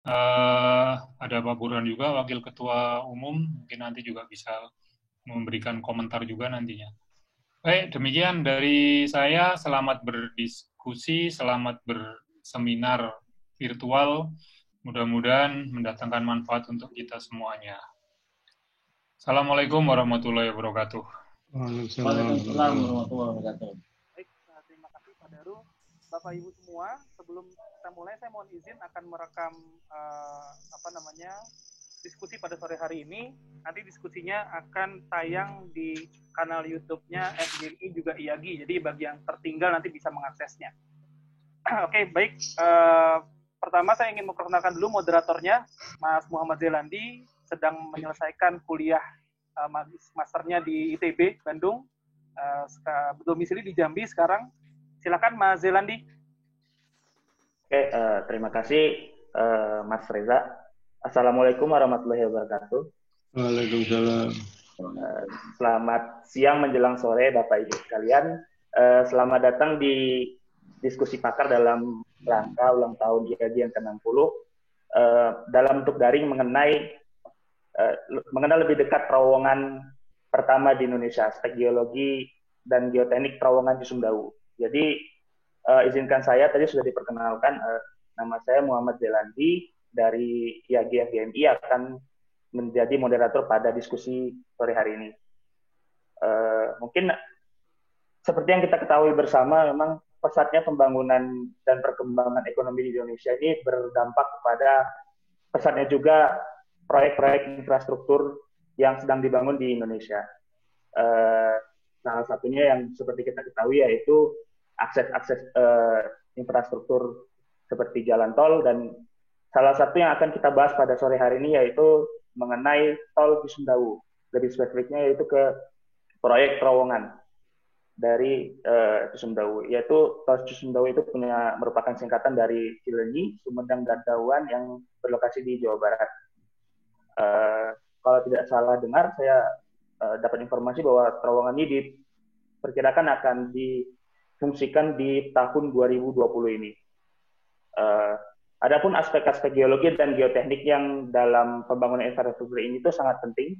Ada Pak Burhan juga, Wakil Ketua Umum, mungkin nanti juga bisa memberikan komentar juga nantinya. Baik, demikian dari saya. Selamat berdiskusi, selamat berseminar virtual. Mudah-mudahan mendatangkan manfaat untuk kita semuanya. Assalamualaikum warahmatullahi wabarakatuh. Waalaikumsalam warahmatullahi wabarakatuh. Baik, terima kasih Pak Daru. Bapak Ibu semua, sebelum kita mulai saya mohon izin akan merekam diskusi pada sore hari ini. Nanti diskusinya akan tayang di kanal YouTube-nya FGI juga IAGI. Jadi bagi yang tertinggal nanti bisa mengaksesnya. Oke, baik. Pertama saya ingin memperkenalkan dulu moderatornya, Mas Muhammad Zelandi, sedang menyelesaikan kuliah masternya di ITB Bandung, berdomisili di Jambi sekarang. Silakan Mas Zelandi. Oke, terima kasih Mas Reza. Assalamualaikum warahmatullahi wabarakatuh. Waalaikumsalam. Selamat siang menjelang sore Bapak Ibu sekalian. Selamat datang di diskusi pakar dalam rangka ulang tahun IAGI yang ke-60 dalam bentuk daring mengenal lebih dekat terowongan pertama di Indonesia, aspek geologi dan geoteknik terowongan Cisumdawu. Jadi izinkan saya, tadi sudah diperkenalkan, nama saya Muhammad Zelandi dari IAGI FGMI akan menjadi moderator pada diskusi sore hari ini. Mungkin seperti yang kita ketahui bersama, memang pesatnya pembangunan dan perkembangan ekonomi di Indonesia ini berdampak kepada pesatnya juga proyek-proyek infrastruktur yang sedang dibangun di Indonesia. Salah satunya yang seperti kita ketahui yaitu akses infrastruktur seperti jalan tol, dan salah satu yang akan kita bahas pada sore hari ini yaitu mengenai tol Cisumdawu. Lebih spesifiknya yaitu ke proyek terowongan dari Cisumdawu, yaitu tol Cisumdawu itu merupakan singkatan dari Cileunyi, Sumedang, dan Dawan yang berlokasi di Jawa Barat. Kalau tidak salah dengar, saya dapat informasi bahwa terowongan ini diperkirakan akan difungsikan di tahun 2020 ini. Adapun aspek-aspek geologi dan geoteknik yang dalam pembangunan infrastruktur ini itu sangat penting,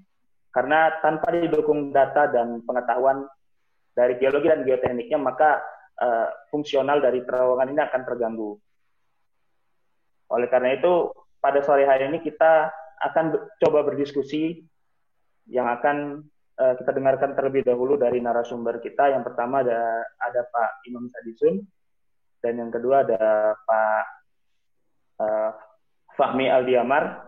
karena tanpa didukung data dan pengetahuan dari geologi dan geotekniknya, maka fungsional dari terowongan ini akan terganggu. Oleh karena itu, pada sore hari ini kita akan coba berdiskusi yang akan kita dengarkan terlebih dahulu dari narasumber kita. Yang pertama ada Pak Imam Sadisun, dan yang kedua ada Pak Fahmi Aldiamar.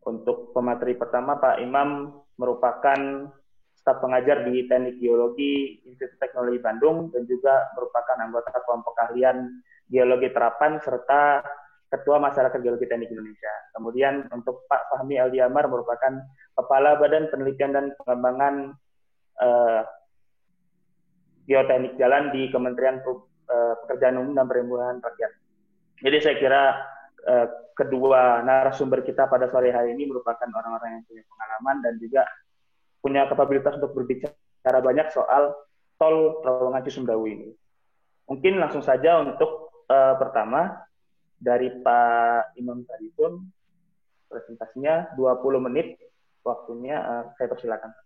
Untuk pemateri pertama, Pak Imam merupakan staf pengajar di Teknik Geologi Institut Teknologi Bandung dan juga merupakan anggota kelompok keahlian geologi terapan serta Ketua Masyarakat Geologi Teknik Indonesia. Kemudian untuk Pak Fahmi Aldiamar merupakan Kepala Badan Penelitian dan Pengembangan Geoteknik Jalan di Kementerian Pekerjaan Umum dan Perumahan Rakyat. Jadi saya kira kedua narasumber kita pada sore hari ini merupakan orang-orang yang punya pengalaman dan juga punya kapabilitas untuk berbicara banyak soal tol terowongan Cisumdawu ini. Mungkin langsung saja untuk pertama dari Pak Imam Sadisun, presentasinya 20 menit waktunya, saya persilakan.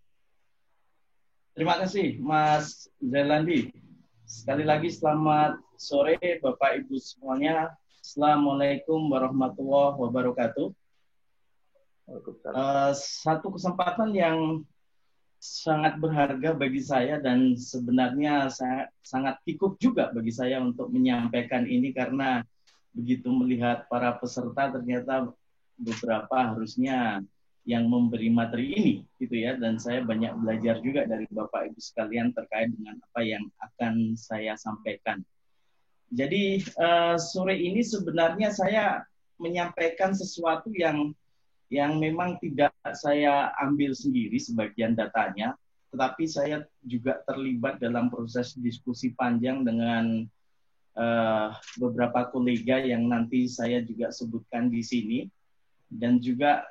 Terima kasih Mas Zelandi. Sekali lagi selamat sore Bapak Ibu semuanya. Assalamualaikum warahmatullahi wabarakatuh. Satu kesempatan yang sangat berharga bagi saya dan sebenarnya sangat kikuk juga bagi saya untuk menyampaikan ini, karena begitu melihat para peserta ternyata beberapa harusnya yang memberi materi ini gitu ya, dan saya banyak belajar juga dari Bapak Ibu sekalian terkait dengan apa yang akan saya sampaikan. Jadi sore ini sebenarnya saya menyampaikan sesuatu yang memang tidak saya ambil sendiri sebagian datanya, tetapi saya juga terlibat dalam proses diskusi panjang dengan beberapa kolega yang nanti saya juga sebutkan di sini. Dan juga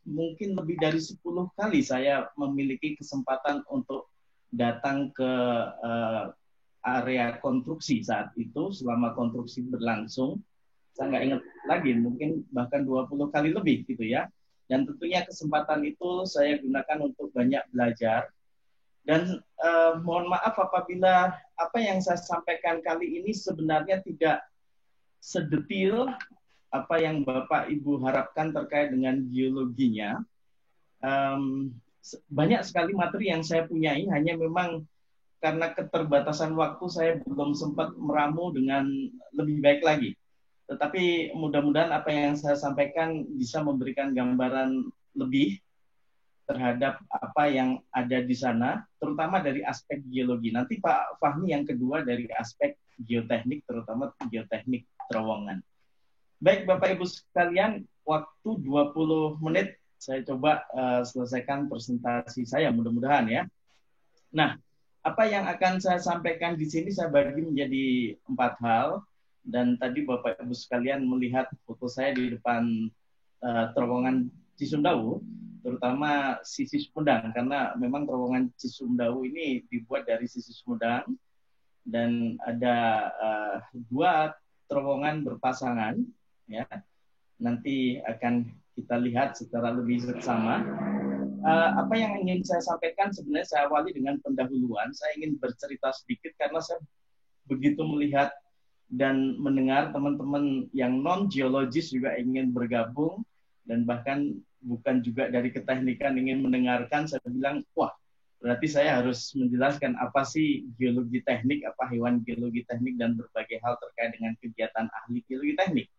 mungkin lebih dari 10 kali saya memiliki kesempatan untuk datang ke area konstruksi saat itu selama konstruksi berlangsung. saya nggak ingat lagi, mungkin bahkan 20 kali lebih gitu ya. Dan tentunya kesempatan itu saya gunakan untuk banyak belajar. Dan mohon maaf apabila apa yang saya sampaikan kali ini sebenarnya tidak sedetil apa yang Bapak Ibu harapkan terkait dengan geologinya. Banyak sekali materi yang saya punyai, hanya memang karena keterbatasan waktu saya belum sempat meramu dengan lebih baik lagi. Tetapi mudah-mudahan apa yang saya sampaikan bisa memberikan gambaran lebih terhadap apa yang ada di sana, terutama dari aspek geologi. Nanti Pak Fahmi yang kedua dari aspek geoteknik, terutama geoteknik terowongan. Baik Bapak Ibu sekalian, waktu 20 menit saya coba selesaikan presentasi saya, mudah-mudahan ya. Nah, apa yang akan saya sampaikan di sini saya bagi menjadi 4 hal. Dan tadi Bapak Ibu sekalian melihat foto saya di depan terowongan Cisumdawu, terutama sisi Sumedang, karena memang terowongan Cisumdawu ini dibuat dari sisi Sumedang, dan ada 2 terowongan berpasangan, ya. Nanti akan kita lihat secara lebih seksama. Apa yang ingin saya sampaikan sebenarnya saya awali dengan pendahuluan. Saya ingin bercerita sedikit karena saya begitu melihat dan mendengar teman-teman yang non-geologis juga ingin bergabung, dan bahkan bukan juga dari keteknikan ingin mendengarkan. Saya bilang, wah, berarti saya harus menjelaskan apa sih geologi teknik, apa hewan geologi teknik, dan berbagai hal terkait dengan kegiatan ahli geologi teknik.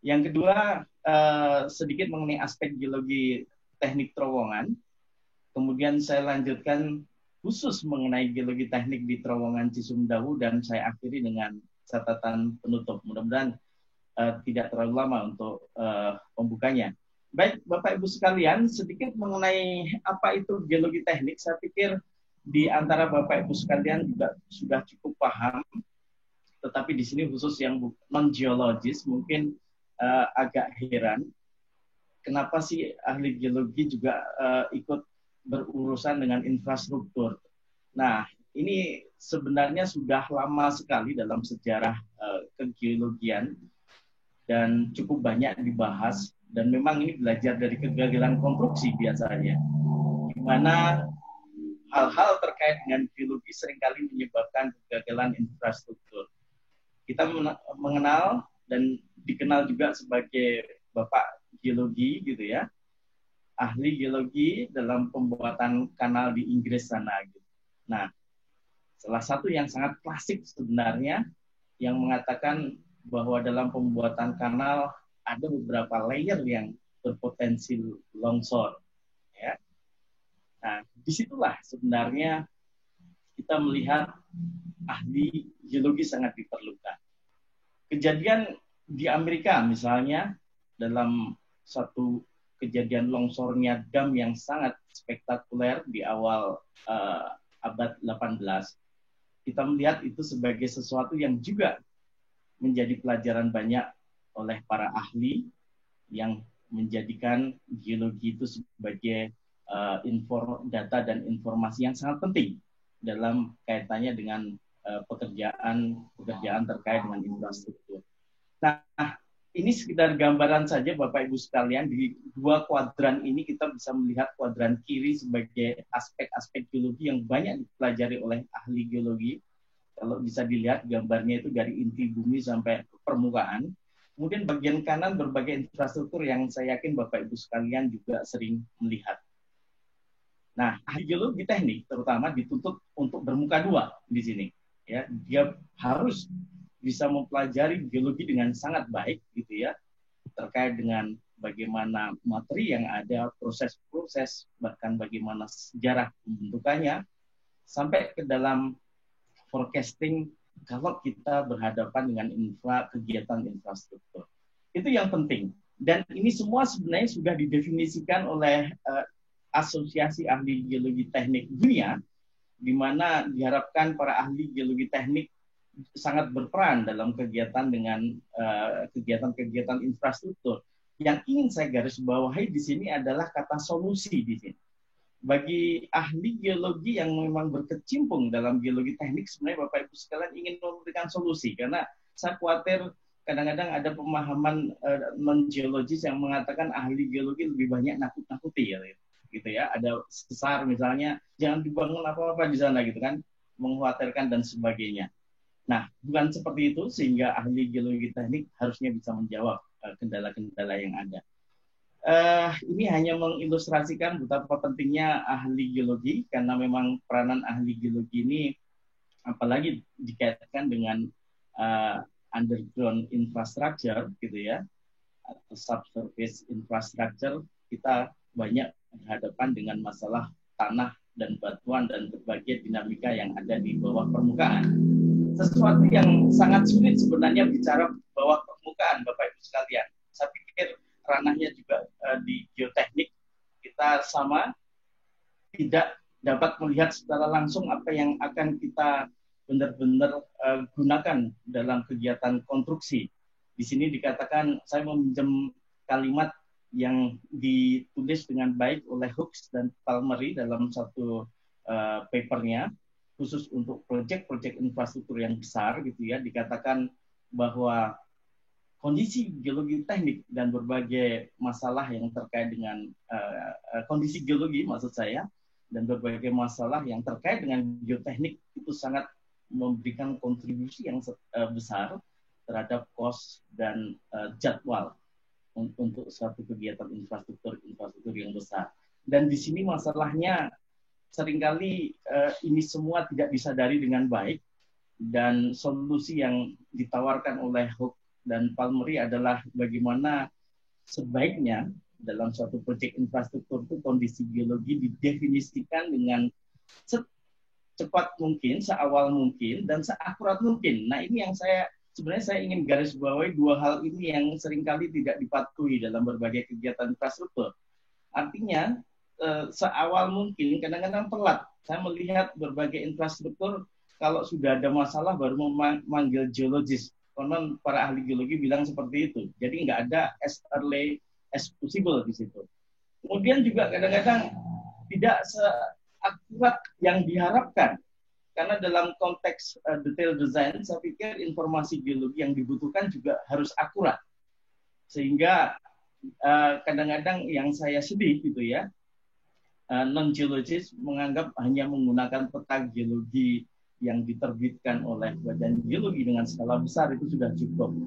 Yang kedua, sedikit mengenai aspek geologi teknik terowongan. Kemudian saya lanjutkan khusus mengenai geologi teknik di terowongan Cisumdawu, dan saya akhiri dengan catatan penutup. Mudah-mudahan tidak terlalu lama untuk pembukanya. Baik, Bapak Ibu sekalian, sedikit mengenai apa itu geologi teknik. Saya pikir di antara Bapak Ibu sekalian juga sudah cukup paham, tetapi di sini khusus yang non-geologis mungkin agak heran. Kenapa sih ahli geologi juga ikut berurusan dengan infrastruktur? Nah, ini sebenarnya sudah lama sekali dalam sejarah kegeologian dan cukup banyak dibahas, dan memang ini belajar dari kegagalan konstruksi biasanya, di mana hal-hal terkait dengan geologi seringkali menyebabkan kegagalan infrastruktur. Kita mengenal dan dikenal juga sebagai Bapak Geologi gitu ya, ahli geologi dalam pembuatan kanal di Inggris sana gitu. Nah, salah satu yang sangat klasik sebenarnya yang mengatakan bahwa dalam pembuatan kanal ada beberapa layer yang berpotensi longsor. Ya. Nah, disitulah sebenarnya kita melihat ahli geologi sangat diperlukan. Kejadian di Amerika misalnya, dalam satu kejadian longsornya dam yang sangat spektakuler di awal abad 18, kita melihat itu sebagai sesuatu yang juga menjadi pelajaran banyak oleh para ahli yang menjadikan geologi itu sebagai data dan informasi yang sangat penting dalam kaitannya dengan pekerjaan terkait dengan infrastruktur. Nah, ini sekedar gambaran saja Bapak Ibu sekalian. Di 2 kuadran ini kita bisa melihat kuadran kiri sebagai aspek-aspek geologi yang banyak dipelajari oleh ahli geologi. Kalau bisa dilihat gambarnya itu dari inti bumi sampai ke permukaan. Kemudian bagian kanan berbagai infrastruktur yang saya yakin Bapak Ibu sekalian juga sering melihat. Nah, ahli geologi teknik terutama dituntut untuk bermuka 2 di sini. Ya, dia harus bisa mempelajari geologi dengan sangat baik gitu ya, terkait dengan bagaimana materi yang ada, proses-proses, bahkan bagaimana sejarah pembentukannya, sampai ke dalam forecasting kalau kita berhadapan dengan kegiatan infrastruktur. Itu yang penting. Dan ini semua sebenarnya sudah didefinisikan oleh Asosiasi Ahli Geologi Teknik Dunia, di mana diharapkan para ahli geologi teknik sangat berperan dalam kegiatan dengan kegiatan-kegiatan infrastruktur. Yang ingin saya garis bawahi di sini adalah kata solusi di sini. Bagi ahli geologi yang memang berkecimpung dalam geologi teknik, sebenarnya Bapak Ibu sekalian ingin memberikan solusi, karena saya khawatir kadang-kadang ada pemahaman non-geologis yang mengatakan ahli geologi lebih banyak nakut-nakuti gitu ya. Ada sesar misalnya, jangan dibangun apa-apa di sana gitu kan, mengkhawatirkan dan sebagainya. Nah, bukan seperti itu, sehingga ahli geologi teknik harusnya bisa menjawab kendala-kendala yang ada. Ini hanya mengilustrasikan betapa pentingnya ahli geologi, karena memang peranan ahli geologi ini, apalagi dikaitkan dengan underground infrastructure, gitu ya, atau subsurface infrastructure, kita banyak berhadapan dengan masalah tanah dan batuan dan berbagai dinamika yang ada di bawah permukaan. Sesuatu yang sangat sulit sebenarnya bicara bawah permukaan, Bapak Ibu sekalian. Saya pikir ranahnya juga di geoteknik kita sama, tidak dapat melihat secara langsung apa yang akan kita benar-benar gunakan dalam kegiatan konstruksi. Di sini dikatakan, saya meminjam kalimat yang ditulis dengan baik oleh Hooks dan Palmery dalam satu papernya, khusus untuk proyek-proyek infrastruktur yang besar gitu ya, dikatakan bahwa kondisi geologi teknik dan berbagai masalah yang terkait dengan kondisi geologi maksud saya, dan berbagai masalah yang terkait dengan geoteknik itu sangat memberikan kontribusi yang besar terhadap cost dan jadwal untuk suatu kegiatan infrastruktur yang besar. Dan di sini masalahnya seringkali ini semua tidak disadari dengan baik, dan solusi yang ditawarkan oleh Hook dan Palmery adalah bagaimana sebaiknya dalam suatu proyek infrastruktur itu kondisi geologi didefinisikan dengan secepat mungkin, seawal mungkin, dan seakurat mungkin. Nah, ini yang sebenarnya saya ingin garis bawahi, dua hal ini yang seringkali tidak dipatuhi dalam berbagai kegiatan infrastruktur. Artinya, seawal mungkin, kadang-kadang telat. Saya melihat berbagai infrastruktur, kalau sudah ada masalah baru memanggil geologis. Konon para ahli geologi bilang seperti itu. Jadi nggak ada as early as possible di situ. Kemudian juga kadang-kadang tidak seakurat yang diharapkan. Karena dalam konteks detail design, saya pikir informasi geologi yang dibutuhkan juga harus akurat. Sehingga kadang-kadang yang saya sedih gitu ya, non-geologis menganggap hanya menggunakan peta geologi yang diterbitkan oleh Badan Geologi dengan skala besar itu sudah cukup.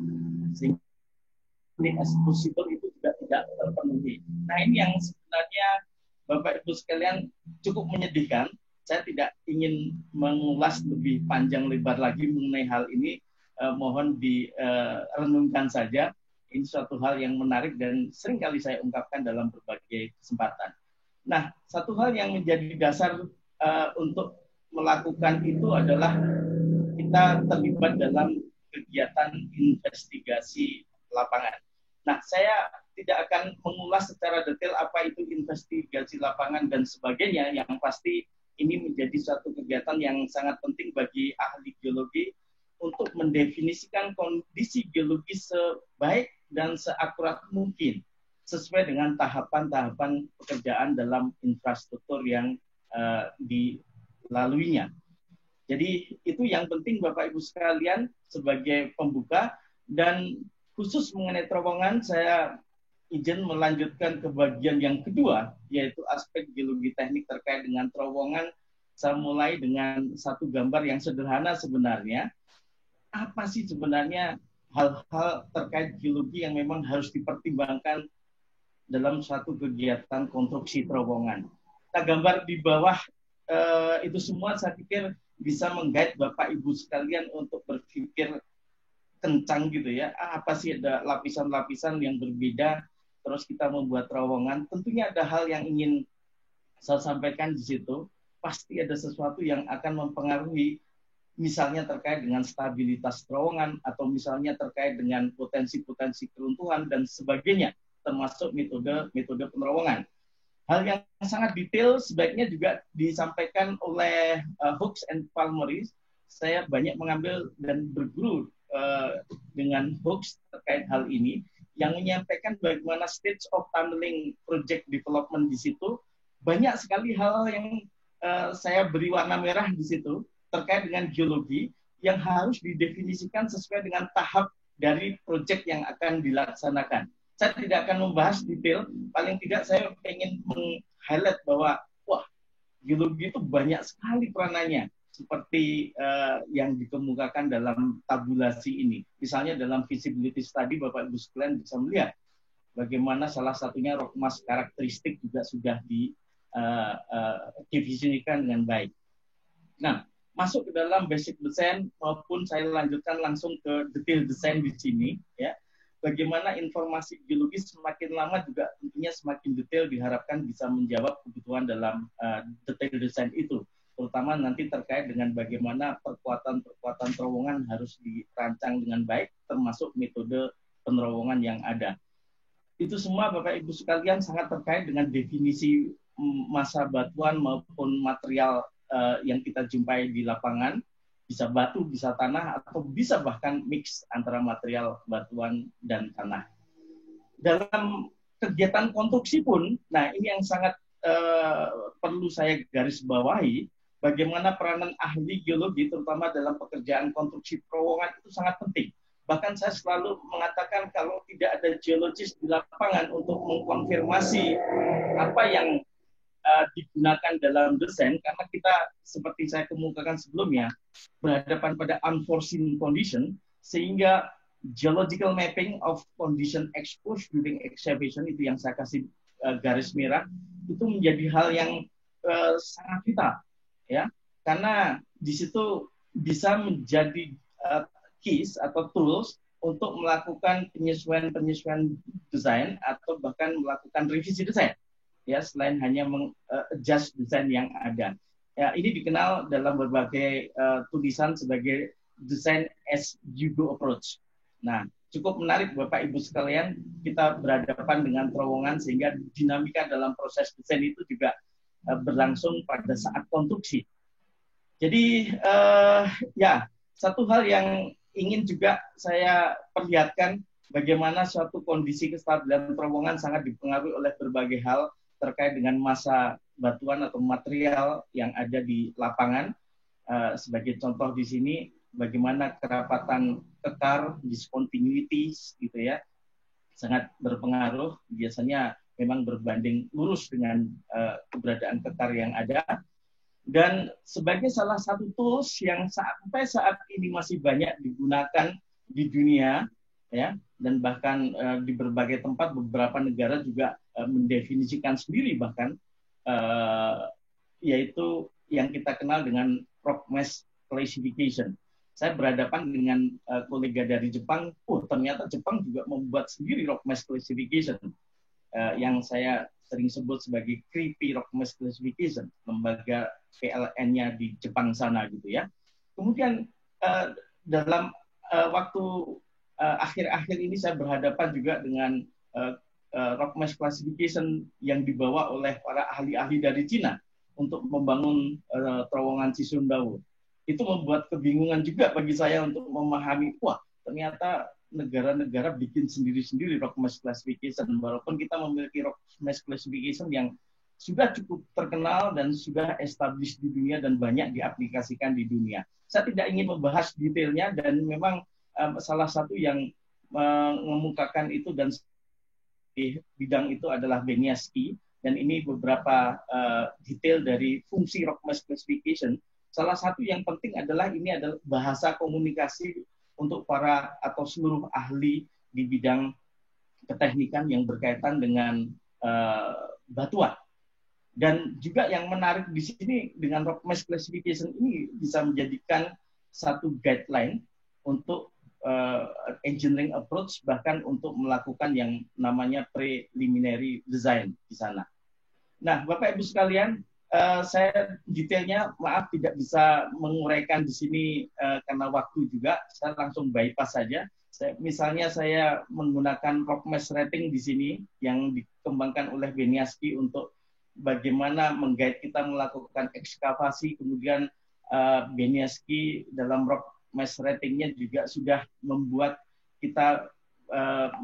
Sehingga as possible itu juga tidak terpenuhi. Nah, ini yang sebenarnya Bapak Ibu sekalian cukup menyedihkan. Saya tidak ingin mengulas lebih panjang lebar lagi mengenai hal ini. Mohon direnungkan saja. Ini suatu hal yang menarik dan sering kali saya ungkapkan dalam berbagai kesempatan. Nah, satu hal yang menjadi dasar untuk melakukan itu adalah kita terlibat dalam kegiatan investigasi lapangan. Nah, saya tidak akan mengulas secara detail apa itu investigasi lapangan dan sebagainya. Yang pasti ini menjadi suatu kegiatan yang sangat penting bagi ahli geologi untuk mendefinisikan kondisi geologi sebaik dan seakurat mungkin sesuai dengan tahapan-tahapan pekerjaan dalam infrastruktur yang dilaluinya. Jadi itu yang penting Bapak Ibu sekalian sebagai pembuka, dan khusus mengenai terowongan saya izin melanjutkan ke bagian yang kedua, yaitu aspek geologi teknik terkait dengan terowongan. Saya mulai dengan satu gambar yang sederhana sebenarnya. Apa sih sebenarnya hal-hal terkait geologi yang memang harus dipertimbangkan dalam suatu kegiatan konstruksi terowongan. Nah, gambar di bawah itu semua saya pikir bisa menggait Bapak Ibu sekalian untuk berpikir kencang gitu ya. Apa sih ada lapisan-lapisan yang berbeda, terus kita membuat terowongan. Tentunya ada hal yang ingin saya sampaikan di situ. Pasti ada sesuatu yang akan mempengaruhi, misalnya terkait dengan stabilitas terowongan, atau misalnya terkait dengan potensi-potensi keruntuhan dan sebagainya, termasuk metode penerowongan. Hal yang sangat detail sebaiknya juga disampaikan oleh Hooks and Palmery. Saya banyak mengambil dan berguru dengan Hooks terkait hal ini, yang menyampaikan bagaimana stage of tunneling project development di situ. Banyak sekali hal yang saya beri warna merah di situ terkait dengan geologi yang harus didefinisikan sesuai dengan tahap dari proyek yang akan dilaksanakan. Saya tidak akan membahas detail, paling tidak saya ingin meng-highlight bahwa wah, geologi itu banyak sekali peranannya, seperti yang dikemukakan dalam tabulasi ini. Misalnya dalam feasibility study, Bapak Ibu sekalian bisa melihat bagaimana salah satunya rock mass karakteristik juga sudah didefinisikan dengan baik. Nah, masuk ke dalam basic design maupun saya lanjutkan langsung ke detail design di sini, ya. Bagaimana informasi geologi semakin lama juga tentunya semakin detail diharapkan bisa menjawab kebutuhan dalam detail design itu, terutama nanti terkait dengan bagaimana perkuatan terowongan harus dirancang dengan baik, termasuk metode penerowongan yang ada. Itu semua Bapak Ibu sekalian sangat terkait dengan definisi massa batuan maupun material yang kita jumpai di lapangan, bisa batu, bisa tanah, atau bisa bahkan mix antara material batuan dan tanah. Dalam kegiatan konstruksi pun, nah ini yang sangat perlu saya garis bawahi, bagaimana peranan ahli geologi, terutama dalam pekerjaan konstruksi terowongan itu sangat penting. Bahkan saya selalu mengatakan kalau tidak ada geologis di lapangan untuk mengkonfirmasi apa yang digunakan dalam desain, karena kita seperti saya kemukakan sebelumnya berhadapan pada unforeseen condition, sehingga geological mapping of condition exposed during excavation itu yang saya kasih garis merah itu menjadi hal yang sangat vital, ya, karena di situ bisa menjadi keys atau tools untuk melakukan penyesuaian desain atau bahkan melakukan revisi desain. Ya, selain hanya adjust desain yang ada. Ya, ini dikenal dalam berbagai tulisan sebagai design as you go approach. Nah, cukup menarik Bapak Ibu sekalian, kita berhadapan dengan terowongan sehingga dinamika dalam proses desain itu juga berlangsung pada saat konstruksi. Jadi ya, satu hal yang ingin juga saya perlihatkan bagaimana suatu kondisi kestabilan terowongan sangat dipengaruhi oleh berbagai hal terkait dengan massa batuan atau material yang ada di lapangan. Sebagai contoh di sini, bagaimana kerapatan kekar, discontinuities, gitu ya, sangat berpengaruh. Biasanya memang berbanding lurus dengan keberadaan kekar yang ada. Dan sebagai salah satu tools yang sampai saat ini masih banyak digunakan di dunia, ya, dan bahkan di berbagai tempat, beberapa negara juga mendefinisikan sendiri bahkan, yaitu yang kita kenal dengan rock mass classification. Saya berhadapan dengan kolega dari Jepang, ternyata Jepang juga membuat sendiri rock mass classification, yang saya sering sebut sebagai creepy rock mass classification, lembaga PLN-nya di Jepang sana gitu ya. Kemudian dalam waktu akhir-akhir ini saya berhadapan juga dengan rock mass classification yang dibawa oleh para ahli-ahli dari Cina untuk membangun terowongan Cisumdawu. Itu membuat kebingungan juga bagi saya untuk memahami, wah ternyata negara-negara bikin sendiri-sendiri rock mass classification, walaupun kita memiliki rock mass classification yang sudah cukup terkenal dan sudah established di dunia dan banyak diaplikasikan di dunia. Saya tidak ingin membahas detailnya, dan memang salah satu yang mengemukakan itu dan di bidang itu adalah Beniaski, dan ini beberapa detail dari fungsi rock mass classification. Salah satu yang penting adalah ini adalah bahasa komunikasi untuk para atau seluruh ahli di bidang keteknikan yang berkaitan dengan batuan. Dan juga yang menarik di sini dengan rock mass classification ini bisa menjadikan satu guideline untuk engineering approach, bahkan untuk melakukan yang namanya preliminary design di sana. Nah, Bapak Ibu sekalian, saya detailnya maaf tidak bisa menguraikan di sini karena waktu juga. Saya langsung bypass saja. Misalnya saya menggunakan rock mass rating di sini yang dikembangkan oleh Beniaski untuk bagaimana menggait kita melakukan ekskavasi. Kemudian Beniaski dalam rock mass ratingnya juga sudah membuat kita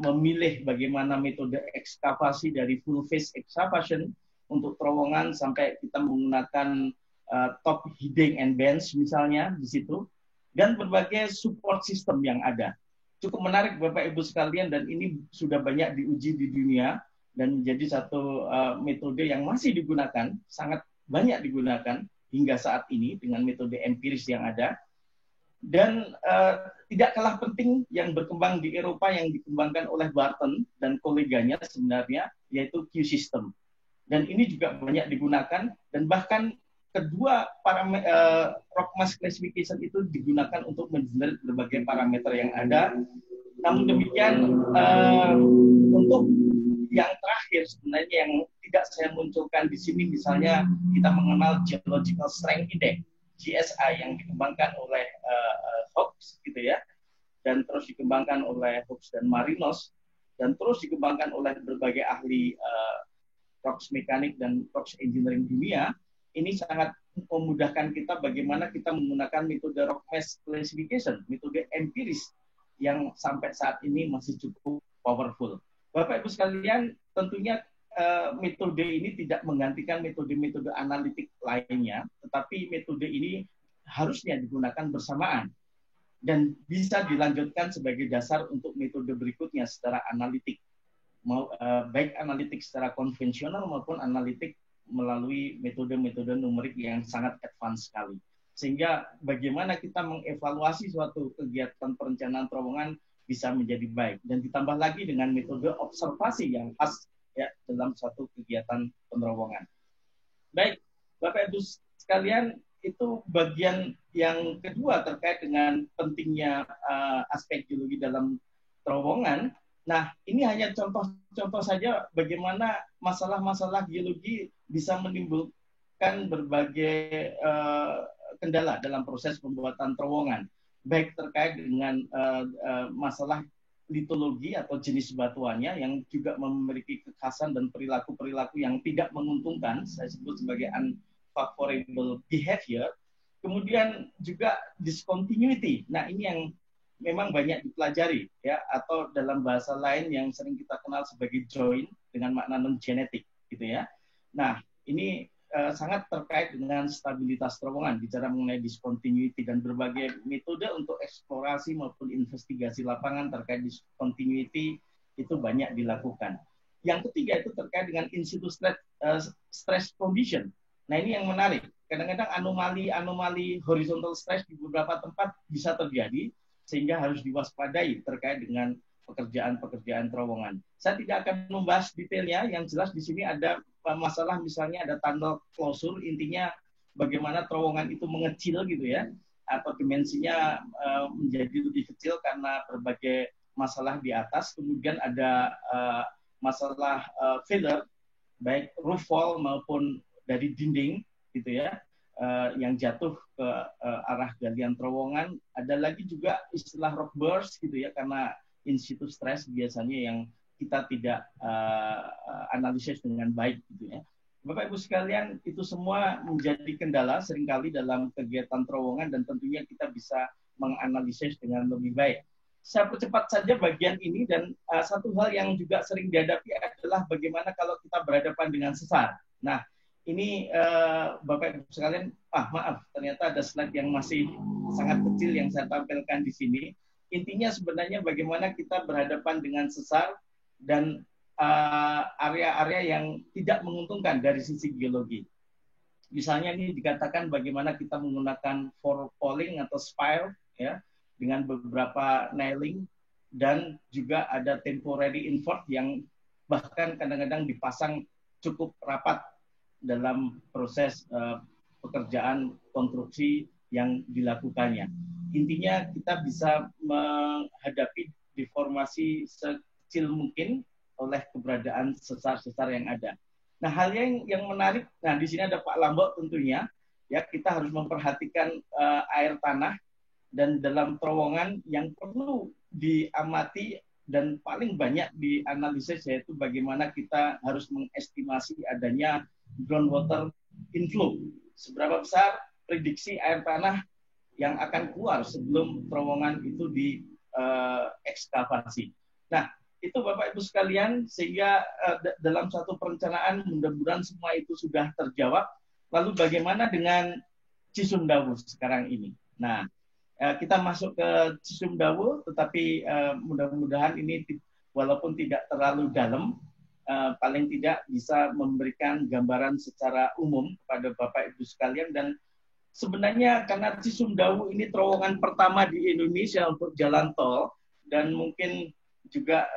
memilih bagaimana metode ekskavasi dari full face excavation untuk terowongan sampai kita menggunakan top heading and bench misalnya di situ, dan berbagai support system yang ada. cukup menarik Bapak Ibu sekalian, dan ini sudah banyak diuji di dunia dan menjadi satu metode yang masih digunakan, sangat banyak digunakan hingga saat ini dengan metode empiris yang ada. Dan tidak kalah penting yang berkembang di Eropa yang dikembangkan oleh Barton dan koleganya sebenarnya, yaitu Q-System. Dan ini juga banyak digunakan, dan bahkan kedua rock mass classification itu digunakan untuk mengenerate berbagai parameter yang ada. Namun demikian, untuk yang terakhir sebenarnya yang tidak saya munculkan di sini, misalnya kita mengenal Geological Strength Index, GSI, yang dikembangkan oleh Hawkes gitu ya, dan terus dikembangkan oleh Hawkes dan Marinos, dan terus dikembangkan oleh berbagai ahli rocks mekanik dan rocks engineering dunia. Ini sangat memudahkan kita bagaimana kita menggunakan metode rock mass classification, metode empiris yang sampai saat ini masih cukup powerful. Bapak Ibu sekalian, tentunya metode ini tidak menggantikan metode-metode analitik lainnya, tetapi metode ini harusnya digunakan bersamaan dan bisa dilanjutkan sebagai dasar untuk metode berikutnya secara analitik, baik analitik secara konvensional maupun analitik melalui metode-metode numerik yang sangat advance sekali. Sehingga bagaimana kita mengevaluasi suatu kegiatan perencanaan terowongan bisa menjadi baik, dan ditambah lagi dengan metode observasi yang khas ya dalam suatu kegiatan penerowongan. Baik, Bapak Ibu sekalian, itu bagian yang kedua terkait dengan pentingnya aspek geologi dalam terowongan. Nah, ini hanya contoh-contoh saja bagaimana masalah-masalah geologi bisa menimbulkan berbagai kendala dalam proses pembuatan terowongan, baik terkait dengan masalah litologi atau jenis batuannya yang juga memiliki kekhasan dan perilaku-perilaku yang tidak menguntungkan, saya sebut sebagai unfavorable behavior. Kemudian juga discontinuity. Nah, ini yang memang banyak dipelajari ya, atau dalam bahasa lain yang sering kita kenal sebagai join dengan makna non genetik gitu ya. Nah, ini sangat terkait dengan stabilitas terowongan, bicara mengenai discontinuity, dan berbagai metode untuk eksplorasi maupun investigasi lapangan terkait discontinuity itu banyak dilakukan. Yang ketiga itu terkait dengan in situ stress condition. Nah, ini yang menarik. Kadang-kadang anomali horizontal stress di beberapa tempat bisa terjadi, sehingga harus diwaspadai terkait dengan pekerjaan-pekerjaan terowongan. Saya tidak akan membahas detailnya, yang jelas di sini ada masalah misalnya ada tunnel closure, intinya bagaimana terowongan itu mengecil gitu ya, atau dimensinya menjadi lebih kecil karena berbagai masalah di atas. Kemudian ada masalah failure, baik roof wall maupun dari dinding gitu ya, yang jatuh ke arah galian terowongan. Ada lagi juga istilah rock burst gitu ya, karena in situ stress biasanya yang kita tidak analisis dengan baik gitu ya. Bapak Ibu sekalian, itu semua menjadi kendala seringkali dalam kegiatan terowongan, dan tentunya kita bisa menganalisis dengan lebih baik. Saya percepat saja bagian ini, dan satu hal yang juga sering dihadapi adalah bagaimana kalau kita berhadapan dengan sesar. Nah, ini Bapak Ibu sekalian, maaf, ternyata ada slide yang masih sangat kecil yang saya tampilkan di sini. Intinya sebenarnya bagaimana kita berhadapan dengan sesar dan area-area yang tidak menguntungkan dari sisi geologi. Misalnya ini dikatakan bagaimana kita menggunakan forefalling atau spire ya, dengan beberapa nailing, dan juga ada temporary invert yang bahkan kadang-kadang dipasang cukup rapat dalam proses pekerjaan konstruksi yang dilakukannya. Intinya kita bisa menghadapi deformasi sekecil mungkin oleh keberadaan sesar-sesar yang ada. Nah, hal yang menarik, nah di sini ada Pak Lambok tentunya, ya kita harus memperhatikan air tanah, dan dalam terowongan yang perlu diamati dan paling banyak dianalisis yaitu bagaimana kita harus mengestimasi adanya groundwater inflow. Seberapa besar prediksi air tanah yang akan keluar sebelum terowongan itu diekskavasi. Nah, itu Bapak Ibu sekalian, sehingga dalam satu perencanaan mudah-mudahan semua itu sudah terjawab. Lalu bagaimana dengan Cisumdawu sekarang ini? Nah, kita masuk ke Cisumdawu, tetapi mudah-mudahan ini walaupun tidak terlalu dalam, paling tidak bisa memberikan gambaran secara umum kepada Bapak Ibu sekalian. Dan sebenarnya karena Cisumdawu ini terowongan pertama di Indonesia untuk jalan tol, dan mungkin juga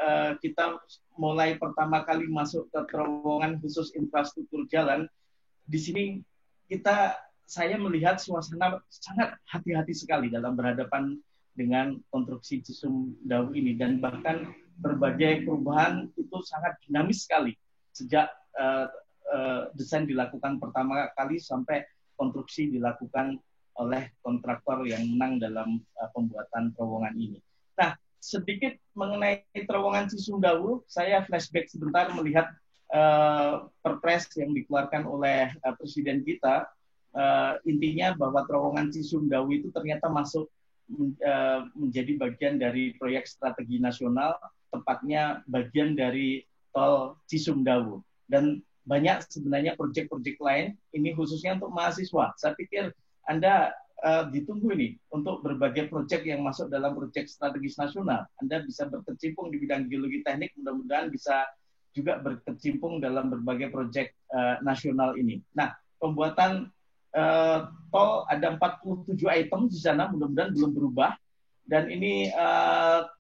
kita mulai pertama kali masuk ke terowongan khusus infrastruktur jalan, di sini saya melihat suasana sangat hati-hati sekali dalam berhadapan dengan konstruksi Cisumdawu ini, dan bahkan berbagai perubahan itu sangat dinamis sekali sejak desain dilakukan pertama kali sampai konstruksi dilakukan oleh kontraktor yang menang dalam pembuatan terowongan ini. Nah, sedikit mengenai terowongan Cisumdawu, saya flashback sebentar melihat perpres yang dikeluarkan oleh Presiden kita. Intinya bahwa terowongan Cisumdawu itu ternyata masuk menjadi bagian dari proyek strategi nasional, tepatnya bagian dari tol Cisumdawu. Dan banyak sebenarnya proyek-proyek lain, ini khususnya untuk mahasiswa. Saya pikir Anda ditunggu ini untuk berbagai proyek yang masuk dalam proyek strategis nasional. Anda bisa berkecimpung di bidang geologi teknik, mudah-mudahan bisa juga berkecimpung dalam berbagai proyek nasional ini. Nah, pembuatan tol ada 47 item di sana, mudah-mudahan belum berubah. Dan ini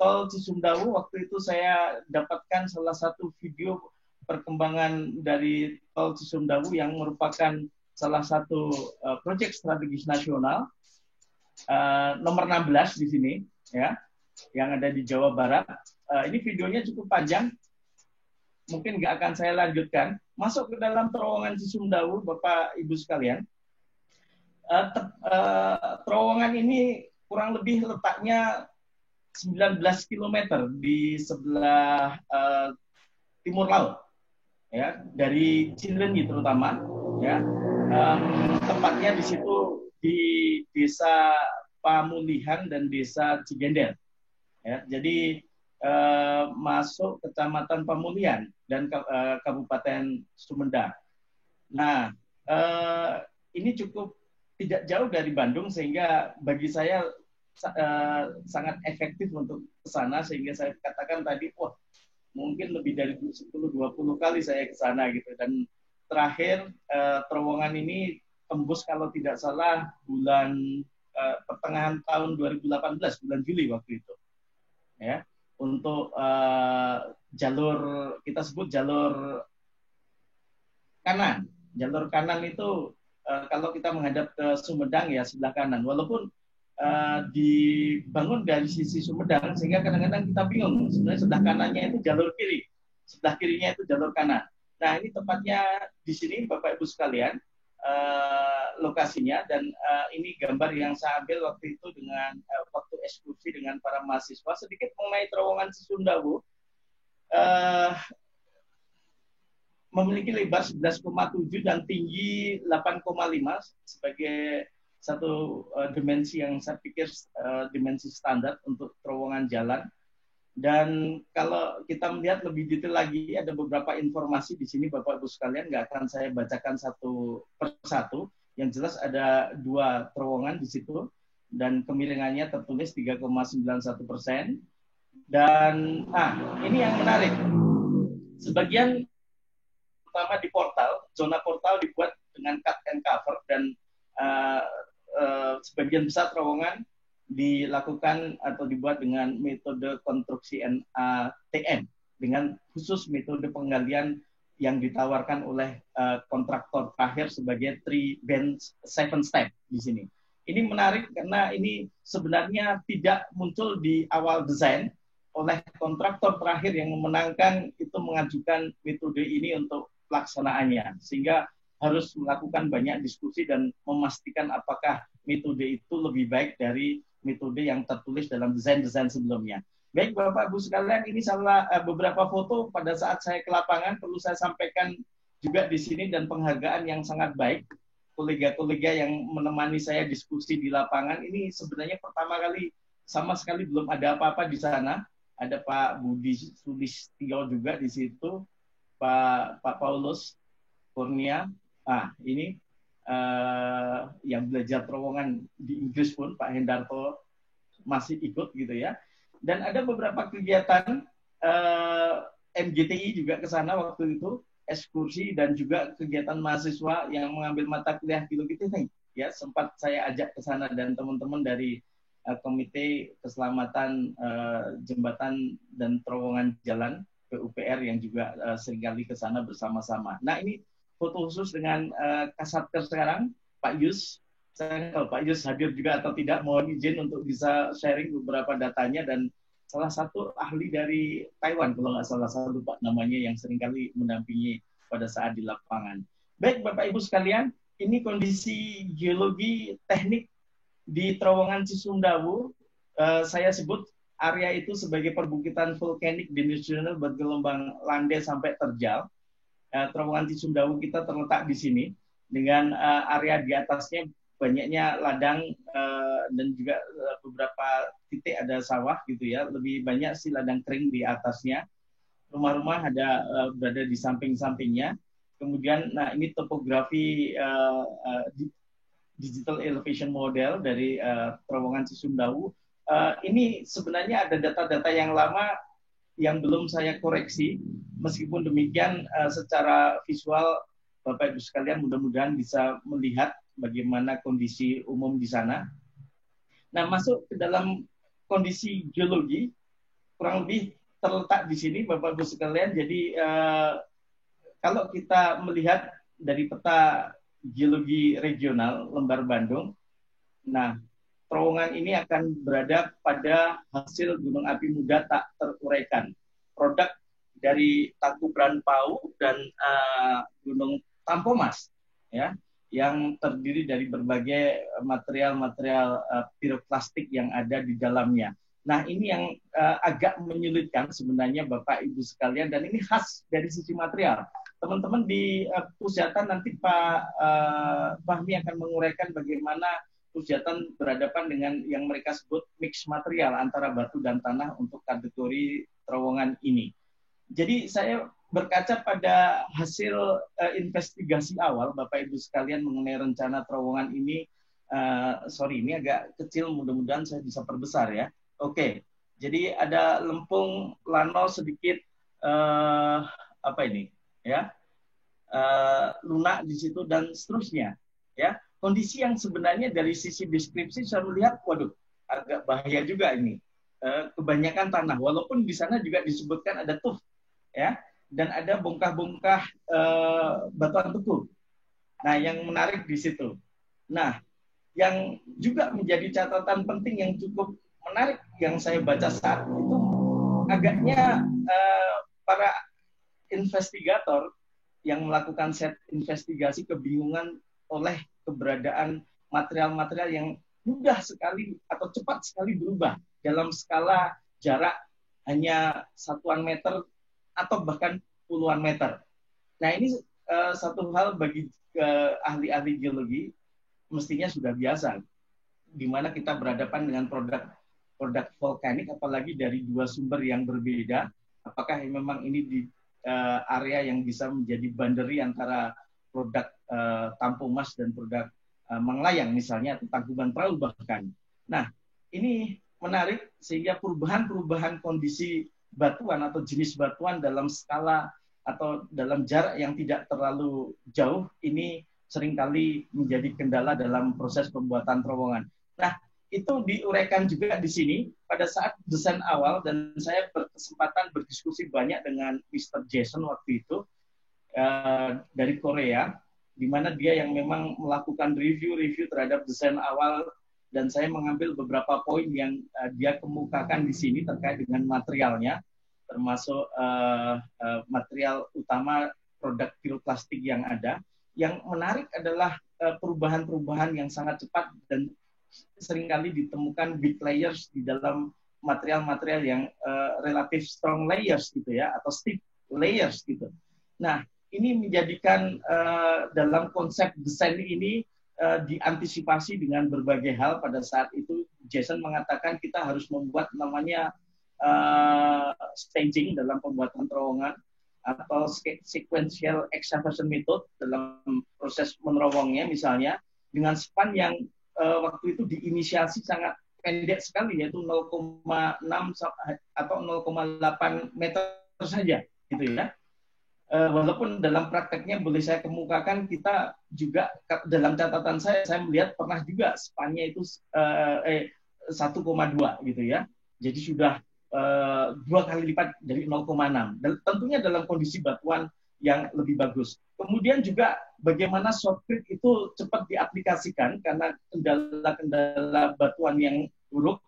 tol Cisumdawu, waktu itu saya dapatkan salah satu video perkembangan dari tol Cisumdawu yang merupakan salah satu proyek strategis nasional, nomor 16 di sini, ya, yang ada di Jawa Barat. Ini videonya cukup panjang, mungkin nggak akan saya lanjutkan. Masuk ke dalam terowongan Cisumdawu, Bapak Ibu sekalian. Terowongan ini kurang lebih letaknya 19 km di sebelah timur laut, ya, dari Cilenyi terutama, ya. Tempatnya di situ di Desa Pamulihan dan Desa Cigender, ya. Jadi masuk Kecamatan Pamulihan dan Kabupaten Sumedang. Nah, ini cukup tidak jauh dari Bandung, sehingga bagi saya sangat efektif untuk ke sana, sehingga saya katakan tadi, wah, mungkin lebih dari 10-20 kali saya ke sana gitu. Dan terakhir terowongan ini tembus kalau tidak salah bulan pertengahan tahun 2018, bulan Juli waktu itu, ya, untuk jalur, kita sebut jalur kanan. Jalur kanan itu kalau kita menghadap ke Sumedang, ya sebelah kanan. Walaupun dibangun dari sisi Sumedang, sehingga kadang-kadang kita bingung sebenarnya sebelah kanannya itu jalur kiri, sebelah kirinya itu jalur kanan. Nah, ini tepatnya di sini, Bapak Ibu sekalian, lokasinya. Dan ini gambar yang saya ambil waktu itu dengan waktu ekskursi dengan para mahasiswa. Sedikit mengenai terowongan Cisumdawu, memiliki lebar 11,7 dan tinggi 8,5 sebagai satu dimensi yang saya pikir dimensi standar untuk terowongan jalan. Dan kalau kita melihat lebih detail lagi, ada beberapa informasi di sini, Bapak Ibu sekalian, nggak akan saya bacakan satu persatu. Yang jelas ada 2 terowongan di situ, dan kemiringannya tertulis 3,91%. Dan ini yang menarik. Sebagian pertama di portal, zona portal dibuat dengan cut and cover, dan sebagian besar terowongan dilakukan atau dibuat dengan metode konstruksi NaTM, dengan khusus metode penggalian yang ditawarkan oleh kontraktor terakhir sebagai 3 band 7 step di sini. Ini menarik karena ini sebenarnya tidak muncul di awal desain oleh kontraktor terakhir yang memenangkan, itu mengajukan metode ini untuk pelaksanaannya, sehingga harus melakukan banyak diskusi dan memastikan apakah metode itu lebih baik dari metode yang tertulis dalam desain-desain sebelumnya. Baik, Bapak Ibu sekalian, ini beberapa foto pada saat saya ke lapangan, perlu saya sampaikan juga di sini, dan penghargaan yang sangat baik. Kolega-kolega yang menemani saya diskusi di lapangan, ini sebenarnya pertama kali, sama sekali belum ada apa-apa di sana. Ada Pak Budi Sulistyo juga di situ, Pak Paulus Kurnia. Ini yang belajar terowongan di Inggris pun, Pak Hendarto masih ikut gitu ya. Dan ada beberapa kegiatan MGTI juga ke sana waktu itu, ekskursi dan juga kegiatan mahasiswa yang mengambil mata kuliah geologi teknik. Ya, sempat saya ajak ke sana dan teman-teman dari Komite Keselamatan Jembatan dan Terowongan Jalan PUPR yang juga seringkali ke sana bersama-sama. Nah, ini foto khusus dengan Kasatker sekarang, Pak Yus. Saya tahu Pak Yus hadir juga atau tidak, mohon izin untuk bisa sharing beberapa datanya, dan salah satu ahli dari Taiwan, kalau nggak salah, saya lupa namanya, yang seringkali mendampingi pada saat di lapangan. Baik Bapak Ibu sekalian, ini kondisi geologi teknik di terowongan Cisumdawu. Saya sebut area itu sebagai perbukitan vulkanik dimensional bergelombang landai sampai terjal. Terowongan Cisumdawu kita terletak di sini dengan area di atasnya banyaknya ladang dan juga beberapa titik ada sawah gitu ya. Lebih banyak sih ladang kering di atasnya. Rumah-rumah ada berada di samping-sampingnya. Kemudian, nah ini topografi digital elevation model dari terowongan Cisumdawu. Ini sebenarnya ada data-data yang lama yang belum saya koreksi. Meskipun demikian, secara visual Bapak Ibu sekalian mudah-mudahan bisa melihat bagaimana kondisi umum di sana. Nah, masuk ke dalam kondisi geologi, kurang lebih terletak di sini Bapak Ibu sekalian. Jadi kalau kita melihat dari peta geologi regional Lembar Bandung, nah terowongan ini akan berada pada hasil gunung api muda tak teruraikan, produk dari Tatu Branpau dan Gunung Tampomas, ya, yang terdiri dari berbagai material-material piroklastik yang ada di dalamnya. Nah, ini yang agak menyulitkan sebenarnya Bapak Ibu sekalian, dan ini khas dari sisi material. Teman-teman di Pusjatan nanti Pak Fahmi akan menguraikan bagaimana Pusjatan berhadapan dengan yang mereka sebut mix material antara batu dan tanah untuk kategori terowongan ini. Jadi saya berkaca pada hasil investigasi awal Bapak Ibu sekalian mengenai rencana terowongan ini. Sorry, ini agak kecil, mudah-mudahan saya bisa perbesar ya. Oke, jadi ada lempung, lano sedikit, apa ini? Ya, lunak di situ dan seterusnya. Ya, kondisi yang sebenarnya dari sisi deskripsi saya melihat, waduh, agak bahaya juga ini. Kebanyakan tanah, walaupun di sana juga disebutkan ada tuf, ya, dan ada bongkah-bongkah batuan tuku. Nah, yang menarik di situ. Nah, yang juga menjadi catatan penting yang cukup menarik yang saya baca saat itu, agaknya para investigator yang melakukan set investigasi kebingungan oleh keberadaan material-material yang mudah sekali atau cepat sekali berubah dalam skala jarak hanya satuan meter atau bahkan puluhan meter. Nah, ini satu hal bagi ahli-ahli geologi mestinya sudah biasa, di mana kita berhadapan dengan produk vulkanik, apalagi dari dua sumber yang berbeda. Apakah memang ini di area yang bisa menjadi boundary antara produk Tampomas dan produk Manglayang misalnya, atau Tangkuban Perahu bahkan. Nah, ini menarik sehingga perubahan kondisi batuan atau jenis batuan dalam skala atau dalam jarak yang tidak terlalu jauh ini seringkali menjadi kendala dalam proses pembuatan terowongan. Nah, itu diuraikan juga di sini pada saat desain awal, dan saya berkesempatan berdiskusi banyak dengan Mr. Jason waktu itu dari Korea, di mana dia yang memang melakukan review terhadap desain awal, dan saya mengambil beberapa poin yang dia kemukakan di sini terkait dengan materialnya, termasuk material utama produk piroklastik yang ada. Yang menarik adalah perubahan-perubahan yang sangat cepat dan seringkali ditemukan big layers di dalam material-material yang relatif strong layers gitu ya, atau stiff layers gitu. Nah, ini menjadikan dalam konsep desain ini diantisipasi dengan berbagai hal. Pada saat itu Jason mengatakan kita harus membuat namanya staging dalam pembuatan terowongan, atau sequential excavation method dalam proses menerowongnya, misalnya dengan span yang waktu itu diinisiasi sangat pendek sekali, yaitu 0,6 atau 0,8 meter saja, gitu ya. Walaupun dalam prakteknya boleh saya kemukakan, kita juga dalam catatan saya melihat pernah juga spannya itu 1,2 gitu ya. Jadi sudah 2 kali lipat dari 0,6. Dan tentunya dalam kondisi batuan yang lebih bagus. Kemudian juga bagaimana shotcrete itu cepat diaplikasikan karena kendala-kendala batuan yang buruk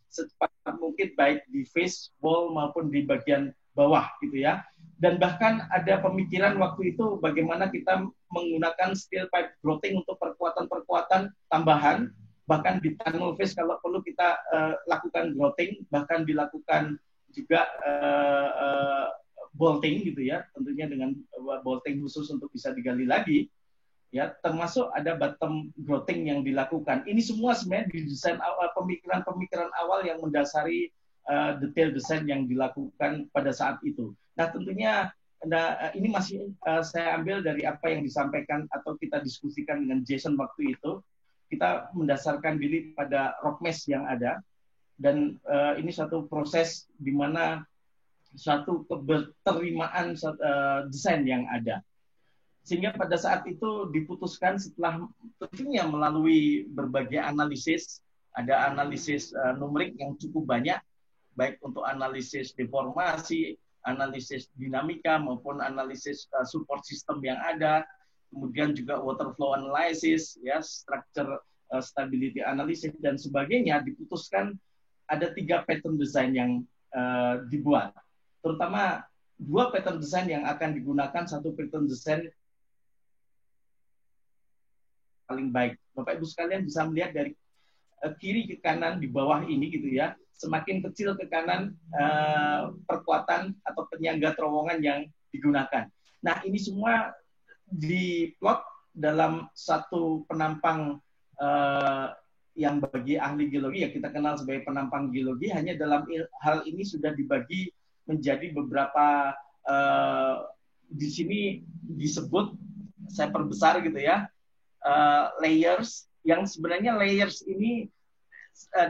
secepat mungkin baik di face wall maupun di bagian bawah gitu ya. Dan bahkan ada pemikiran waktu itu bagaimana kita menggunakan steel pipe grouting untuk perkuatan-perkuatan tambahan, bahkan di tunnel face kalau perlu kita lakukan grouting, bahkan dilakukan juga bolting gitu ya, tentunya dengan bolting khusus untuk bisa digali lagi. Ya, termasuk ada bottom grouting yang dilakukan. Ini semua sebenarnya di desain pemikiran awal yang mendasari detail desain yang dilakukan pada saat itu. Nah, tentunya ini masih saya ambil dari apa yang disampaikan atau kita diskusikan dengan Jason waktu itu. Kita mendasarkan diri pada rock mesh yang ada, dan ini suatu proses di mana suatu keberterimaan desain yang ada. Sehingga pada saat itu diputuskan setelah tentunya melalui berbagai analisis, ada analisis numerik yang cukup banyak, baik untuk analisis deformasi, analisis dinamika, maupun analisis support system yang ada, kemudian juga water flow analysis, ya, structure stability analysis, dan sebagainya. Diputuskan ada 3 pattern design yang dibuat. Terutama 2 pattern design yang akan digunakan, satu pattern design paling baik. Bapak Ibu sekalian bisa melihat dari kiri ke kanan di bawah ini gitu ya, semakin kecil ke kanan perkuatan atau penyangga terowongan yang digunakan. Nah, ini semua diplot dalam satu penampang yang bagi ahli geologi ya kita kenal sebagai penampang geologi. Hanya dalam hal ini sudah dibagi menjadi beberapa di sini disebut, saya perbesar gitu ya, layers, yang sebenarnya layers ini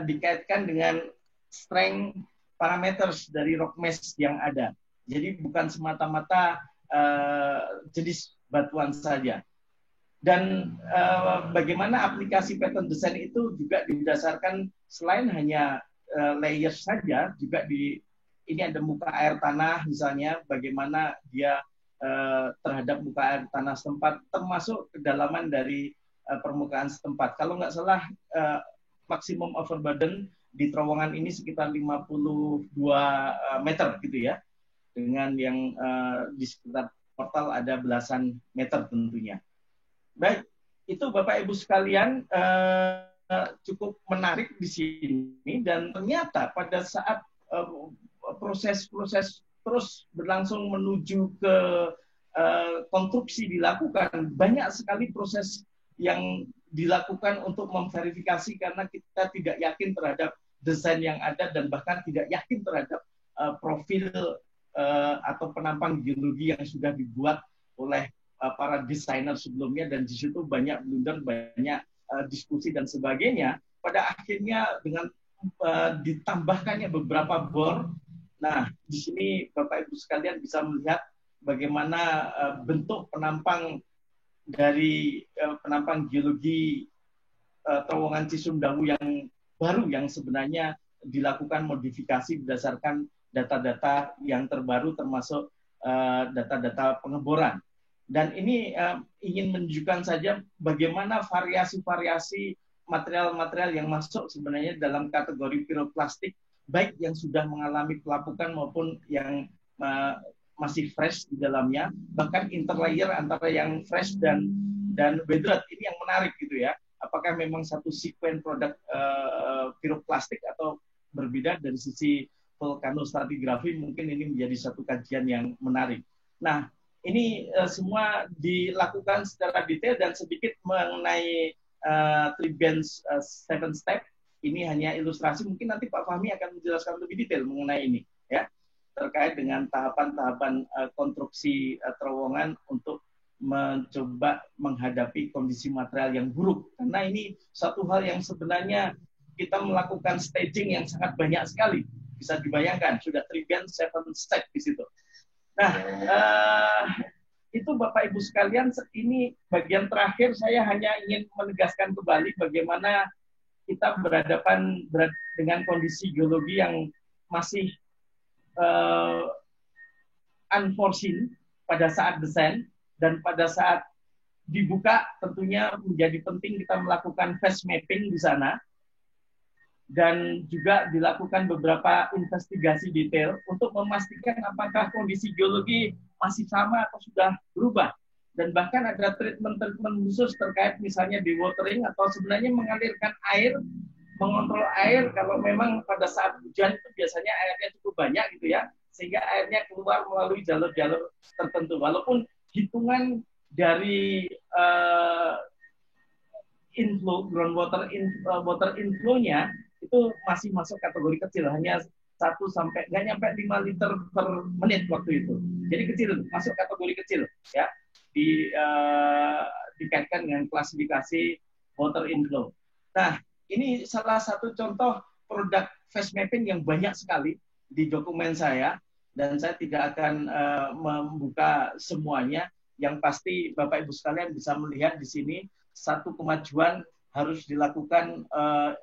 dikaitkan dengan strength parameters dari rock mesh yang ada. Jadi bukan semata-mata jenis batuan saja. Dan bagaimana aplikasi pattern design itu juga didasarkan selain hanya layers saja, juga ini ada muka air tanah misalnya, bagaimana dia terhadap muka air tanah setempat, termasuk kedalaman dari permukaan setempat. Kalau nggak salah maksimum overburden di terowongan ini sekitar 52 meter gitu ya, dengan yang di sekitar portal ada belasan meter tentunya. Baik, itu Bapak Ibu sekalian cukup menarik di sini, dan ternyata pada saat proses-proses terus berlangsung menuju ke konstruksi dilakukan, banyak sekali proses yang dilakukan untuk memverifikasi karena kita tidak yakin terhadap desain yang ada, dan bahkan tidak yakin terhadap profil atau penampang geologi yang sudah dibuat oleh para desainer sebelumnya, dan di situ banyak blunder, banyak diskusi dan sebagainya. Pada akhirnya dengan ditambahkannya beberapa bor. Nah, di sini Bapak Ibu sekalian bisa melihat bagaimana bentuk penampang dari penampang geologi terowongan Cisumdawu yang baru, yang sebenarnya dilakukan modifikasi berdasarkan data-data yang terbaru, termasuk data-data pengeboran. Dan ini ingin menunjukkan saja bagaimana variasi-variasi material-material yang masuk sebenarnya dalam kategori piroplastik, baik yang sudah mengalami pelapukan maupun yang masih fresh di dalamnya, bahkan interlayer antara yang fresh dan weathered. Ini yang menarik gitu ya. Apakah memang satu sekuen produk piroplastik atau berbeda dari sisi vulkanostratigrafi? Mungkin ini menjadi satu kajian yang menarik. Nah, ini semua dilakukan secara detail, dan sedikit mengenai Tribens 7 step. Ini hanya ilustrasi, mungkin nanti Pak Fahmi akan menjelaskan lebih detail mengenai ini ya, terkait dengan tahapan-tahapan konstruksi terowongan untuk mencoba menghadapi kondisi material yang buruk. Karena ini satu hal yang sebenarnya kita melakukan staging yang sangat banyak sekali. Bisa dibayangkan, sudah 3 band, 7 stage di situ. Nah, itu Bapak Ibu sekalian, ini bagian terakhir saya hanya ingin menegaskan kembali bagaimana kita berhadapan dengan kondisi geologi yang masih unforeseen pada saat desain, dan pada saat dibuka tentunya menjadi penting kita melakukan phase mapping di sana, dan juga dilakukan beberapa investigasi detail untuk memastikan apakah kondisi geologi masih sama atau sudah berubah. Dan bahkan ada treatment-treatment khusus terkait misalnya dewatering atau sebenarnya mengalirkan air, mengontrol air kalau memang pada saat hujan itu biasanya airnya cukup banyak gitu ya, sehingga airnya keluar melalui jalur-jalur tertentu. Walaupun hitungan dari inflow, groundwater water inflow-nya itu masih masuk kategori kecil, hanya 1 sampai nggak nyampe 5 liter per menit waktu itu. Jadi kecil, masuk kategori kecil ya, dikaitkan dengan klasifikasi water inflow. Nah, ini salah satu contoh produk phase mapping yang banyak sekali di dokumen saya, dan saya tidak akan membuka semuanya. Yang pasti Bapak Ibu sekalian bisa melihat di sini satu kemajuan harus dilakukan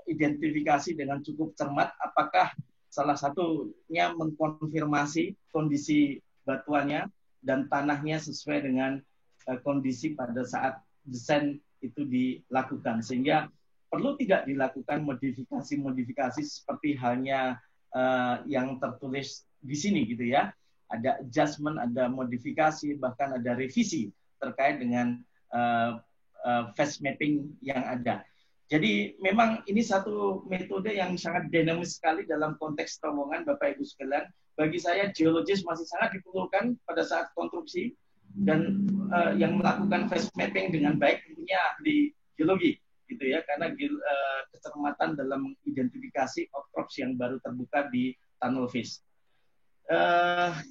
identifikasi dengan cukup cermat, apakah salah satunya mengkonfirmasi kondisi batuannya dan tanahnya sesuai dengan kondisi pada saat desain itu dilakukan, sehingga perlu tidak dilakukan modifikasi-modifikasi seperti halnya yang tertulis di sini gitu ya. Ada adjustment, ada modifikasi, bahkan ada revisi terkait dengan phase mapping yang ada. Jadi memang ini satu metode yang sangat dinamis sekali dalam konteks terowongan, Bapak Ibu sekalian. Bagi saya geologis masih sangat diperlukan pada saat konstruksi, dan yang melakukan phase mapping dengan baik tentunya ahli geologi gitu ya, karena kecermatan dalam identifikasi outcrops yang baru terbuka di tunnel face.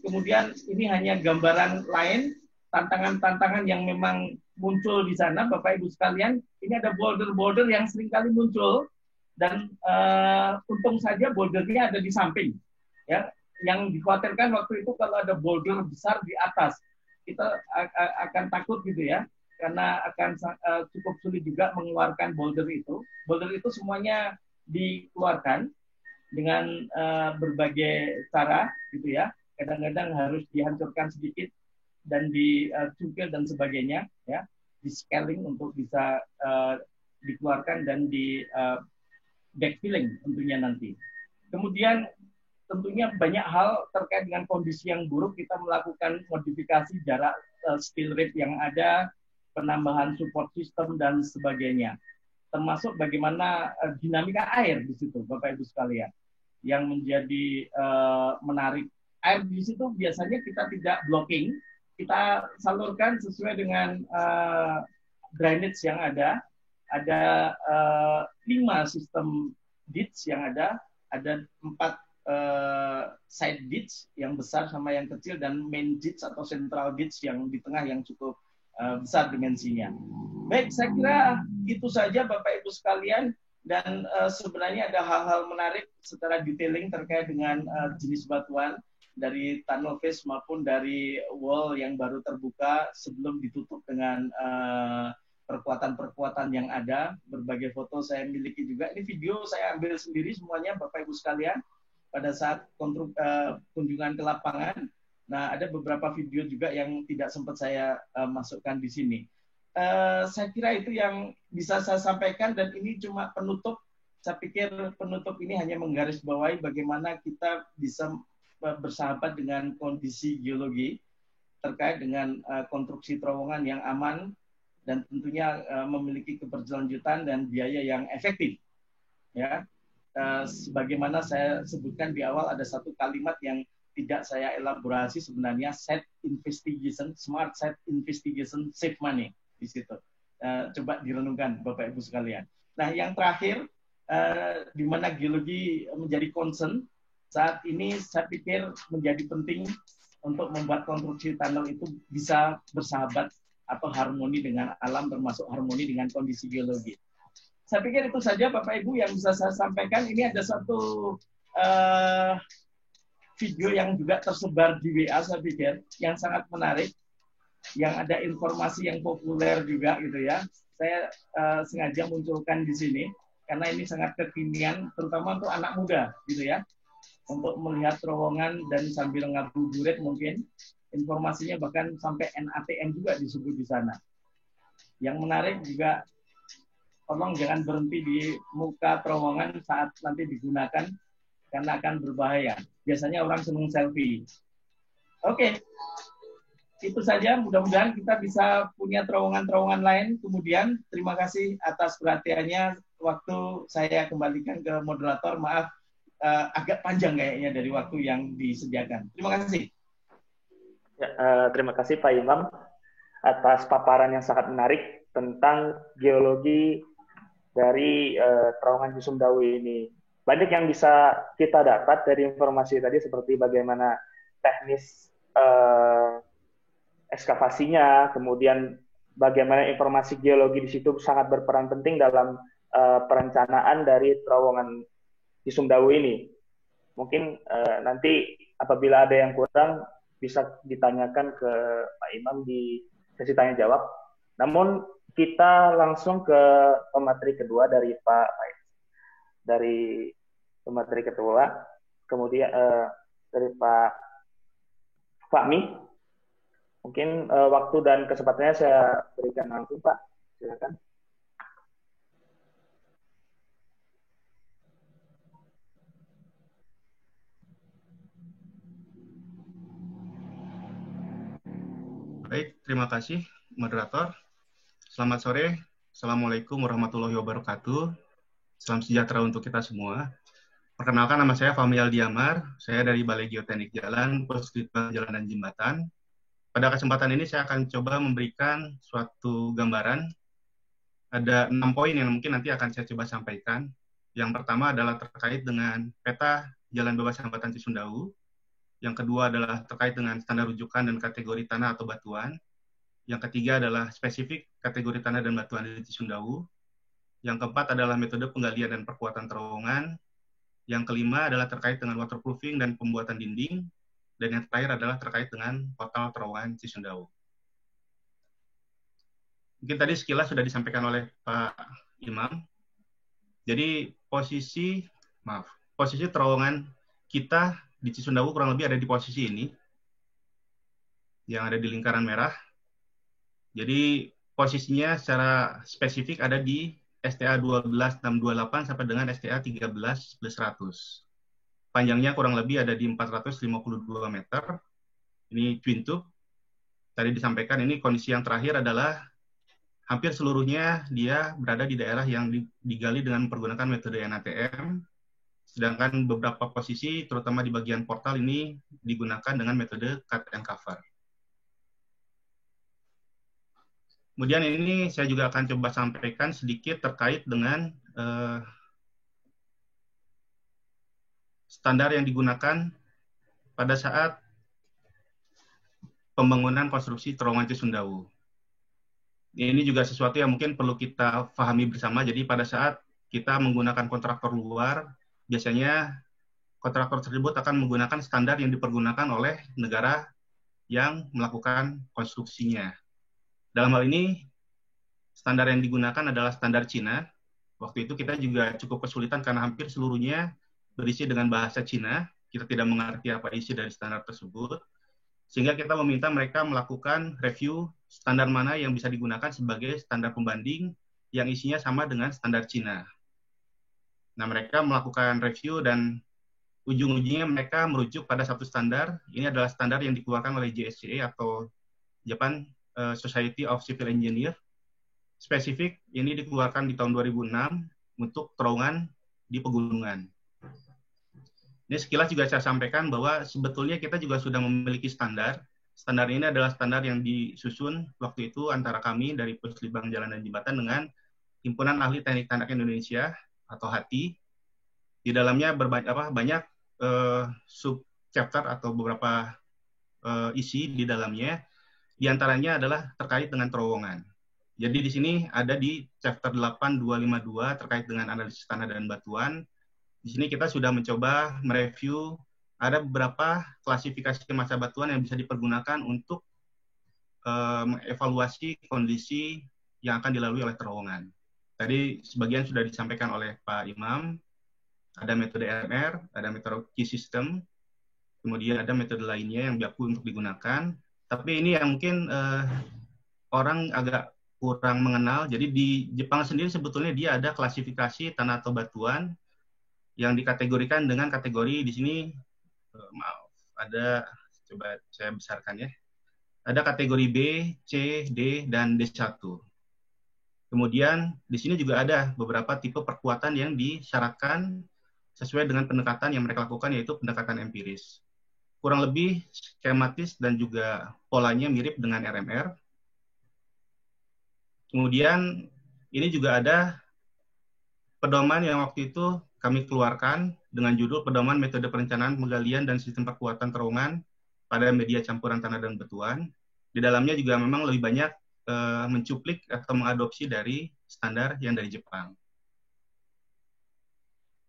Kemudian ini hanya gambaran lain tantangan-tantangan yang memang muncul di sana, Bapak Ibu sekalian. Ini ada boulder-boulder yang seringkali muncul, dan untung saja bouldernya ada di samping. Ya, yang dikhawatirkan waktu itu kalau ada boulder besar di atas, kita akan takut gitu ya, karena akan cukup sulit juga mengeluarkan boulder itu. Boulder itu semuanya dikeluarkan dengan berbagai cara gitu ya. Kadang-kadang harus dihancurkan sedikit dan dicukil dan sebagainya ya, di scaling untuk bisa dikeluarkan dan di backfilling tentunya nanti. Kemudian tentunya banyak hal terkait dengan kondisi yang buruk, kita melakukan modifikasi jarak steel rib yang ada, penambahan support system dan sebagainya. Termasuk bagaimana dinamika air di situ, Bapak Ibu sekalian. Yang menjadi menarik, air di situ biasanya kita tidak blocking, kita salurkan sesuai dengan drainage yang ada. Ada 5 sistem ditch yang ada 4 side ditch yang besar sama yang kecil, dan main ditch atau central ditch yang di tengah yang cukup besar dimensinya. Baik, saya kira itu saja Bapak Ibu sekalian, dan sebenarnya ada hal-hal menarik secara detailing terkait dengan jenis batuan dari tunnel face maupun dari wall yang baru terbuka sebelum ditutup dengan perkuatan-perkuatan yang ada. Berbagai foto saya miliki juga. Ini video saya ambil sendiri semuanya Bapak Ibu sekalian pada saat kunjungan ke lapangan. Nah, ada beberapa video juga yang tidak sempat saya masukkan di sini. Saya kira itu yang bisa saya sampaikan, dan ini cuma penutup. Saya pikir penutup ini hanya menggarisbawahi bagaimana kita bisa bersahabat dengan kondisi geologi terkait dengan konstruksi terowongan yang aman dan tentunya memiliki keberlanjutan dan biaya yang efektif. Ya, sebagaimana saya sebutkan di awal, ada satu kalimat yang tidak saya elaborasi sebenarnya, site investigation, smart site investigation, save money di situ. Coba direnungkan Bapak Ibu sekalian. Nah, yang terakhir, di mana geologi menjadi concern saat ini, saya pikir menjadi penting untuk membuat konstruksi tunnel itu bisa bersahabat atau harmoni dengan alam, termasuk harmoni dengan kondisi geologi. saya pikir itu saja Bapak Ibu yang bisa saya sampaikan. Ini ada satu video yang juga tersebar di WA, saya pikir, yang sangat menarik, yang ada informasi yang populer juga gitu ya. Saya sengaja munculkan di sini karena ini sangat kekinian, terutama untuk anak muda gitu ya, untuk melihat terowongan dan sambil ngabuburit mungkin. Informasinya bahkan sampai NATN juga disebut di sana. Yang menarik juga, tolong jangan berhenti di muka terowongan saat nanti digunakan karena akan berbahaya. Biasanya orang senang selfie. Oke, itu saja. Mudah-mudahan kita bisa punya terowongan-terowongan lain. Kemudian terima kasih atas perhatiannya. Waktu saya kembalikan ke moderator. Maaf, agak panjang kayaknya dari waktu yang disediakan. Terima kasih. Ya, terima kasih Pak Imam atas paparan yang sangat menarik tentang geologi dari terowongan Cisumdawu ini. Banyak yang bisa kita dapat dari informasi tadi, seperti bagaimana teknis ekskavasinya, kemudian bagaimana informasi geologi di situ sangat berperan penting dalam perencanaan dari terowongan Cisumdawu ini. Mungkin nanti apabila ada yang kurang bisa ditanyakan ke Pak Imam di sesi tanya jawab. Namun kita langsung ke pemateri kedua dari pemateri kedua, kemudian dari Pak Fahmi. Mungkin waktu dan kesempatannya saya berikan langsung, Pak. Silakan. Baik, terima kasih moderator. Selamat sore. Assalamualaikum warahmatullahi wabarakatuh. Salam sejahtera untuk kita semua. Perkenalkan, nama saya Fahmi Aldiamar. Saya dari Balai Geoteknik Jalan, Puslitbang Jalan dan Jembatan. Pada kesempatan ini saya akan coba memberikan suatu gambaran. Ada 6 poin yang mungkin nanti akan saya coba sampaikan. Yang pertama adalah terkait dengan peta Jalan Bebas Hambatan Cisumdawu. Yang kedua adalah terkait dengan standar rujukan dan kategori tanah atau batuan. Yang ketiga adalah spesifik kategori tanah dan batuan di Cisumdawu. Yang keempat adalah metode penggalian dan perkuatan terowongan. Yang kelima adalah terkait dengan waterproofing dan pembuatan dinding. Dan yang terakhir adalah terkait dengan total terowongan Cisumdawu. Mungkin tadi sekilas sudah disampaikan oleh Pak Imam. Jadi posisi terowongan kita di Cisumdawu kurang lebih ada di posisi ini, yang ada di lingkaran merah. Jadi posisinya secara spesifik ada di STA 12628 sampai dengan STA 13100. Panjangnya kurang lebih ada di 452 meter. Ini twin tube. Tadi disampaikan ini kondisi yang terakhir adalah hampir seluruhnya dia berada di daerah yang digali dengan menggunakan metode NATM. Sedangkan beberapa posisi, terutama di bagian portal ini, digunakan dengan metode cut and cover. Kemudian ini saya juga akan coba sampaikan sedikit terkait dengan standar yang digunakan pada saat pembangunan konstruksi terowongan Cisumdawu. Ini juga sesuatu yang mungkin perlu kita pahami bersama. Jadi pada saat kita menggunakan kontraktor luar, biasanya kontraktor tersebut akan menggunakan standar yang dipergunakan oleh negara yang melakukan konstruksinya. Dalam hal ini, standar yang digunakan adalah standar Cina. Waktu itu kita juga cukup kesulitan karena hampir seluruhnya berisi dengan bahasa Cina. Kita tidak mengerti apa isi dari standar tersebut. Sehingga kita meminta mereka melakukan review standar mana yang bisa digunakan sebagai standar pembanding yang isinya sama dengan standar Cina. Nah, mereka melakukan review dan ujung-ujungnya mereka merujuk pada satu standar. Ini adalah standar yang dikeluarkan oleh JSCE atau Japan Society of Civil Engineer. Spesifik, ini dikeluarkan di tahun 2006 untuk terowongan di pegunungan. Ini sekilas juga saya sampaikan bahwa sebetulnya kita juga sudah memiliki standar. Standar ini adalah standar yang disusun waktu itu antara kami dari Puslitbang Jalan dan Jembatan dengan Himpunan Ahli Teknik Tanah Indonesia atau HATI. Di dalamnya banyak sub-chapter atau beberapa isi di dalamnya. Di antaranya adalah terkait dengan terowongan. Jadi di sini ada di chapter 8252 terkait dengan analisis tanah dan batuan. Di sini kita sudah mencoba mereview ada beberapa klasifikasi massa batuan yang bisa dipergunakan untuk mengevaluasi kondisi yang akan dilalui oleh terowongan. Tadi sebagian sudah disampaikan oleh Pak Imam, ada metode RMR, ada metode key system, kemudian ada metode lainnya yang baku untuk digunakan. Tapi ini yang mungkin orang agak kurang mengenal. Jadi di Jepang sendiri sebetulnya dia ada klasifikasi tanah atau batuan yang dikategorikan dengan kategori di sini, maaf, ada, coba saya besarkan ya. Ada kategori B, C, D, dan D1. Kemudian di sini juga ada beberapa tipe perkuatan yang disyaratkan sesuai dengan pendekatan yang mereka lakukan, yaitu pendekatan empiris. Kurang lebih skematis dan juga polanya mirip dengan RMR. Kemudian ini juga ada pedoman yang waktu itu kami keluarkan dengan judul Pedoman Metode Perencanaan Penggalian dan Sistem Perkuatan Terowongan pada Media Campuran Tanah dan Batuan. Di dalamnya juga memang lebih banyak mencuplik atau mengadopsi dari standar yang dari Jepang.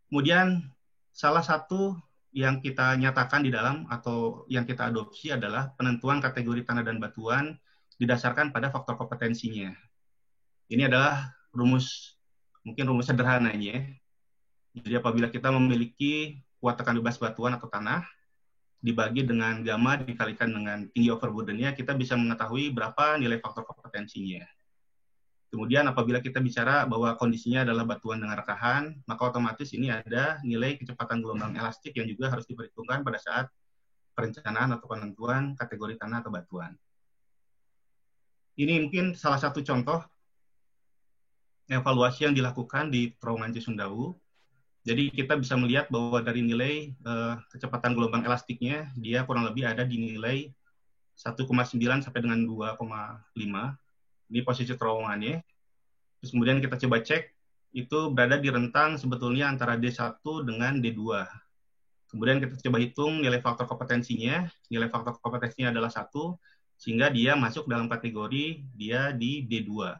Kemudian salah satu yang kita nyatakan di dalam atau yang kita adopsi adalah penentuan kategori tanah dan batuan didasarkan pada faktor kompetensinya. Ini adalah mungkin rumus sederhananya. Jadi apabila kita memiliki kuat tekan bebas batuan atau tanah, dibagi dengan gamma dikalikan dengan tinggi overburdennya, kita bisa mengetahui berapa nilai faktor kompetensinya. Kemudian apabila kita bicara bahwa kondisinya adalah batuan dengan rekahan, maka otomatis ini ada nilai kecepatan gelombang elastik yang juga harus diperhitungkan pada saat perencanaan atau penentuan kategori tanah atau batuan. Ini mungkin salah satu contoh evaluasi yang dilakukan di terowongan Cisumdawu. Jadi kita bisa melihat bahwa dari nilai kecepatan gelombang elastiknya, dia kurang lebih ada di nilai 1,9 sampai dengan 2,5. Ini posisi terowongannya. Terus kemudian kita coba cek, itu berada di rentang sebetulnya antara D1 dengan D2. Kemudian kita coba hitung nilai faktor kompetensinya. Nilai faktor kompetensinya adalah 1, sehingga dia masuk dalam kategori dia di D2.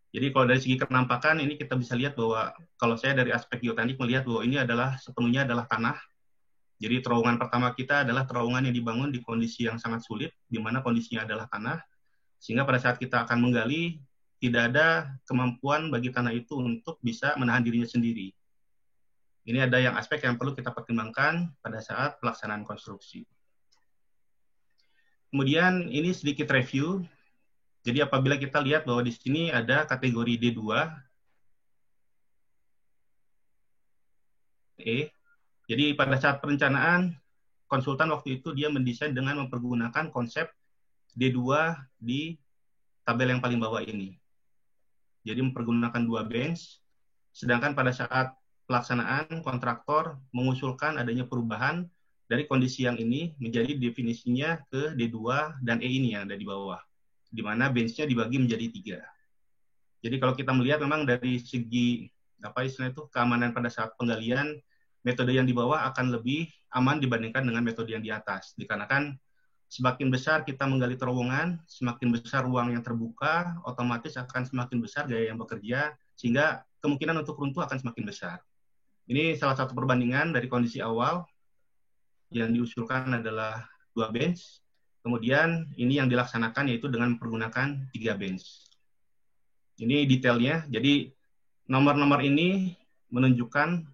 Jadi kalau dari segi kenampakan ini kita bisa lihat bahwa kalau saya dari aspek geoteknik melihat bahwa ini adalah sepenuhnya adalah tanah. Jadi terowongan pertama kita adalah terowongan yang dibangun di kondisi yang sangat sulit, di mana kondisinya adalah tanah, sehingga pada saat kita akan menggali tidak ada kemampuan bagi tanah itu untuk bisa menahan dirinya sendiri. Ini ada yang aspek yang perlu kita pertimbangkan pada saat pelaksanaan konstruksi. Kemudian ini sedikit review. Jadi apabila kita lihat bahwa di sini ada kategori D2, jadi pada saat perencanaan, konsultan waktu itu dia mendesain dengan mempergunakan konsep D2 di tabel yang paling bawah ini. Jadi mempergunakan 2 bench, sedangkan pada saat pelaksanaan, kontraktor mengusulkan adanya perubahan dari kondisi yang ini menjadi definisinya ke D2 dan E ini yang ada di bawah, di mana bench-nya dibagi menjadi 3. Jadi kalau kita melihat memang dari segi keamanan pada saat penggalian, metode yang di bawah akan lebih aman dibandingkan dengan metode yang di atas. Dikarenakan semakin besar kita menggali terowongan, semakin besar ruang yang terbuka, otomatis akan semakin besar gaya yang bekerja, sehingga kemungkinan untuk runtuh akan semakin besar. Ini salah satu perbandingan dari kondisi awal yang diusulkan adalah 2 bench. Kemudian ini yang dilaksanakan yaitu dengan mempergunakan 3 bench. Ini detailnya. Jadi nomor-nomor ini menunjukkan,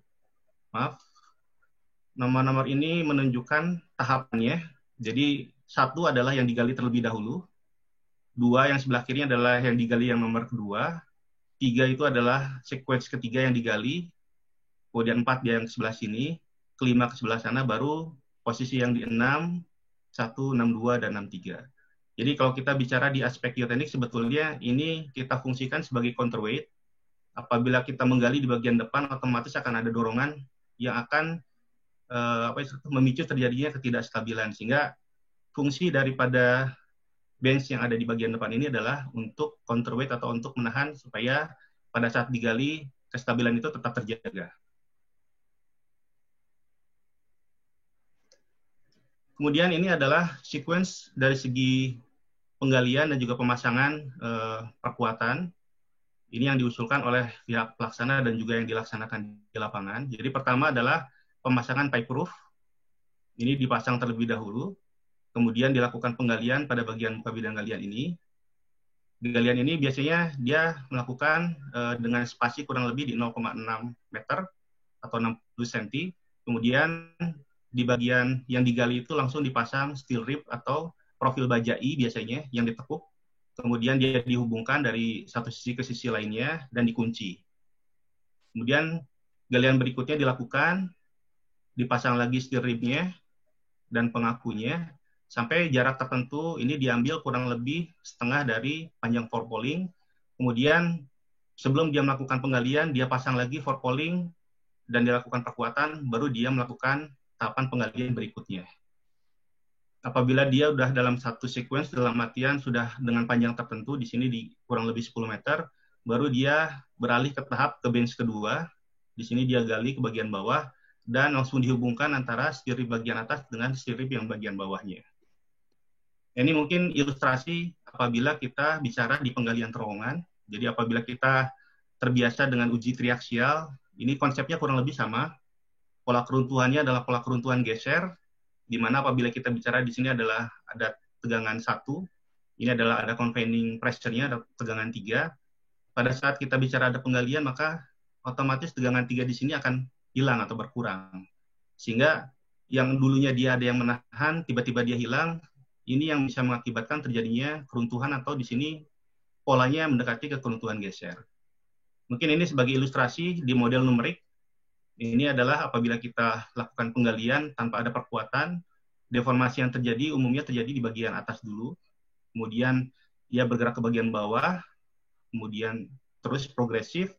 nomor-nomor ini menunjukkan tahapannya. Jadi 1 adalah yang digali terlebih dahulu. 2 yang sebelah kiri adalah yang digali yang nomor kedua. 3 itu adalah sequence ketiga yang digali. Kemudian 4 yang sebelah sini. Kelima ke sebelah sana baru posisi yang di 6, 1, 62, dan 63. Jadi kalau kita bicara di aspek geoteknik, sebetulnya ini kita fungsikan sebagai counterweight. Apabila kita menggali di bagian depan, otomatis akan ada dorongan yang akan memicu terjadinya ketidakstabilan. Sehingga fungsi daripada bench yang ada di bagian depan ini adalah untuk counterweight atau untuk menahan supaya pada saat digali, kestabilan itu tetap terjaga. Kemudian ini adalah sequence dari segi penggalian dan juga pemasangan perkuatan. Ini yang diusulkan oleh pihak pelaksana dan juga yang dilaksanakan di lapangan. Jadi pertama adalah pemasangan pipe roof. Ini dipasang terlebih dahulu. Kemudian dilakukan penggalian pada bagian muka bidang galian ini. Galian ini biasanya dia melakukan dengan spasi kurang lebih di 0,6 meter atau 60 cm. Kemudian di bagian yang digali itu langsung dipasang steel rib atau profil bajai biasanya yang ditekuk. Kemudian dia dihubungkan dari satu sisi ke sisi lainnya dan dikunci. Kemudian galian berikutnya dilakukan, dipasang lagi steel ribnya dan pengakunya sampai jarak tertentu ini diambil kurang lebih setengah dari panjang forepolling. Kemudian sebelum dia melakukan penggalian, dia pasang lagi forepolling dan dilakukan perkuatan, baru dia melakukan tahapan penggalian berikutnya. Apabila dia sudah dalam satu sequence, dalam artian sudah dengan panjang tertentu, di sini di kurang lebih 10 meter, baru dia beralih ke tahap ke bench kedua. Di sini dia gali ke bagian bawah, dan langsung dihubungkan antara steel rib bagian atas dengan steel rib yang bagian bawahnya. Ini mungkin ilustrasi apabila kita bicara di penggalian terowongan. Jadi apabila kita terbiasa dengan uji triaksial, ini konsepnya kurang lebih sama. Pola keruntuhannya adalah pola keruntuhan geser, di mana apabila kita bicara di sini adalah ada tegangan 1, ini adalah ada confining pressure-nya, ada tegangan 3. Pada saat kita bicara ada penggalian, maka otomatis tegangan 3 di sini akan hilang atau berkurang. Sehingga yang dulunya dia ada yang menahan, tiba-tiba dia hilang, ini yang bisa mengakibatkan terjadinya keruntuhan atau di sini polanya mendekati ke keruntuhan geser. Mungkin ini sebagai ilustrasi di model numerik. Ini adalah apabila kita lakukan penggalian tanpa ada perkuatan, deformasi yang terjadi umumnya terjadi di bagian atas dulu, kemudian dia bergerak ke bagian bawah, kemudian terus progresif,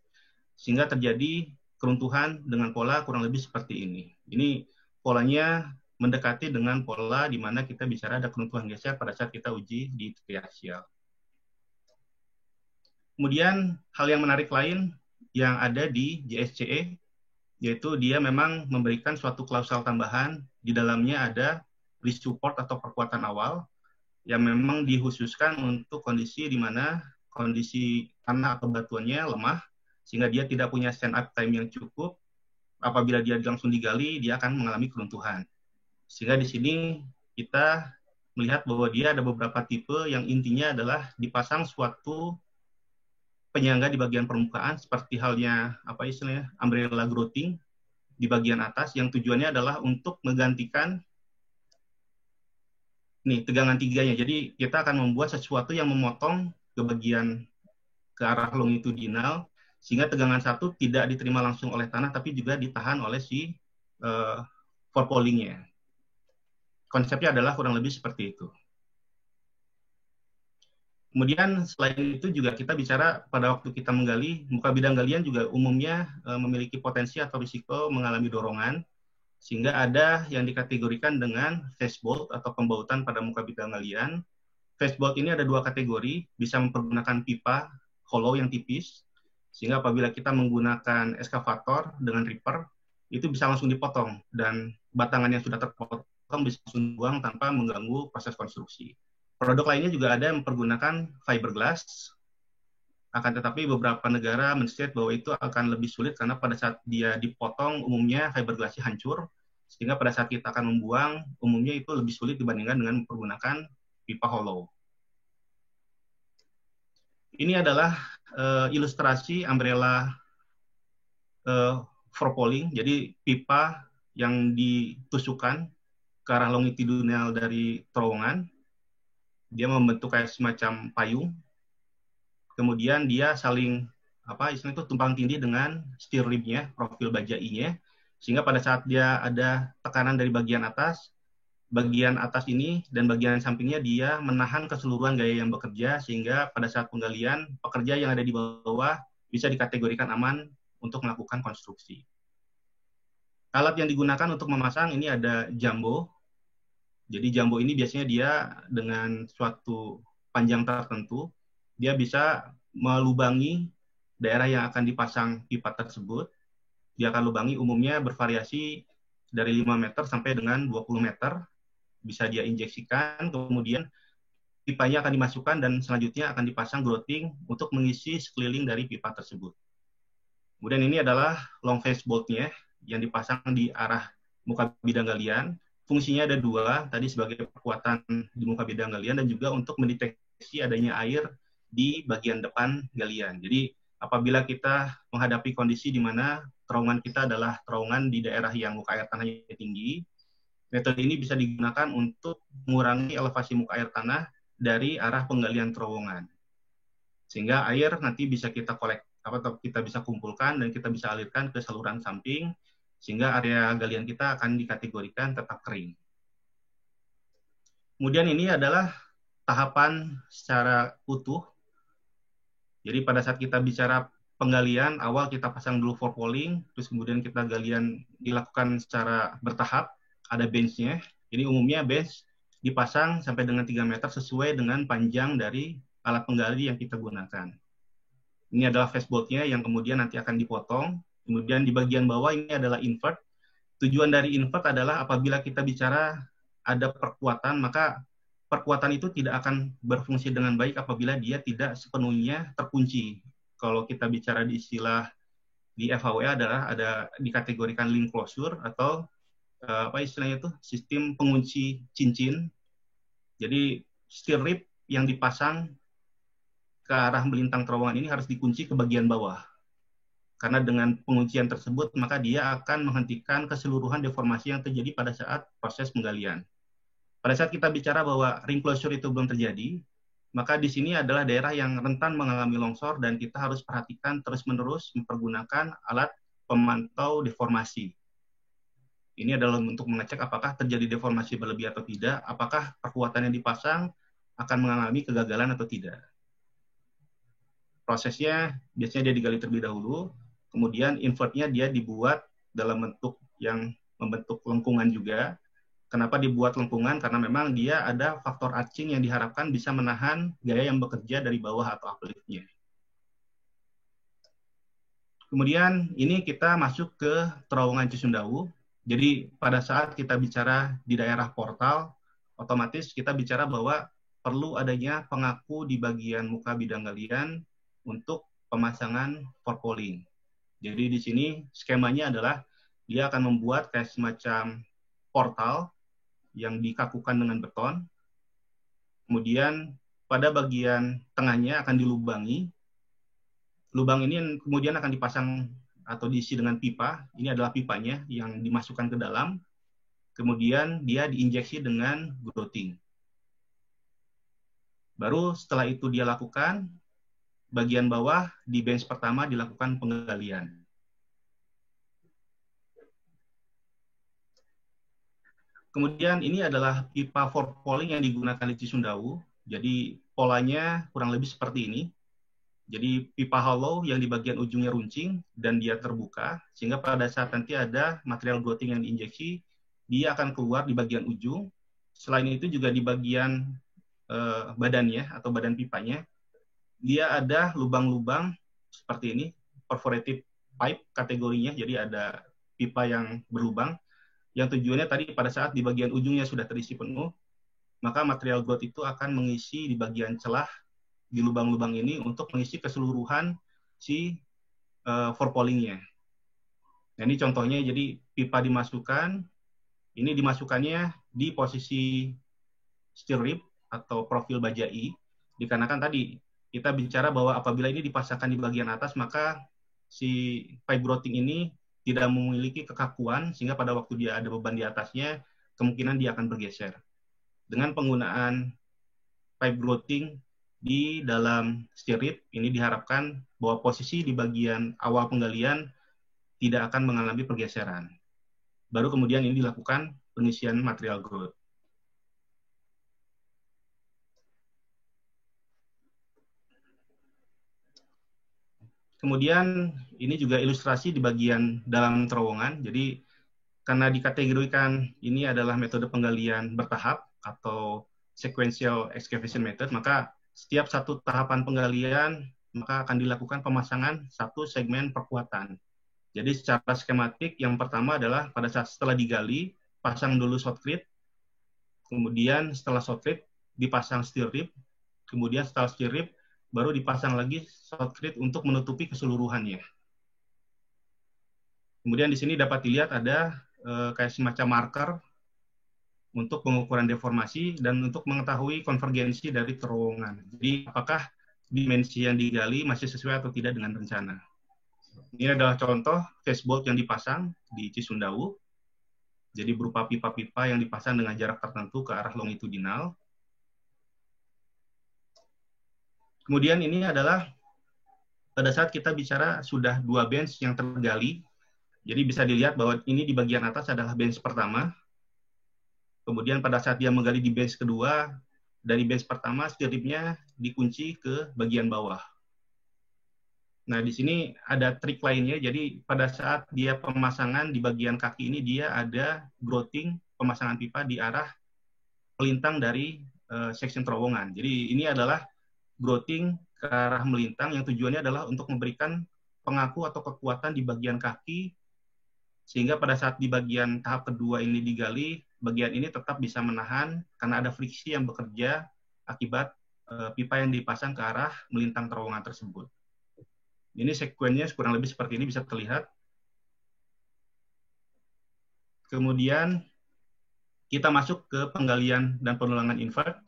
sehingga terjadi keruntuhan dengan pola kurang lebih seperti ini. Ini polanya mendekati dengan pola di mana kita bicara ada keruntuhan geser pada saat kita uji di triaksial. Kemudian hal yang menarik lain yang ada di JSCE, yaitu dia memang memberikan suatu klausal tambahan, di dalamnya ada risk support atau perkuatan awal, yang memang dikhususkan untuk kondisi di mana kondisi tanah atau batuannya lemah, sehingga dia tidak punya stand up time yang cukup. Apabila dia langsung digali, dia akan mengalami keruntuhan. Sehingga di sini kita melihat bahwa dia ada beberapa tipe yang intinya adalah dipasang suatu penyangga di bagian permukaan seperti halnya apa istilahnya umbrella grouting di bagian atas yang tujuannya adalah untuk menggantikan tegangan 3-nya. Jadi kita akan membuat sesuatu yang memotong ke bagian ke arah longitudinal sehingga tegangan 1 tidak diterima langsung oleh tanah tapi juga ditahan oleh si forepolling-nya. Konsepnya adalah kurang lebih seperti itu. Kemudian selain itu juga kita bicara pada waktu kita menggali, muka bidang galian juga umumnya memiliki potensi atau risiko mengalami dorongan, sehingga ada yang dikategorikan dengan face bolt atau pembautan pada muka bidang galian. Face bolt ini ada 2 kategori, bisa mempergunakan pipa hollow yang tipis, sehingga apabila kita menggunakan eskavator dengan ripper, itu bisa langsung dipotong, dan batangan yang sudah terpotong bisa langsung dibuang tanpa mengganggu proses konstruksi. Produk lainnya juga ada yang mempergunakan fiberglass, akan tetapi beberapa negara men-state bahwa itu akan lebih sulit karena pada saat dia dipotong umumnya fiberglassnya hancur, sehingga pada saat kita akan membuang umumnya itu lebih sulit dibandingkan dengan mempergunakan pipa hollow. Ini adalah ilustrasi umbrella forepolling, jadi pipa yang ditusukkan ke arah longitudinal dari terowongan. Dia membentuk kayak semacam payung. Kemudian dia saling istilahnya itu tumpang tindih dengan steel ribnya, profil bajainya, sehingga pada saat dia ada tekanan dari bagian atas ini dan bagian sampingnya dia menahan keseluruhan gaya yang bekerja, sehingga pada saat penggalian pekerja yang ada di bawah bisa dikategorikan aman untuk melakukan konstruksi. Alat yang digunakan untuk memasang ini ada jumbo. Jadi jumbo ini biasanya dia dengan suatu panjang tertentu, dia bisa melubangi daerah yang akan dipasang pipa tersebut. Dia akan lubangi umumnya bervariasi dari 5 meter sampai dengan 20 meter. Bisa dia injeksikan, kemudian pipanya akan dimasukkan dan selanjutnya akan dipasang grouting untuk mengisi sekeliling dari pipa tersebut. Kemudian ini adalah long face bolt-nya yang dipasang di arah muka bidang galian. Fungsinya ada dua, tadi sebagai kekuatan di muka bidang galian dan juga untuk mendeteksi adanya air di bagian depan galian. Jadi apabila kita menghadapi kondisi di mana terowongan kita adalah terowongan di daerah yang muka air tanahnya tinggi, metode ini bisa digunakan untuk mengurangi elevasi muka air tanah dari arah penggalian terowongan. Sehingga air nanti bisa kita atau kita bisa kumpulkan dan kita bisa alirkan ke saluran samping, sehingga area galian kita akan dikategorikan tetap kering. Kemudian ini adalah tahapan secara utuh. Jadi pada saat kita bicara penggalian, awal kita pasang dulu forepolling, terus kemudian kita galian dilakukan secara bertahap, ada bench-nya. Ini umumnya bench dipasang sampai dengan 3 meter sesuai dengan panjang dari alat penggali yang kita gunakan. Ini adalah face bolt-nya yang kemudian nanti akan dipotong. Kemudian di bagian bawah ini adalah invert. Tujuan dari invert adalah apabila kita bicara ada perkuatan, maka perkuatan itu tidak akan berfungsi dengan baik apabila dia tidak sepenuhnya terkunci. Kalau kita bicara di istilah di FHWA adalah ada dikategorikan link closure atau apa istilahnya itu sistem pengunci cincin. Jadi steel rib yang dipasang ke arah melintang terowongan ini harus dikunci ke bagian bawah. Karena dengan penguncian tersebut, maka dia akan menghentikan keseluruhan deformasi yang terjadi pada saat proses penggalian. Pada saat kita bicara bahwa ring closure itu belum terjadi, maka di sini adalah daerah yang rentan mengalami longsor dan kita harus perhatikan terus-menerus mempergunakan alat pemantau deformasi. Ini adalah untuk mengecek apakah terjadi deformasi berlebih atau tidak, apakah perkuatan yang dipasang akan mengalami kegagalan atau tidak. Prosesnya biasanya dia digali terlebih dahulu, kemudian invertnya dia dibuat dalam bentuk yang membentuk lengkungan juga. Kenapa dibuat lengkungan? Karena memang dia ada faktor arcing yang diharapkan bisa menahan gaya yang bekerja dari bawah atau uplift-nya. Kemudian ini kita masuk ke terowongan Cisumdawu. Jadi pada saat kita bicara di daerah portal, otomatis kita bicara bahwa perlu adanya pengaku di bagian muka bidang galian untuk pemasangan forepolling. Jadi di sini skemanya adalah dia akan membuat kayak semacam portal yang dikakukan dengan beton. Kemudian pada bagian tengahnya akan dilubangi. Lubang ini kemudian akan dipasang atau diisi dengan pipa. Ini adalah pipanya yang dimasukkan ke dalam. Kemudian dia diinjeksi dengan grouting. Baru setelah itu dia lakukan, bagian bawah di bench pertama dilakukan penggalian. Kemudian ini adalah pipa forepolling yang digunakan di Cisumdawu. Jadi polanya kurang lebih seperti ini. Jadi pipa hollow yang di bagian ujungnya runcing dan dia terbuka, sehingga pada saat nanti ada material grouting yang diinjeksi, dia akan keluar di bagian ujung. Selain itu juga di bagian badannya atau badan pipanya, dia ada lubang-lubang seperti ini, perforated pipe kategorinya, jadi ada pipa yang berlubang, yang tujuannya tadi pada saat di bagian ujungnya sudah terisi penuh, maka material grout itu akan mengisi di bagian celah di lubang-lubang ini untuk mengisi keseluruhan si forepolling-nya. Nah, ini contohnya, jadi pipa dimasukkan, ini dimasukkannya di posisi steel rib atau profil bajai, dikarenakan tadi kita bicara bahwa apabila ini dipasangkan di bagian atas, maka si pipe grouting ini tidak memiliki kekakuan, sehingga pada waktu dia ada beban di atasnya, kemungkinan dia akan bergeser. Dengan penggunaan pipe grouting di dalam steel rib, ini diharapkan bahwa posisi di bagian awal penggalian tidak akan mengalami pergeseran. Baru kemudian ini dilakukan pengisian material grout. Kemudian ini juga ilustrasi di bagian dalam terowongan. Jadi karena dikategorikan ini adalah metode penggalian bertahap atau sequential excavation method, maka setiap satu tahapan penggalian maka akan dilakukan pemasangan satu segmen perkuatan. Jadi secara skematik yang pertama adalah pada saat setelah digali, pasang dulu shotcrete. Kemudian setelah shotcrete dipasang steel rib, kemudian setelah steel rib baru dipasang lagi shotcrete untuk menutupi keseluruhannya. Kemudian di sini dapat dilihat ada kayak semacam marker untuk pengukuran deformasi dan untuk mengetahui konvergensi dari terowongan. Jadi apakah dimensi yang digali masih sesuai atau tidak dengan rencana. Ini adalah contoh facebolt yang dipasang di Cisumdawu. Jadi berupa pipa-pipa yang dipasang dengan jarak tertentu ke arah longitudinal. Kemudian ini adalah pada saat kita bicara sudah 2 bench yang tergali. Jadi bisa dilihat bahwa ini di bagian atas adalah bench pertama. Kemudian pada saat dia menggali di bench kedua, dari bench pertama steel ribnya dikunci ke bagian bawah. Nah, di sini ada trik lainnya. Jadi pada saat dia pemasangan di bagian kaki ini, dia ada grouting pemasangan pipa di arah melintang dari section terowongan. Jadi ini adalah grouting ke arah melintang yang tujuannya adalah untuk memberikan pengaku atau kekuatan di bagian kaki, sehingga pada saat di bagian tahap kedua ini digali, bagian ini tetap bisa menahan karena ada friksi yang bekerja akibat pipa yang dipasang ke arah melintang terowongan tersebut. Ini sekuennya kurang lebih seperti ini bisa terlihat. Kemudian kita masuk ke penggalian dan penulangan invert.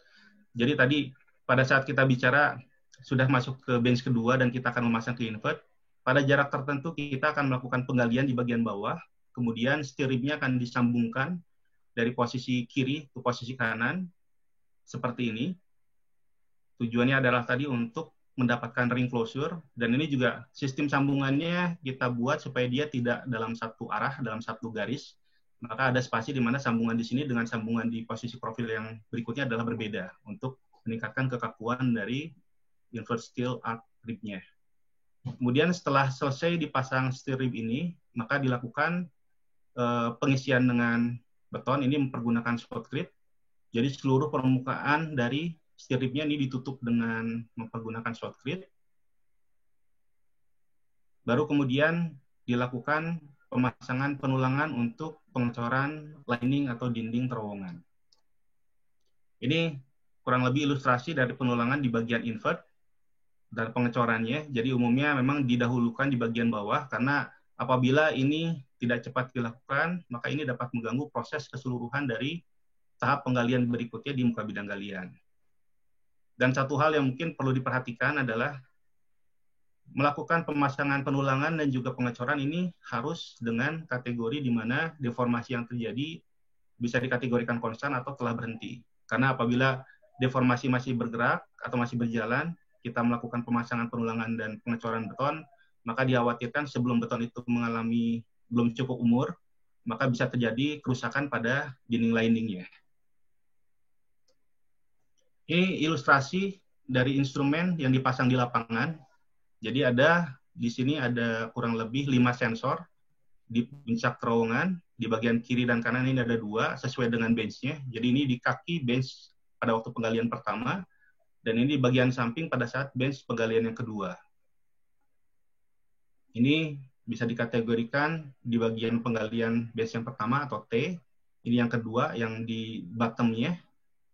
Jadi tadi pada saat kita bicara sudah masuk ke bench kedua dan kita akan memasang ke invert, pada jarak tertentu kita akan melakukan penggalian di bagian bawah, kemudian steel ribnya akan disambungkan dari posisi kiri ke posisi kanan, seperti ini. Tujuannya adalah tadi untuk mendapatkan ring closure, dan ini juga sistem sambungannya kita buat supaya dia tidak dalam satu arah, dalam satu garis. Maka ada spasi di mana sambungan di sini dengan sambungan di posisi profil yang berikutnya adalah berbeda, untuk meningkatkan kekakuan dari invert steel arc ribnya. Kemudian setelah selesai dipasang steel rib ini, maka dilakukan pengisian dengan beton. Ini mempergunakan shotcrete. Jadi seluruh permukaan dari steel ribnya ini ditutup dengan mempergunakan shotcrete. Baru kemudian dilakukan pemasangan penulangan untuk pengecoran lining atau dinding terowongan. Ini kurang lebih ilustrasi dari penulangan di bagian invert dan pengecorannya. Jadi umumnya memang didahulukan di bagian bawah karena apabila ini tidak cepat dilakukan, maka ini dapat mengganggu proses keseluruhan dari tahap penggalian berikutnya di muka bidang galian. Dan satu hal yang mungkin perlu diperhatikan adalah melakukan pemasangan penulangan dan juga pengecoran ini harus dengan kategori di mana deformasi yang terjadi bisa dikategorikan konstan atau telah berhenti. Karena apabila deformasi masih bergerak atau masih berjalan, kita melakukan pemasangan penulangan dan pengecoran beton, maka dikhawatirkan sebelum beton itu mengalami belum cukup umur, maka bisa terjadi kerusakan pada dinding liningnya. Ini ilustrasi dari instrumen yang dipasang di lapangan. Jadi di sini ada kurang lebih 5 sensor di puncak terowongan. Di bagian kiri dan kanan ini ada 2 sesuai dengan bench-nya. Jadi ini di kaki bench pada waktu penggalian pertama, dan ini di bagian samping pada saat bench penggalian yang kedua. Ini bisa dikategorikan di bagian penggalian bench yang pertama atau T. Ini yang kedua yang di bottom-nya.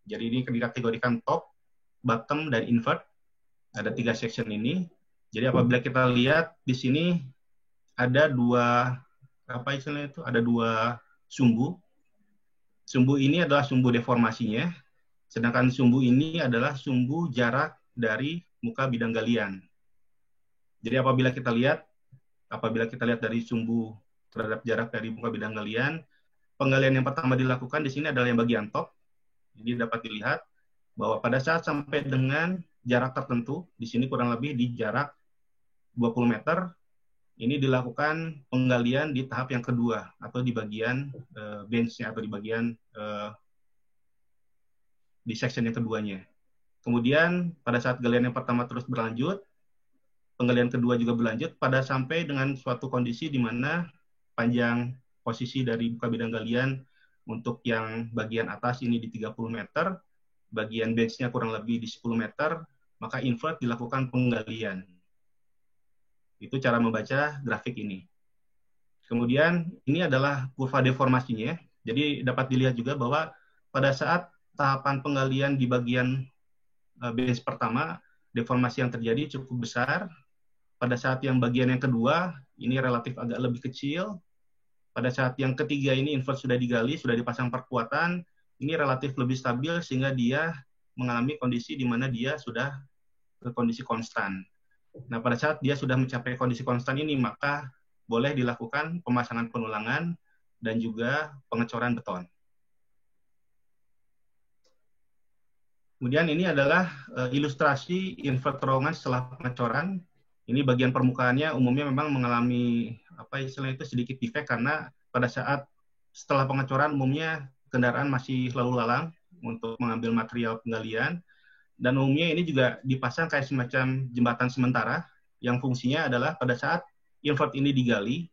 Jadi ini dikategorikan top, bottom, dan invert. Ada 3 section ini. Jadi apabila kita lihat di sini ada 2 ada 2 sumbu. Sumbu ini adalah sumbu deformasinya, sedangkan sumbu ini adalah sumbu jarak dari muka bidang galian. Jadi apabila kita lihat dari sumbu terhadap jarak dari muka bidang galian, penggalian yang pertama dilakukan di sini adalah yang bagian top. Jadi dapat dilihat bahwa pada saat sampai dengan jarak tertentu, di sini kurang lebih di jarak 20 meter, ini dilakukan penggalian di tahap yang kedua, atau di bagian bench-nya, atau di bagian di section yang keduanya. Kemudian pada saat galian yang pertama terus berlanjut, penggalian kedua juga berlanjut, pada sampai dengan suatu kondisi di mana panjang posisi dari muka bidang galian untuk yang bagian atas ini di 30 meter, bagian bench-nya kurang lebih di 10 meter, maka invert dilakukan penggalian. Itu cara membaca grafik ini. Kemudian ini adalah kurva deformasinya. Jadi dapat dilihat juga bahwa pada saat tahapan penggalian di bagian base pertama, deformasi yang terjadi cukup besar. Pada saat yang bagian yang kedua, ini relatif agak lebih kecil. Pada saat yang ketiga ini invert sudah digali, sudah dipasang perkuatan, ini relatif lebih stabil sehingga dia mengalami kondisi di mana dia sudah ke kondisi konstan. Nah, pada saat dia sudah mencapai kondisi konstan ini, maka boleh dilakukan pemasangan penulangan dan juga pengecoran beton. Kemudian ini adalah ilustrasi invert terowongan setelah pengecoran. Ini bagian permukaannya umumnya memang mengalami istilahnya itu sedikit defect karena pada saat setelah pengecoran umumnya kendaraan masih lalu lalang untuk mengambil material penggalian, dan umumnya ini juga dipasang kayak semacam jembatan sementara yang fungsinya adalah pada saat invert ini digali,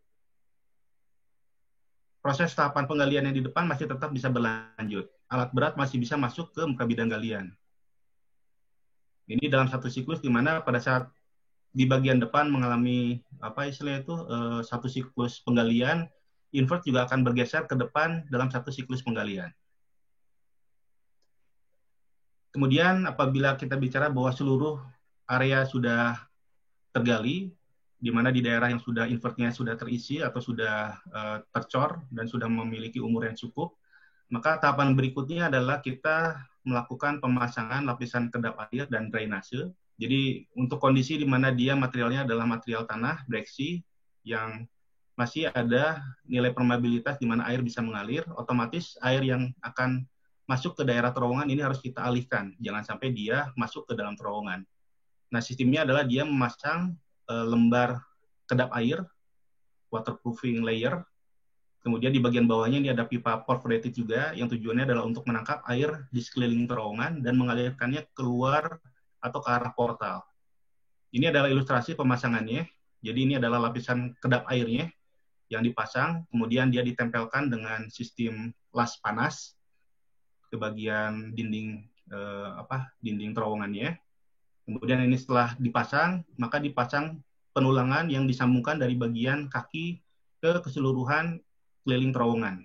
proses tahapan penggalian yang di depan masih tetap bisa berlanjut. Alat berat masih bisa masuk ke muka bidang galian. Ini dalam satu siklus di mana pada saat di bagian depan mengalami satu siklus penggalian, invert juga akan bergeser ke depan dalam satu siklus penggalian. Kemudian apabila kita bicara bahwa seluruh area sudah tergali, di mana di daerah yang sudah invertnya sudah terisi atau sudah tercor dan sudah memiliki umur yang cukup, maka tahapan berikutnya adalah kita melakukan pemasangan lapisan kedap air dan drainase. Jadi untuk kondisi di mana dia materialnya adalah material tanah, breksi, yang masih ada nilai permeabilitas di mana air bisa mengalir, otomatis air yang akan masuk ke daerah terowongan ini harus kita alihkan. Jangan sampai dia masuk ke dalam terowongan. Nah, sistemnya adalah dia memasang lembar kedap air, waterproofing layer. Kemudian di bagian bawahnya ini ada pipa perforated juga, yang tujuannya adalah untuk menangkap air di sekeliling terowongan dan mengalirkannya keluar atau ke arah portal. Ini adalah ilustrasi pemasangannya. Jadi ini adalah lapisan kedap airnya yang dipasang, kemudian dia ditempelkan dengan sistem las panas ke bagian dinding dinding terowongannya. Kemudian ini setelah dipasang, maka dipasang penulangan yang disambungkan dari bagian kaki ke keseluruhan keliling terowongan.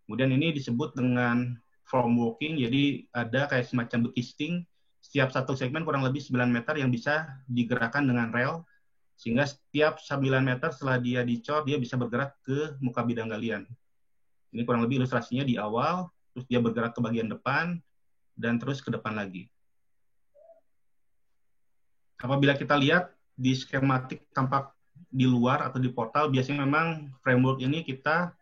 Kemudian ini disebut dengan formworking, jadi ada kayak semacam bekisting. Setiap satu segmen kurang lebih 9 meter yang bisa digerakkan dengan rel, sehingga setiap 9 meter setelah dia dicor, dia bisa bergerak ke muka bidang galian. Ini kurang lebih ilustrasinya di awal, terus dia bergerak ke bagian depan, dan terus ke depan lagi. Apabila kita lihat di skematik tampak di luar atau di portal, biasanya memang framework ini kita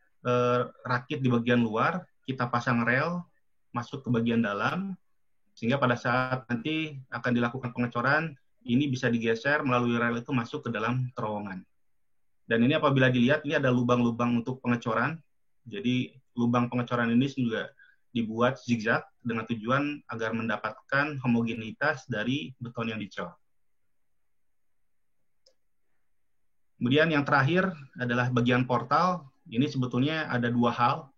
rakit di bagian luar, kita pasang rel, masuk ke bagian dalam, sehingga pada saat nanti akan dilakukan pengecoran, ini bisa digeser melalui rel itu masuk ke dalam terowongan. Dan ini apabila dilihat, ini ada lubang-lubang untuk pengecoran. Jadi lubang pengecoran ini juga dibuat zigzag dengan tujuan agar mendapatkan homogenitas dari beton yang dicor. Kemudian yang terakhir adalah bagian portal. Ini sebetulnya ada dua hal.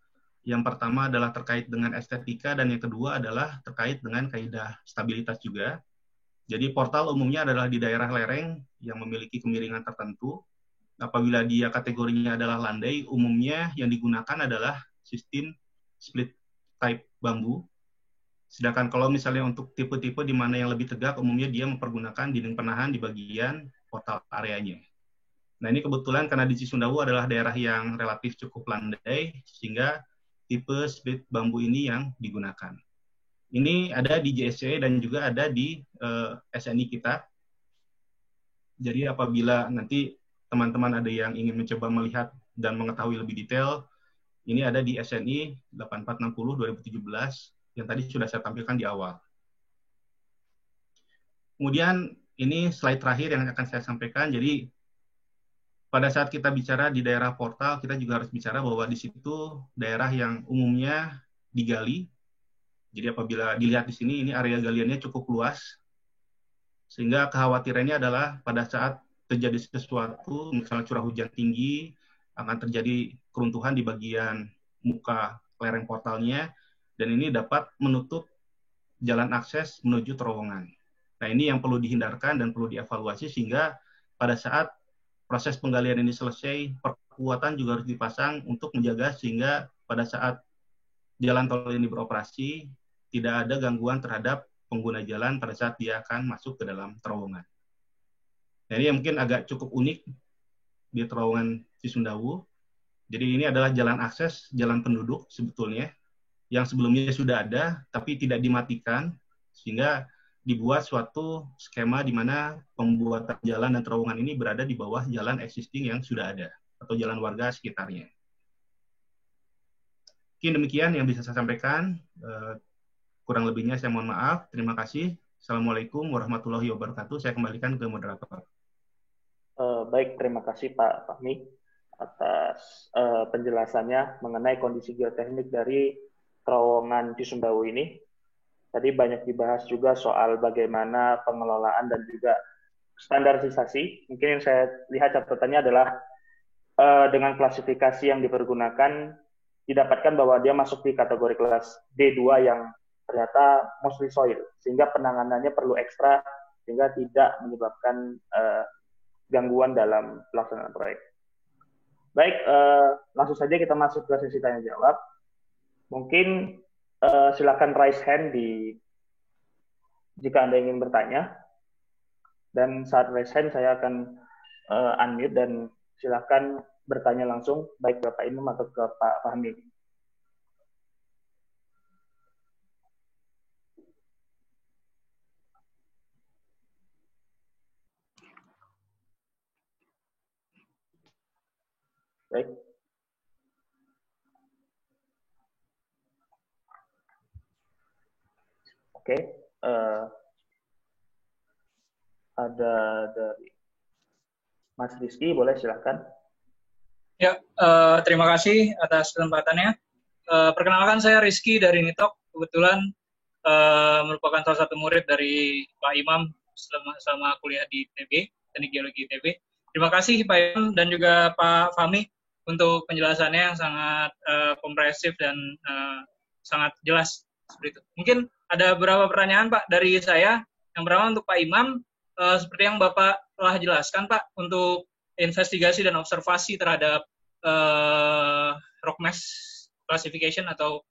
Yang pertama adalah terkait dengan estetika, dan yang kedua adalah terkait dengan kaidah stabilitas juga. Jadi portal umumnya adalah di daerah lereng yang memiliki kemiringan tertentu. Apabila dia kategorinya adalah landai, umumnya yang digunakan adalah sistem split type bambu. Sedangkan kalau misalnya untuk tipe-tipe di mana yang lebih tegak, umumnya dia mempergunakan dinding penahan di bagian portal areanya. Nah, ini kebetulan karena di Cisundawu adalah daerah yang relatif cukup landai, sehingga tipe split bambu ini yang digunakan. Ini ada di JSC dan juga ada di SNI kita. Jadi apabila nanti teman-teman ada yang ingin mencoba melihat dan mengetahui lebih detail, ini ada di SNI 8460 2017 yang tadi sudah saya tampilkan di awal. Kemudian ini slide terakhir yang akan saya sampaikan. Jadi pada saat kita bicara di daerah portal, kita juga harus bicara bahwa di situ daerah yang umumnya digali. Jadi apabila dilihat di sini, ini area galiannya cukup luas. Sehingga kekhawatirannya adalah pada saat terjadi sesuatu, misalnya curah hujan tinggi, akan terjadi keruntuhan di bagian muka lereng portalnya, dan ini dapat menutup jalan akses menuju terowongan. Nah, ini yang perlu dihindarkan dan perlu dievaluasi, sehingga pada saat proses penggalian ini selesai, perkuatan juga harus dipasang untuk menjaga sehingga pada saat jalan tol ini beroperasi, tidak ada gangguan terhadap pengguna jalan pada saat dia akan masuk ke dalam terowongan. Nah, ini yang mungkin agak cukup unik di terowongan Cisumdawu. Jadi ini adalah jalan akses, jalan penduduk sebetulnya, yang sebelumnya sudah ada, tapi tidak dimatikan, sehingga dibuat suatu skema di mana pembuatan jalan dan terowongan ini berada di bawah jalan existing yang sudah ada, atau jalan warga sekitarnya. Mungkin demikian yang bisa saya sampaikan. Kurang lebihnya saya mohon maaf. Terima kasih. Assalamualaikum warahmatullahi wabarakatuh. Saya kembalikan ke moderator. Baik, terima kasih Pak Fahmi atas penjelasannya mengenai kondisi geoteknik dari terowongan Cisumdawu ini. Tadi banyak dibahas juga soal bagaimana pengelolaan dan juga standarisasi. Mungkin yang saya lihat catatannya adalah dengan klasifikasi yang dipergunakan, didapatkan bahwa dia masuk di kategori kelas D2 yang ternyata mostly soil, sehingga penanganannya perlu ekstra, sehingga tidak menyebabkan gangguan dalam pelaksanaan proyek. Baik, langsung saja kita masuk ke sesi tanya jawab. Mungkin silakan raise hand jika Anda ingin bertanya. Dan saat raise hand saya akan unmute dan silakan bertanya langsung baik ke Pak Imam atau ke Pak Fahmi. Baik. Oke. Ada dari Mas Rizky, boleh silakan. Ya, terima kasih atas kesempatannya. Perkenalkan, saya Rizky dari Nitok. Kebetulan merupakan salah satu murid dari Pak Imam selama kuliah di ITB, Teknik Geologi ITB. Terima kasih Pak Imam dan juga Pak Fahmi untuk penjelasannya yang sangat komprehensif dan sangat jelas. Seperti itu. Mungkin ada beberapa pertanyaan Pak dari saya. Yang pertama untuk Pak Imam, seperti yang Bapak telah jelaskan Pak, untuk investigasi dan observasi terhadap rock mass classification atau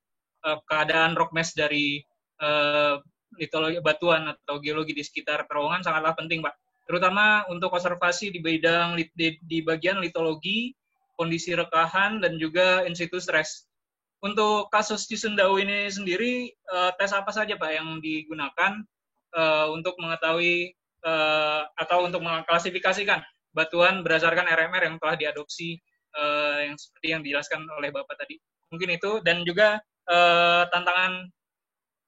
keadaan rock mass dari litologi batuan atau geologi di sekitar terowongan sangatlah penting Pak. Terutama untuk observasi di bagian litologi, kondisi rekahan, dan juga in situ stress. Untuk kasus Cisumdawu ini sendiri, tes apa saja Pak yang digunakan untuk mengetahui atau untuk mengklasifikasikan batuan berdasarkan RMR yang telah diadopsi yang seperti yang dijelaskan oleh Bapak tadi. Mungkin itu, dan juga tantangan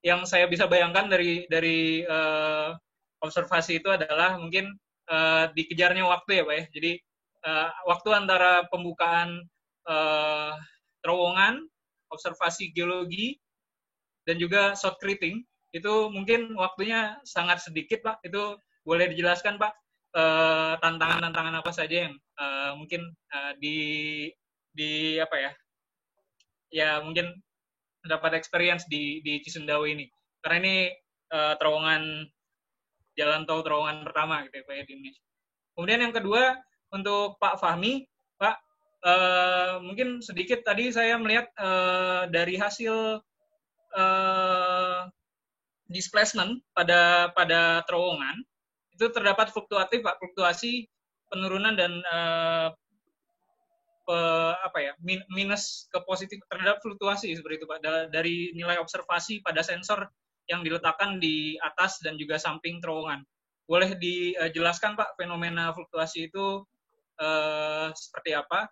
yang saya bisa bayangkan dari observasi itu adalah mungkin dikejarnya waktu ya Pak ya. Jadi waktu antara pembukaan terowongan, observasi geologi, dan juga shotcreting itu mungkin waktunya sangat sedikit Pak. Itu boleh dijelaskan Pak tantangan-tantangan apa saja yang mungkin di apa ya? Ya mungkin dapat experience di Cisumdawu ini. Karena ini terowongan jalan tol terowongan pertama gitu ya Pak ya, di Indonesia. Kemudian yang kedua untuk Pak Fahmi, Pak mungkin sedikit tadi saya melihat dari hasil displacement pada terowongan itu terdapat fluktuatif Pak, fluktuasi penurunan dan minus ke positif terhadap fluktuasi seperti itu Pak, dari nilai observasi pada sensor yang diletakkan di atas dan juga samping terowongan. Boleh dijelaskan Pak fenomena fluktuasi itu seperti apa?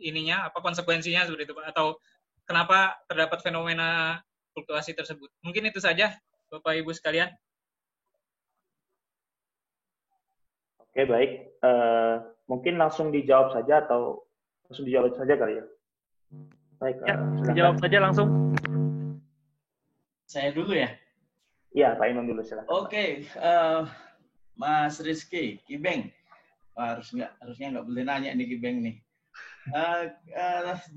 Ininya apa konsekuensinya seperti itu Pak, atau kenapa terdapat fenomena fluktuasi tersebut? Mungkin itu saja Bapak Ibu sekalian. Oke, baik. Mungkin langsung dijawab saja atau langsung dijawab saja kali ya. Baik. Ya, dijawab saja langsung. Saya dulu ya. Iya, Pak Imam dulu silakan. Oke, Mas Rizky, Kibeng. Harusnya nggak boleh nanya nih Kibeng nih.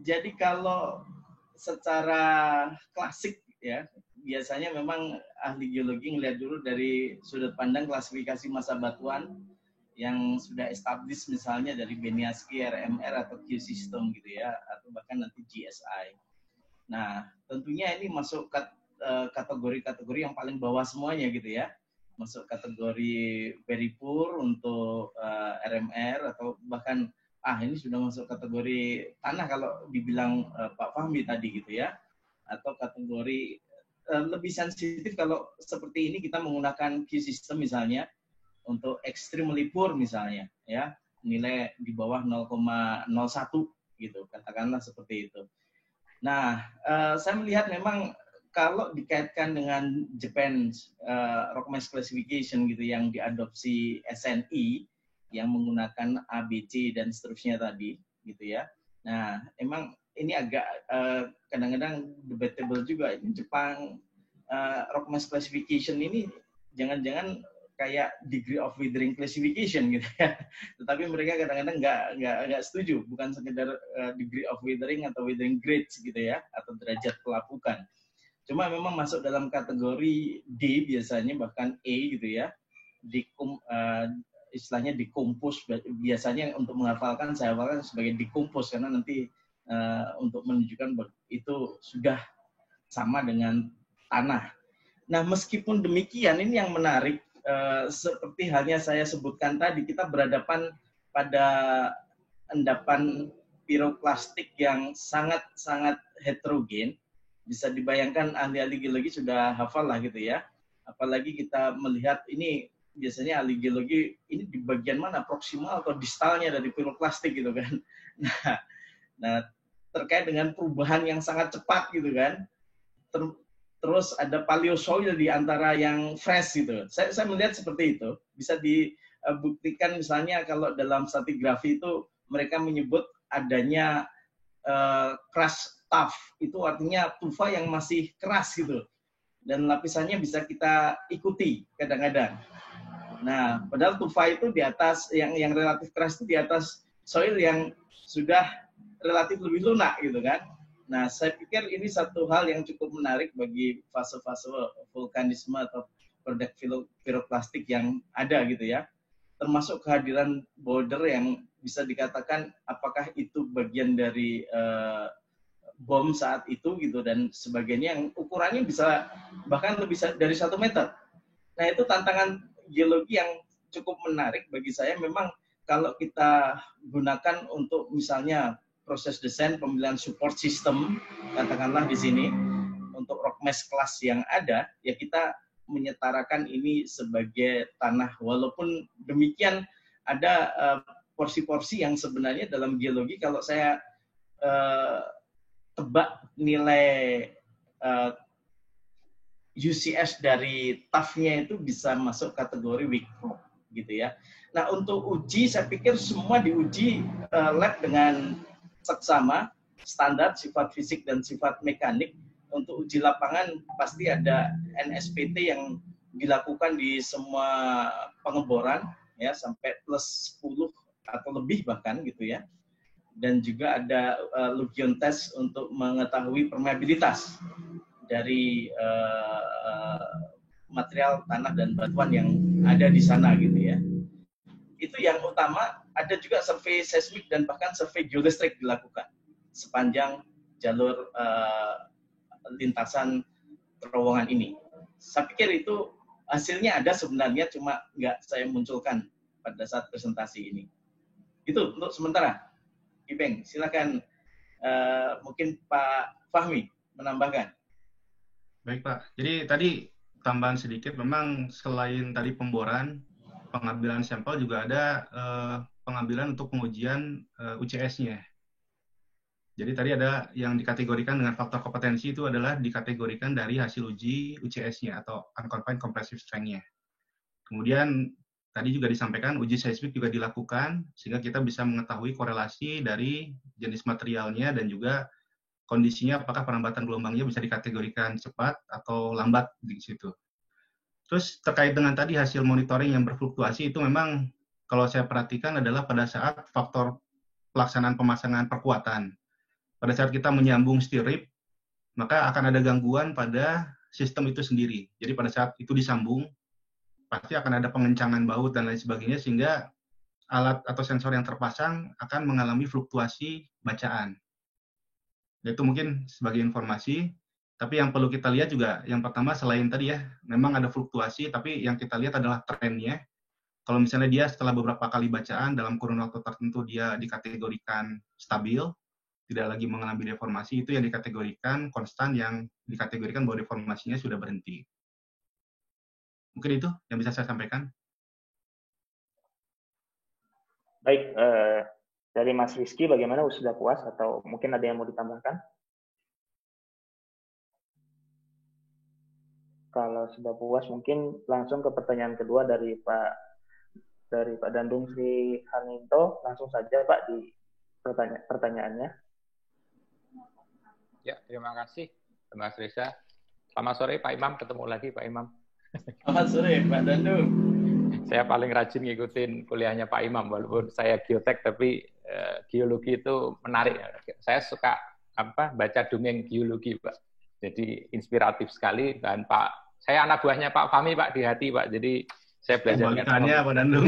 Jadi kalau secara klasik ya, biasanya memang ahli geologi ngelihat dulu dari sudut pandang klasifikasi massa batuan yang sudah established, misalnya dari Beniaski, RMR atau Q-System gitu ya, atau bahkan nanti GSI. Nah, tentunya ini masuk kategori-kategori yang paling bawah semuanya gitu ya. Masuk kategori very poor untuk RMR, atau bahkan ini sudah masuk kategori tanah kalau dibilang Pak Fahmi tadi gitu ya. Atau kategori lebih sensitif kalau seperti ini kita menggunakan Q system misalnya, untuk extremely poor misalnya ya, nilai di bawah 0,01 gitu, katakanlah seperti itu. Nah, saya melihat memang kalau dikaitkan dengan Japan Rockmask Classification gitu yang diadopsi SNI yang menggunakan ABC dan seterusnya tadi gitu ya. Nah, emang ini agak kadang-kadang debatable juga. Ini Jepang Rockmask Classification ini jangan-jangan kayak degree of withering classification gitu ya. Tetapi mereka kadang-kadang nggak setuju, bukan sekedar degree of withering atau withering grades gitu ya, atau derajat pelapukan. Cuma memang masuk dalam kategori D biasanya, bahkan E gitu ya. Istilahnya dikompos, biasanya untuk menghafalkan saya hafalkan sebagai dikompos, karena nanti untuk menunjukkan itu sudah sama dengan tanah. Nah, meskipun demikian, ini yang menarik, seperti halnya saya sebutkan tadi, kita berhadapan pada endapan piroklastik yang sangat-sangat heterogen. Bisa dibayangkan ahli-ahli geologi sudah hafal lah gitu ya. Apalagi kita melihat ini biasanya ahli geologi ini di bagian mana, proksimal atau distalnya dari piroklastik gitu kan. Nah, terkait dengan perubahan yang sangat cepat gitu kan. Terus ada paleosoil di antara yang fresh gitu. Saya melihat seperti itu. Bisa dibuktikan misalnya kalau dalam stratigrafi itu mereka menyebut adanya crush tuff. Itu artinya tufa yang masih keras gitu. Dan lapisannya bisa kita ikuti kadang-kadang. Nah, padahal tufa itu di atas, yang relatif keras itu di atas soil yang sudah relatif lebih lunak gitu kan. Nah, saya pikir ini satu hal yang cukup menarik bagi fase-fase vulkanisme atau produk piroklastik yang ada gitu ya. Termasuk kehadiran boulder yang bisa dikatakan apakah itu bagian dari bom saat itu gitu, dan sebagainya, yang ukurannya bisa bahkan lebih dari 1 meter. Nah, itu tantangan geologi yang cukup menarik bagi saya. Memang kalau kita gunakan untuk misalnya proses desain pemilihan support system, katakanlah di sini, untuk rockmask kelas yang ada, ya kita menyetarakan ini sebagai tanah. Walaupun demikian, ada porsi-porsi yang sebenarnya dalam geologi, kalau saya tebak nilai UCS dari TAF-nya itu bisa masuk kategori weak rock gitu ya. Nah, untuk uji, saya pikir semua diuji lab dengan seksama, standar sifat fisik dan sifat mekanik. Untuk uji lapangan pasti ada NSPT yang dilakukan di semua pengeboran ya, sampai plus 10 atau lebih bahkan gitu ya. Dan juga ada Lugion test untuk mengetahui permeabilitas dari material tanah dan batuan yang ada di sana gitu ya. Itu yang utama. Ada juga survei seismik dan bahkan survei geolistrik dilakukan sepanjang jalur lintasan terowongan ini. Saya pikir itu hasilnya ada sebenarnya, cuma nggak saya munculkan pada saat presentasi ini. Itu untuk sementara. Ipeng, silakan mungkin Pak Fahmi menambahkan. Baik Pak, jadi tadi tambahan sedikit, memang selain tadi pemboran, pengambilan sampel juga ada pengambilan untuk pengujian UCS-nya. Jadi tadi ada yang dikategorikan dengan faktor kompetensi, itu adalah dikategorikan dari hasil uji UCS-nya atau unconfined compressive strength-nya. Kemudian tadi juga disampaikan uji seismik juga dilakukan sehingga kita bisa mengetahui korelasi dari jenis materialnya dan juga kondisinya, apakah perlambatan gelombangnya bisa dikategorikan cepat atau lambat di situ. Terus terkait dengan tadi hasil monitoring yang berfluktuasi, itu memang kalau saya perhatikan adalah pada saat faktor pelaksanaan pemasangan perkuatan. Pada saat kita menyambung stirip, maka akan ada gangguan pada sistem itu sendiri. Jadi pada saat itu disambung, pasti akan ada pengencangan baut dan lain sebagainya, sehingga alat atau sensor yang terpasang akan mengalami fluktuasi bacaan. Itu mungkin sebagai informasi. Tapi yang perlu kita lihat juga, yang pertama selain tadi ya, memang ada fluktuasi, tapi yang kita lihat adalah trennya. Kalau misalnya dia setelah beberapa kali bacaan, dalam kurun waktu tertentu dia dikategorikan stabil, tidak lagi mengalami deformasi, itu yang dikategorikan konstan, yang dikategorikan bahwa deformasinya sudah berhenti. Mungkin itu yang bisa saya sampaikan. Baik, dari Mas Rizky bagaimana, sudah puas atau mungkin ada yang mau ditambahkan? Kalau sudah puas, mungkin langsung ke pertanyaan kedua dari Pak Dandung Sri Haninto. Langsung saja Pak di pertanyaannya. Ya, terima kasih Mas Reza. Selamat sore Pak Imam, ketemu lagi Pak Imam. Selamat sore Pak Dandung. Saya paling rajin ngikutin kuliahnya Pak Imam, walaupun saya geotek tapi geologi itu menarik. Saya suka baca dongeng geologi Pak. Jadi inspiratif sekali, dan saya anak buahnya Pak Fahmi Pak di hati Pak. Jadi saya belajar Pak Dandung.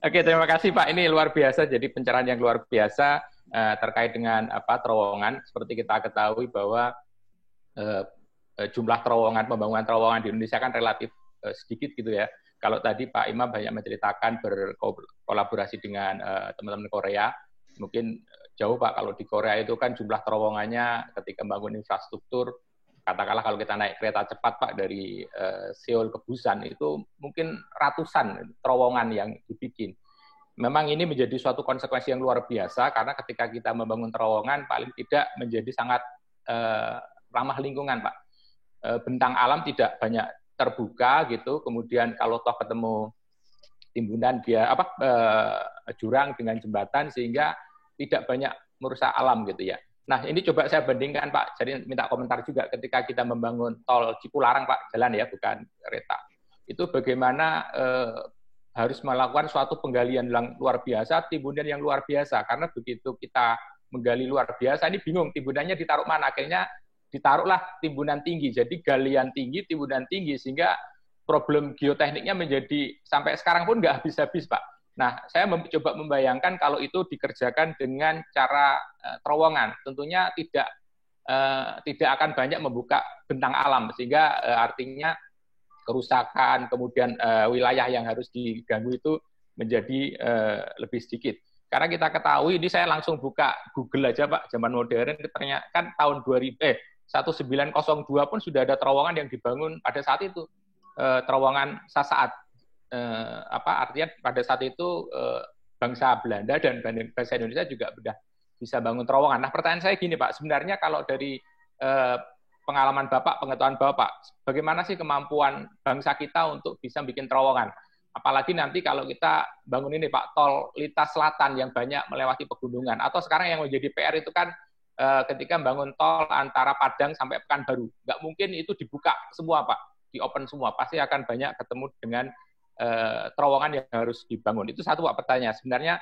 Oke, terima kasih Pak. Ini luar biasa. Jadi pencerahan yang luar biasa terkait dengan terowongan. Seperti kita ketahui bahwa jumlah terowongan, pembangunan terowongan di Indonesia kan relatif sedikit gitu ya. Kalau tadi Pak Imam banyak menceritakan berkolaborasi dengan teman-teman Korea, mungkin jauh Pak. Kalau di Korea itu kan jumlah terowongannya ketika membangun infrastruktur, katakanlah kalau kita naik kereta cepat Pak dari Seoul ke Busan, itu mungkin ratusan terowongan yang dibikin. Memang ini menjadi suatu konsekuensi yang luar biasa, karena ketika kita membangun terowongan paling tidak menjadi sangat ramah lingkungan Pak. Bentang alam tidak banyak terbuka gitu, kemudian kalau toh ketemu timbunan jurang dengan jembatan, sehingga tidak banyak merusak alam gitu ya. Nah, ini coba saya bandingkan Pak, jadi minta komentar juga ketika kita membangun tol Cipularang Pak, jalan ya, bukan kereta. Itu bagaimana harus melakukan suatu penggalian yang luar biasa, timbunan yang luar biasa, karena begitu kita menggali luar biasa, ini bingung timbunannya ditaruh mana, akhirnya ditaruhlah timbunan tinggi, jadi galian tinggi, timbunan tinggi, sehingga problem geotekniknya menjadi sampai sekarang pun nggak habis-habis Pak. Nah, saya coba membayangkan kalau itu dikerjakan dengan cara terowongan, tentunya tidak akan banyak membuka bentang alam, sehingga artinya kerusakan, kemudian wilayah yang harus diganggu itu menjadi lebih sedikit. Karena kita ketahui, ini saya langsung buka Google aja Pak, zaman modern, ternyata kan tahun 1902 pun sudah ada terowongan yang dibangun pada saat itu, terowongan Sasaat. Artinya pada saat itu bangsa Belanda dan bangsa Indonesia juga sudah bisa bangun terowongan. Nah, pertanyaan saya gini Pak, sebenarnya kalau dari pengalaman Bapak, pengetahuan Bapak, bagaimana sih kemampuan bangsa kita untuk bisa bikin terowongan? Apalagi nanti kalau kita bangun ini Pak, tol lintas selatan yang banyak melewati pegunungan, atau sekarang yang menjadi PR itu kan ketika bangun tol antara Padang sampai Pekanbaru, nggak mungkin itu dibuka semua Pak, di open semua, pasti akan banyak ketemu dengan terowongan yang harus dibangun. Itu satu Pak pertanyaan. Sebenarnya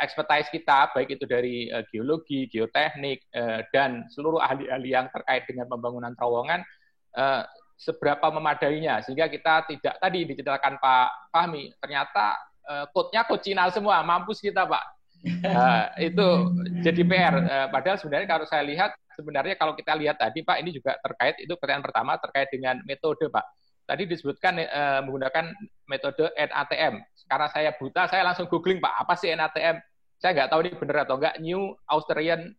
expertise kita, baik itu dari geologi, geoteknik, dan seluruh ahli-ahli yang terkait dengan pembangunan terowongan, seberapa memadainya, sehingga kita tidak, tadi diceritakan Pak Fahmi, ternyata code-nya code Cina semua, mampus kita Pak. Itu jadi PR. Padahal sebenarnya kalau saya lihat, sebenarnya kalau kita lihat tadi Pak, ini juga terkait, itu pertanyaan pertama terkait dengan metode Pak. Tadi disebutkan menggunakan metode NATM. Karena saya buta, saya langsung googling Pak, apa sih NATM? Saya nggak tahu ini benar atau enggak, New Australian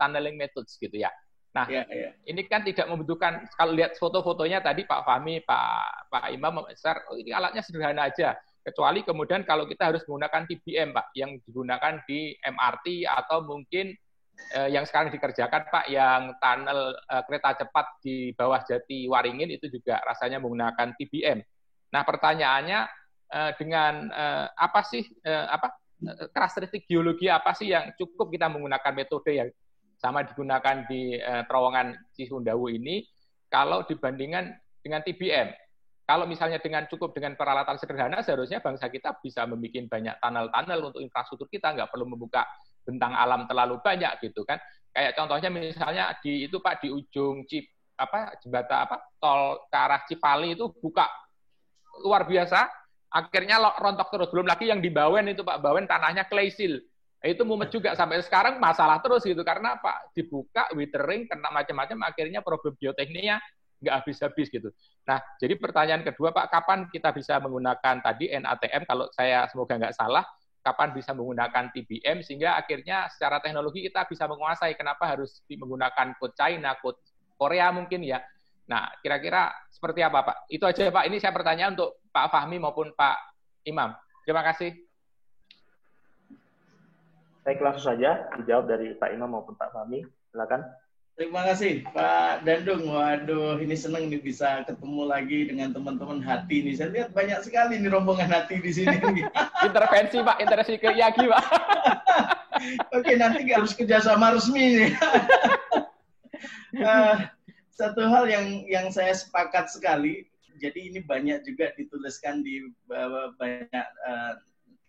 Tunneling Methods gitu ya. Nah, ini kan tidak membutuhkan, kalau lihat foto-fotonya tadi Pak Fahmi, Pak Imam, ini alatnya sederhana aja. Kecuali kemudian kalau kita harus menggunakan TBM Pak, yang digunakan di MRT atau mungkin yang sekarang dikerjakan Pak, yang tunnel kereta cepat di bawah Jati Waringin itu juga rasanya menggunakan TBM. Nah, pertanyaannya dengan apa sih karakteristik geologi apa sih yang cukup kita menggunakan metode yang sama digunakan di terowongan Cisumdawu ini kalau dibandingkan dengan TBM? Kalau misalnya cukup dengan peralatan sederhana, seharusnya bangsa kita bisa membuat banyak tunnel-tunnel untuk infrastruktur kita, nggak perlu membuka bentang alam terlalu banyak gitu kan. Kayak contohnya misalnya di ujung jembatan tol ke arah Cipali itu buka luar biasa, akhirnya rontok terus. Belum lagi yang di Bawen itu Pak, Bawen tanahnya clay sill. Itu mumet juga sampai sekarang masalah terus gitu karena apa? Dibuka withering kena macam-macam akhirnya problem biotekniknya nggak habis-habis gitu. Nah, jadi pertanyaan kedua Pak, kapan kita bisa menggunakan tadi NATM? Kalau saya semoga nggak salah, kapan bisa menggunakan TBM sehingga akhirnya secara teknologi kita bisa menguasai. Kenapa harus menggunakan code China, code Korea mungkin ya? Nah, kira-kira seperti apa Pak? Itu aja Pak. Ini saya pertanyaan untuk Pak Fahmi maupun Pak Imam. Terima kasih. Baik, langsung saja dijawab dari Pak Imam maupun Pak Fahmi. Silakan. Terima kasih Pak Dandung. Waduh, ini senang nih bisa ketemu lagi dengan teman-teman hati nih. Saya lihat banyak sekali nih rombongan hati di sini. Intervensi Pak, intervensi ke IAGI Pak. Oke, nanti harus kerjasama resmi nih. Satu hal yang saya sepakat sekali. Jadi ini banyak juga dituliskan di banyak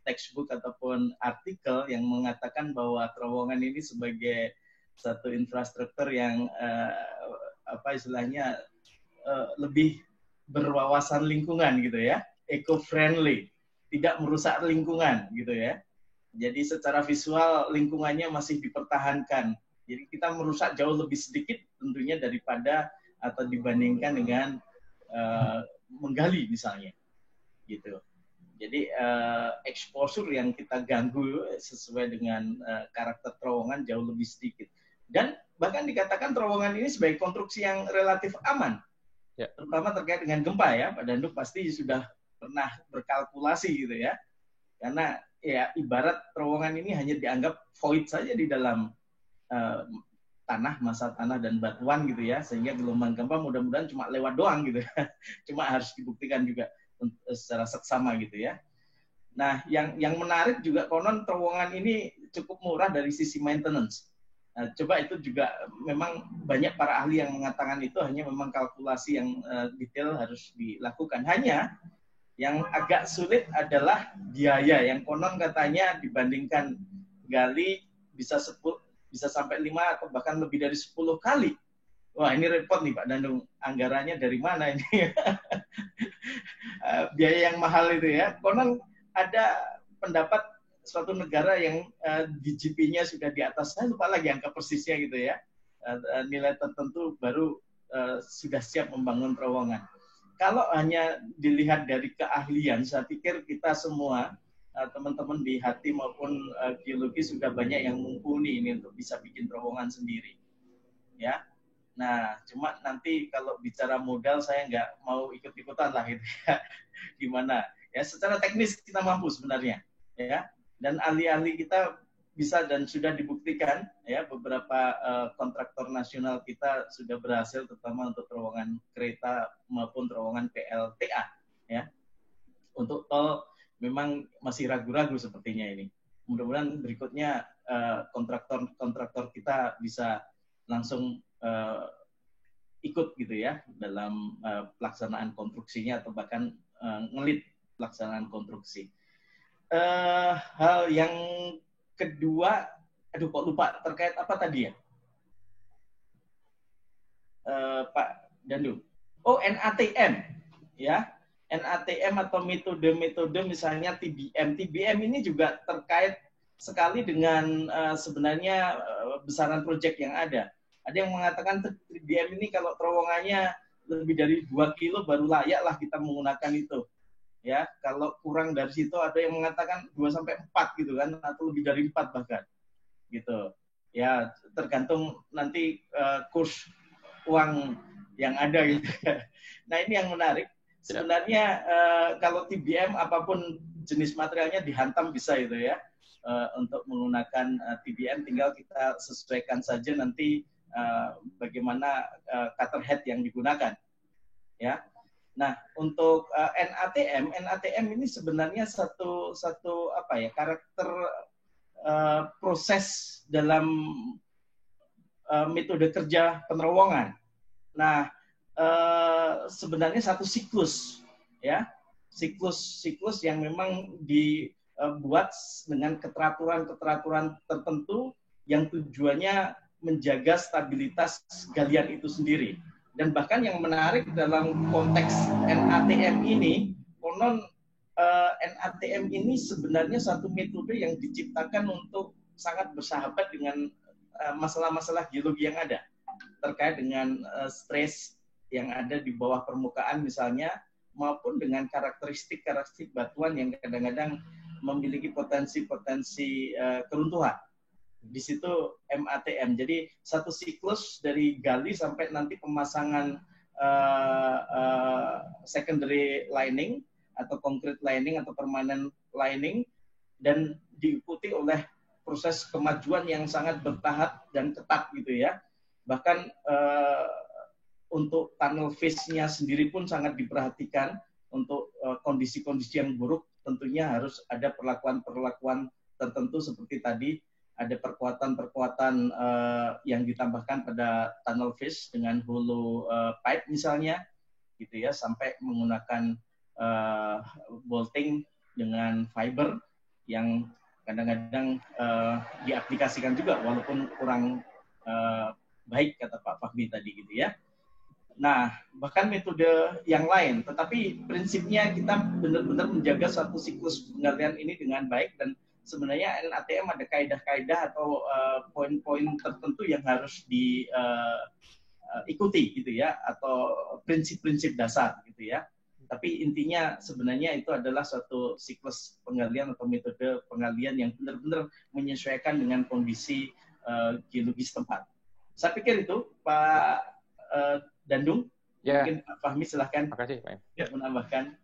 textbook ataupun artikel yang mengatakan bahwa terowongan ini sebagai satu infrastruktur yang apa istilahnya lebih berwawasan lingkungan gitu ya, eco-friendly, tidak merusak lingkungan gitu ya. Jadi secara visual lingkungannya masih dipertahankan. Jadi kita merusak jauh lebih sedikit tentunya daripada atau dibandingkan dengan menggali misalnya, gitu. Jadi exposure yang kita ganggu sesuai dengan karakter terowongan jauh lebih sedikit. Dan bahkan dikatakan terowongan ini sebagai konstruksi yang relatif aman. Ya. Terutama terkait dengan gempa ya, Pak Danduk pasti sudah pernah berkalkulasi gitu ya. Karena ya ibarat terowongan ini hanya dianggap void saja di dalam tanah, masa tanah dan batuan gitu ya. Sehingga gelombang gempa mudah-mudahan cuma lewat doang gitu ya. Cuma harus dibuktikan juga secara seksama gitu ya. Nah, yang menarik juga konon terowongan ini cukup murah dari sisi maintenance. Nah, coba itu juga memang banyak para ahli yang mengatakan itu hanya memang kalkulasi yang detail harus dilakukan. Hanya yang agak sulit adalah biaya yang konon katanya dibandingkan gali bisa sampai 5 atau bahkan lebih dari 10 kali. Wah, ini repot nih Pak Dandung. Anggarannya dari mana ini? Biaya yang mahal itu ya. Konon ada pendapat suatu negara yang GDP-nya sudah di atas, saya lupa lagi angka persisnya gitu ya. Nilai tertentu baru sudah siap membangun terowongan. Kalau hanya dilihat dari keahlian, saya pikir kita semua, teman-teman di hati maupun geologi sudah banyak yang mumpuni ini untuk bisa bikin terowongan sendiri. Ya. Nah, cuma nanti kalau bicara modal saya nggak mau ikut-ikutan lah gitu ya. Gimana? Ya, secara teknis kita mampu sebenarnya, ya. Dan ahli-ahli kita bisa dan sudah dibuktikan, ya, beberapa kontraktor nasional kita sudah berhasil, terutama untuk terowongan kereta maupun terowongan PLTA, ya. Untuk tol memang masih ragu-ragu sepertinya ini. Mudah-mudahan berikutnya kontraktor kita bisa langsung ikut gitu ya dalam pelaksanaan konstruksinya atau bahkan ngelit pelaksanaan konstruksi. Hal yang kedua, aduh kok lupa terkait apa tadi ya, Pak Dandu? Oh, NATM ya, NATM atau metode-metode misalnya TBM. TBM ini juga terkait sekali dengan sebenarnya besaran proyek yang ada. Ada yang mengatakan TBM ini kalau terowongannya lebih dari 2 kilo baru layaklah kita menggunakan itu. Ya, kalau kurang dari situ ada yang mengatakan 2-4 gitu kan, atau lebih dari 4 bahkan. Gitu. Ya, tergantung nanti kurs uang yang ada gitu. Nah, ini yang menarik. Sebenarnya kalau TBM apapun jenis materialnya dihantam bisa itu ya. Untuk menggunakan TBM tinggal kita sesuaikan saja nanti bagaimana cutter head yang digunakan, ya. Nah, untuk NATM ini sebenarnya satu apa ya, karakter proses dalam metode kerja penerowongan. Nah, sebenarnya satu siklus, ya, siklus yang memang dibuat dengan keteraturan tertentu yang tujuannya menjaga stabilitas galian itu sendiri. Dan bahkan yang menarik dalam konteks NATM ini, konon NATM ini sebenarnya satu metode yang diciptakan untuk sangat bersahabat dengan masalah-masalah geologi yang ada terkait dengan stres yang ada di bawah permukaan misalnya, maupun dengan karakteristik batuan yang kadang-kadang memiliki potensi-potensi keruntuhan. Di situ MATM. Jadi satu siklus dari gali sampai nanti pemasangan secondary lining atau concrete lining atau permanent lining, dan diikuti oleh proses kemajuan yang sangat bertahap dan ketat gitu ya. Bahkan untuk tunnel face-nya sendiri pun sangat diperhatikan. Untuk kondisi-kondisi yang buruk tentunya harus ada perlakuan-perlakuan tertentu seperti tadi, ada perkuatan-perkuatan yang ditambahkan pada tunnel face dengan hollow pipe misalnya, gitu ya, sampai menggunakan bolting dengan fiber yang kadang-kadang diaplikasikan juga walaupun kurang baik kata Pak Fahmi tadi gitu ya. Nah, bahkan metode yang lain, tetapi prinsipnya kita benar-benar menjaga satu siklus penggalian ini dengan baik, dan sebenarnya NATM ada kaidah-kaidah atau poin-poin tertentu yang harus diikuti gitu ya, atau prinsip-prinsip dasar gitu ya. Tapi intinya sebenarnya itu adalah suatu siklus penggalian atau metode penggalian yang benar-benar menyesuaikan dengan kondisi geologis tempat. Saya pikir itu Pak Dandung, ya. Mungkin Pak Fahmi silahkan. Terima kasih Pak. Ya, menambahkan.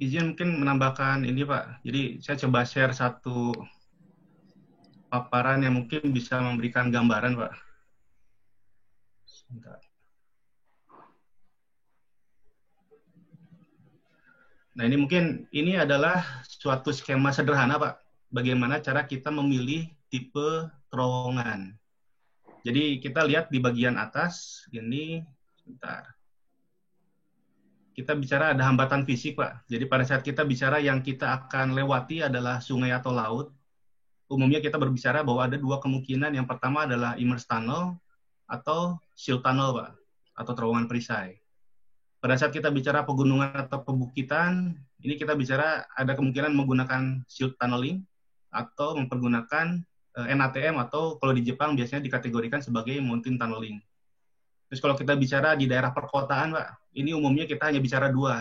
Izin mungkin menambahkan ini Pak. Jadi saya coba share satu paparan yang mungkin bisa memberikan gambaran Pak. Sebentar. Nah ini adalah suatu skema sederhana Pak. Bagaimana cara kita memilih tipe terowongan. Jadi kita lihat di bagian atas, ini, sebentar. Kita bicara ada hambatan fisik, Pak. Jadi pada saat kita bicara yang kita akan lewati adalah sungai atau laut, umumnya kita berbicara bahwa ada dua kemungkinan. Yang pertama adalah immersed tunnel atau shield tunnel, Pak, atau terowongan perisai. Pada saat kita bicara pegunungan atau pebukitan, ini kita bicara ada kemungkinan menggunakan shield tunneling atau mempergunakan NATM atau kalau di Jepang biasanya dikategorikan sebagai mountain tunneling. Terus kalau kita bicara di daerah perkotaan, Pak, ini umumnya kita hanya bicara dua,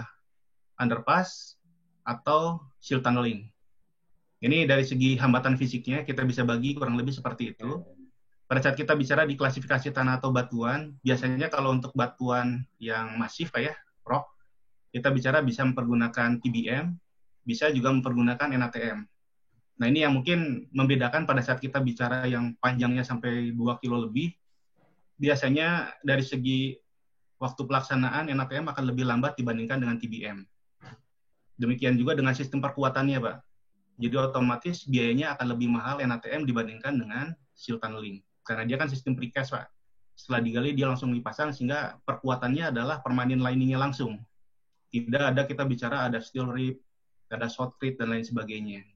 underpass atau shield tunneling. Ini dari segi hambatan fisiknya kita bisa bagi kurang lebih seperti itu. Pada saat kita bicara di klasifikasi tanah atau batuan, biasanya kalau untuk batuan yang masif, Pak ya, rock, kita bicara bisa mempergunakan TBM, bisa juga mempergunakan NATM. Nah ini yang mungkin membedakan pada saat kita bicara yang panjangnya sampai 2 kilo lebih, biasanya dari segi waktu pelaksanaan NATM akan lebih lambat dibandingkan dengan TBM. Demikian juga dengan sistem perkuatannya, Pak. Jadi otomatis biayanya akan lebih mahal NATM dibandingkan dengan shield tunneling. Karena dia kan sistem precast, Pak. Setelah digali dia langsung dipasang sehingga perkuatannya adalah permanent liningnya langsung. Tidak ada kita bicara ada steel rib, ada shotcrete dan lain sebagainya.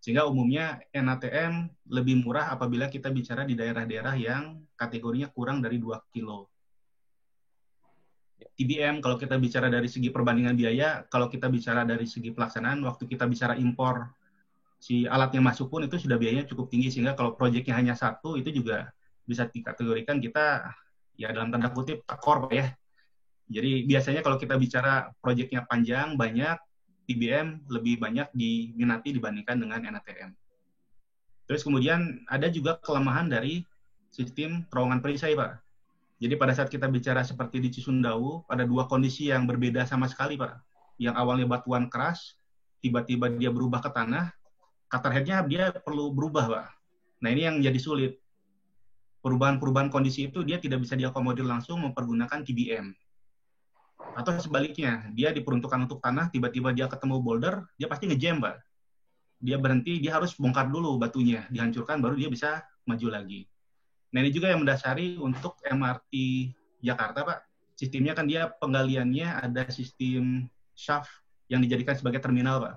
Sehingga umumnya NATM lebih murah apabila kita bicara di daerah-daerah yang kategorinya kurang dari 2 kilo. TBM kalau kita bicara dari segi perbandingan biaya, kalau kita bicara dari segi pelaksanaan, waktu kita bicara impor si alatnya masuk pun itu sudah biayanya cukup tinggi, sehingga kalau proyeknya hanya satu itu juga bisa dikategorikan kita ya dalam tanda kutip tekor, Pak ya. Jadi biasanya kalau kita bicara proyeknya panjang, banyak, TBM lebih banyak diminati dibandingkan dengan NATM. Terus kemudian ada juga kelemahan dari sistem terowongan perisai, Pak. Jadi pada saat kita bicara seperti di Cisumdawu, ada dua kondisi yang berbeda sama sekali, Pak. Yang awalnya batuan keras, tiba-tiba dia berubah ke tanah, cutter head-nya dia perlu berubah, Pak. Nah ini yang jadi sulit. Perubahan-perubahan kondisi itu dia tidak bisa diakomodir langsung mempergunakan TBM. Atau sebaliknya, dia diperuntukkan untuk tanah, tiba-tiba dia ketemu boulder, dia pasti nge-jam, Pak. Dia berhenti, dia harus bongkar dulu batunya, dihancurkan, baru dia bisa maju lagi. Nah, ini juga yang mendasari untuk MRT Jakarta, Pak. Sistemnya kan dia penggaliannya ada sistem shaft yang dijadikan sebagai terminal, Pak.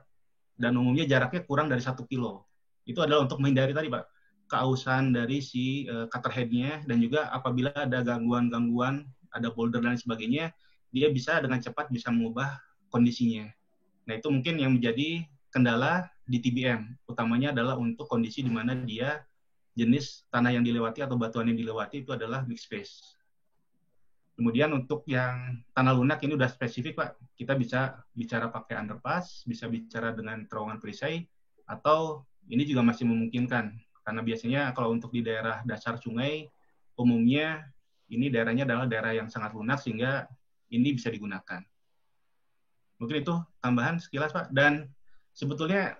Dan umumnya jaraknya kurang dari 1 kilo. Itu adalah untuk menghindari tadi, Pak, keausan dari si cutter head-nya, dan juga apabila ada gangguan-gangguan, ada boulder dan sebagainya, dia bisa dengan cepat bisa mengubah kondisinya. Nah, itu mungkin yang menjadi kendala di TBM. Utamanya adalah untuk kondisi di mana dia jenis tanah yang dilewati atau batuan yang dilewati itu adalah mixed phase. Kemudian untuk yang tanah lunak ini udah spesifik, Pak. Kita bisa bicara pakai underpass, bisa bicara dengan terowongan perisai, atau ini juga masih memungkinkan. Karena biasanya kalau untuk di daerah dasar sungai, umumnya ini daerahnya adalah daerah yang sangat lunak, sehingga ini bisa digunakan. Mungkin itu tambahan sekilas, Pak. Dan sebetulnya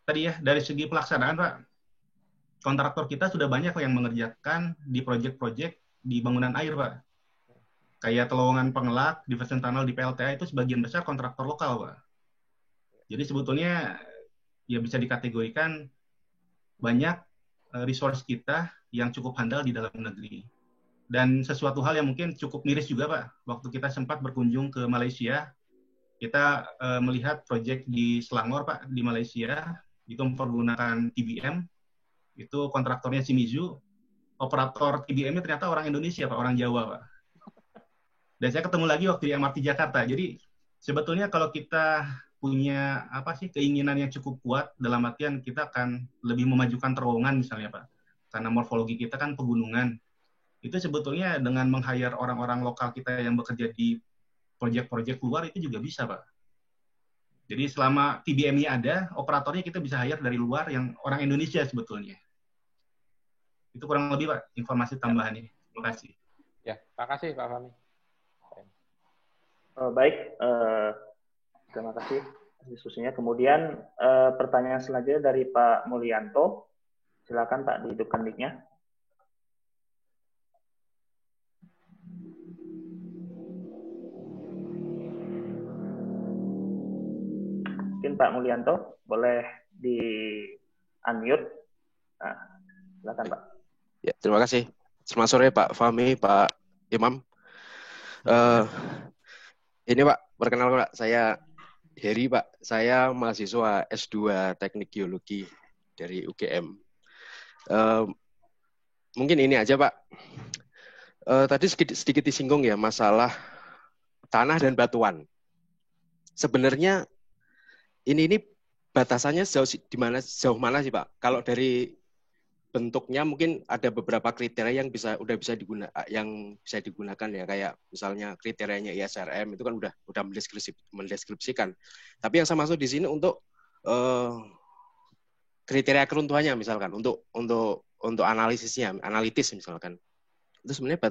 tadi ya, dari segi pelaksanaan, Pak, kontraktor kita sudah banyak yang mengerjakan di proyek-proyek di bangunan air, Pak. Kayak terowongan pengelak, diversion tunnel di PLTA itu sebagian besar kontraktor lokal, Pak. Jadi sebetulnya ya bisa dikategorikan banyak resource kita yang cukup handal di dalam negeri. Dan sesuatu hal yang mungkin cukup miris juga, Pak. Waktu kita sempat berkunjung ke Malaysia, kita melihat proyek di Selangor, Pak, di Malaysia, itu mempergunakan TBM. Itu kontraktornya Shimizu, operator TBM-nya ternyata orang Indonesia, Pak, orang Jawa, Pak. Dan saya ketemu lagi waktu di MRT Jakarta. Jadi sebetulnya kalau kita punya keinginan yang cukup kuat, dalam artian kita akan lebih memajukan terowongan misalnya, Pak. Karena morfologi kita kan pegunungan. Itu sebetulnya dengan meng-hire orang-orang lokal kita yang bekerja di proyek-proyek luar itu juga bisa, Pak. Jadi selama TBM-nya ada, operatornya kita bisa hire dari luar yang orang Indonesia sebetulnya. Itu kurang lebih, Pak, informasi tambahan ini. Terima kasih. Ya, terima kasih Pak Fahmi. Baik, terima kasih diskusinya. Kemudian pertanyaan selanjutnya dari Pak Mulyanto. Silakan Pak, dihidupkan mic-nya. Mungkin Pak Mulyanto boleh di-unmute. Nah, silakan Pak. Ya, terima kasih. Selamat sore Pak Fahmi, Pak Imam. Ini Pak, perkenalkan Pak, saya Heri Pak. Saya mahasiswa S2 Teknik Geologi dari UGM. Mungkin ini aja Pak. Tadi sedikit disinggung ya masalah tanah dan batuan. Sebenarnya ini batasannya sejauh mana sih Pak? Kalau dari bentuknya mungkin ada beberapa kriteria yang udah bisa digunakan ya, kayak misalnya kriterianya ISRM itu kan udah mendeskripsikan. Tapi yang saya maksud di sini untuk kriteria keruntuhannya misalkan untuk analitis misalkan. Itu sebenarnya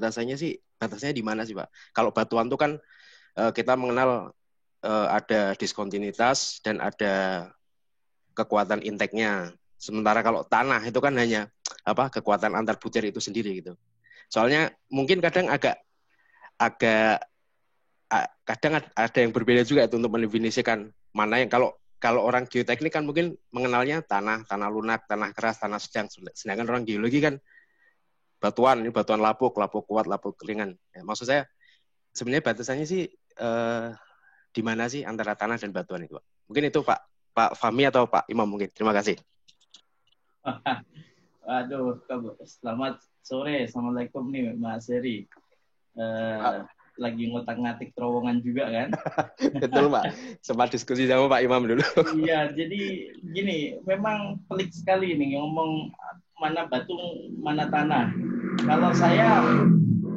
batasnya di mana sih Pak? Kalau batuan itu kan kita mengenal ada diskontinuitas dan ada kekuatan intake-nya. Sementara kalau tanah itu kan hanya kekuatan antar butir itu sendiri gitu. Soalnya mungkin kadang kadang ada yang berbeda juga itu untuk mendefinisikan mana yang kalau orang geoteknik kan mungkin mengenalnya tanah lunak, tanah keras, tanah sedang. Sedangkan orang geologi kan batuan lapuk kuat, lapuk ringan. Ya, maksud saya sebenarnya batasannya sih di mana sih antara tanah dan batuan itu, Pak? Mungkin itu Pak Fahmi atau Pak Imam mungkin. Terima kasih. Aduh, selamat sore. Assalamualaikum nih Mas Heri. Lagi ngotak-ngatik terowongan juga kan? Betul Pak. Sempat diskusi sama Pak Imam dulu. Iya, jadi gini, memang pelik sekali nih ngomong mana batu, mana tanah. Kalau saya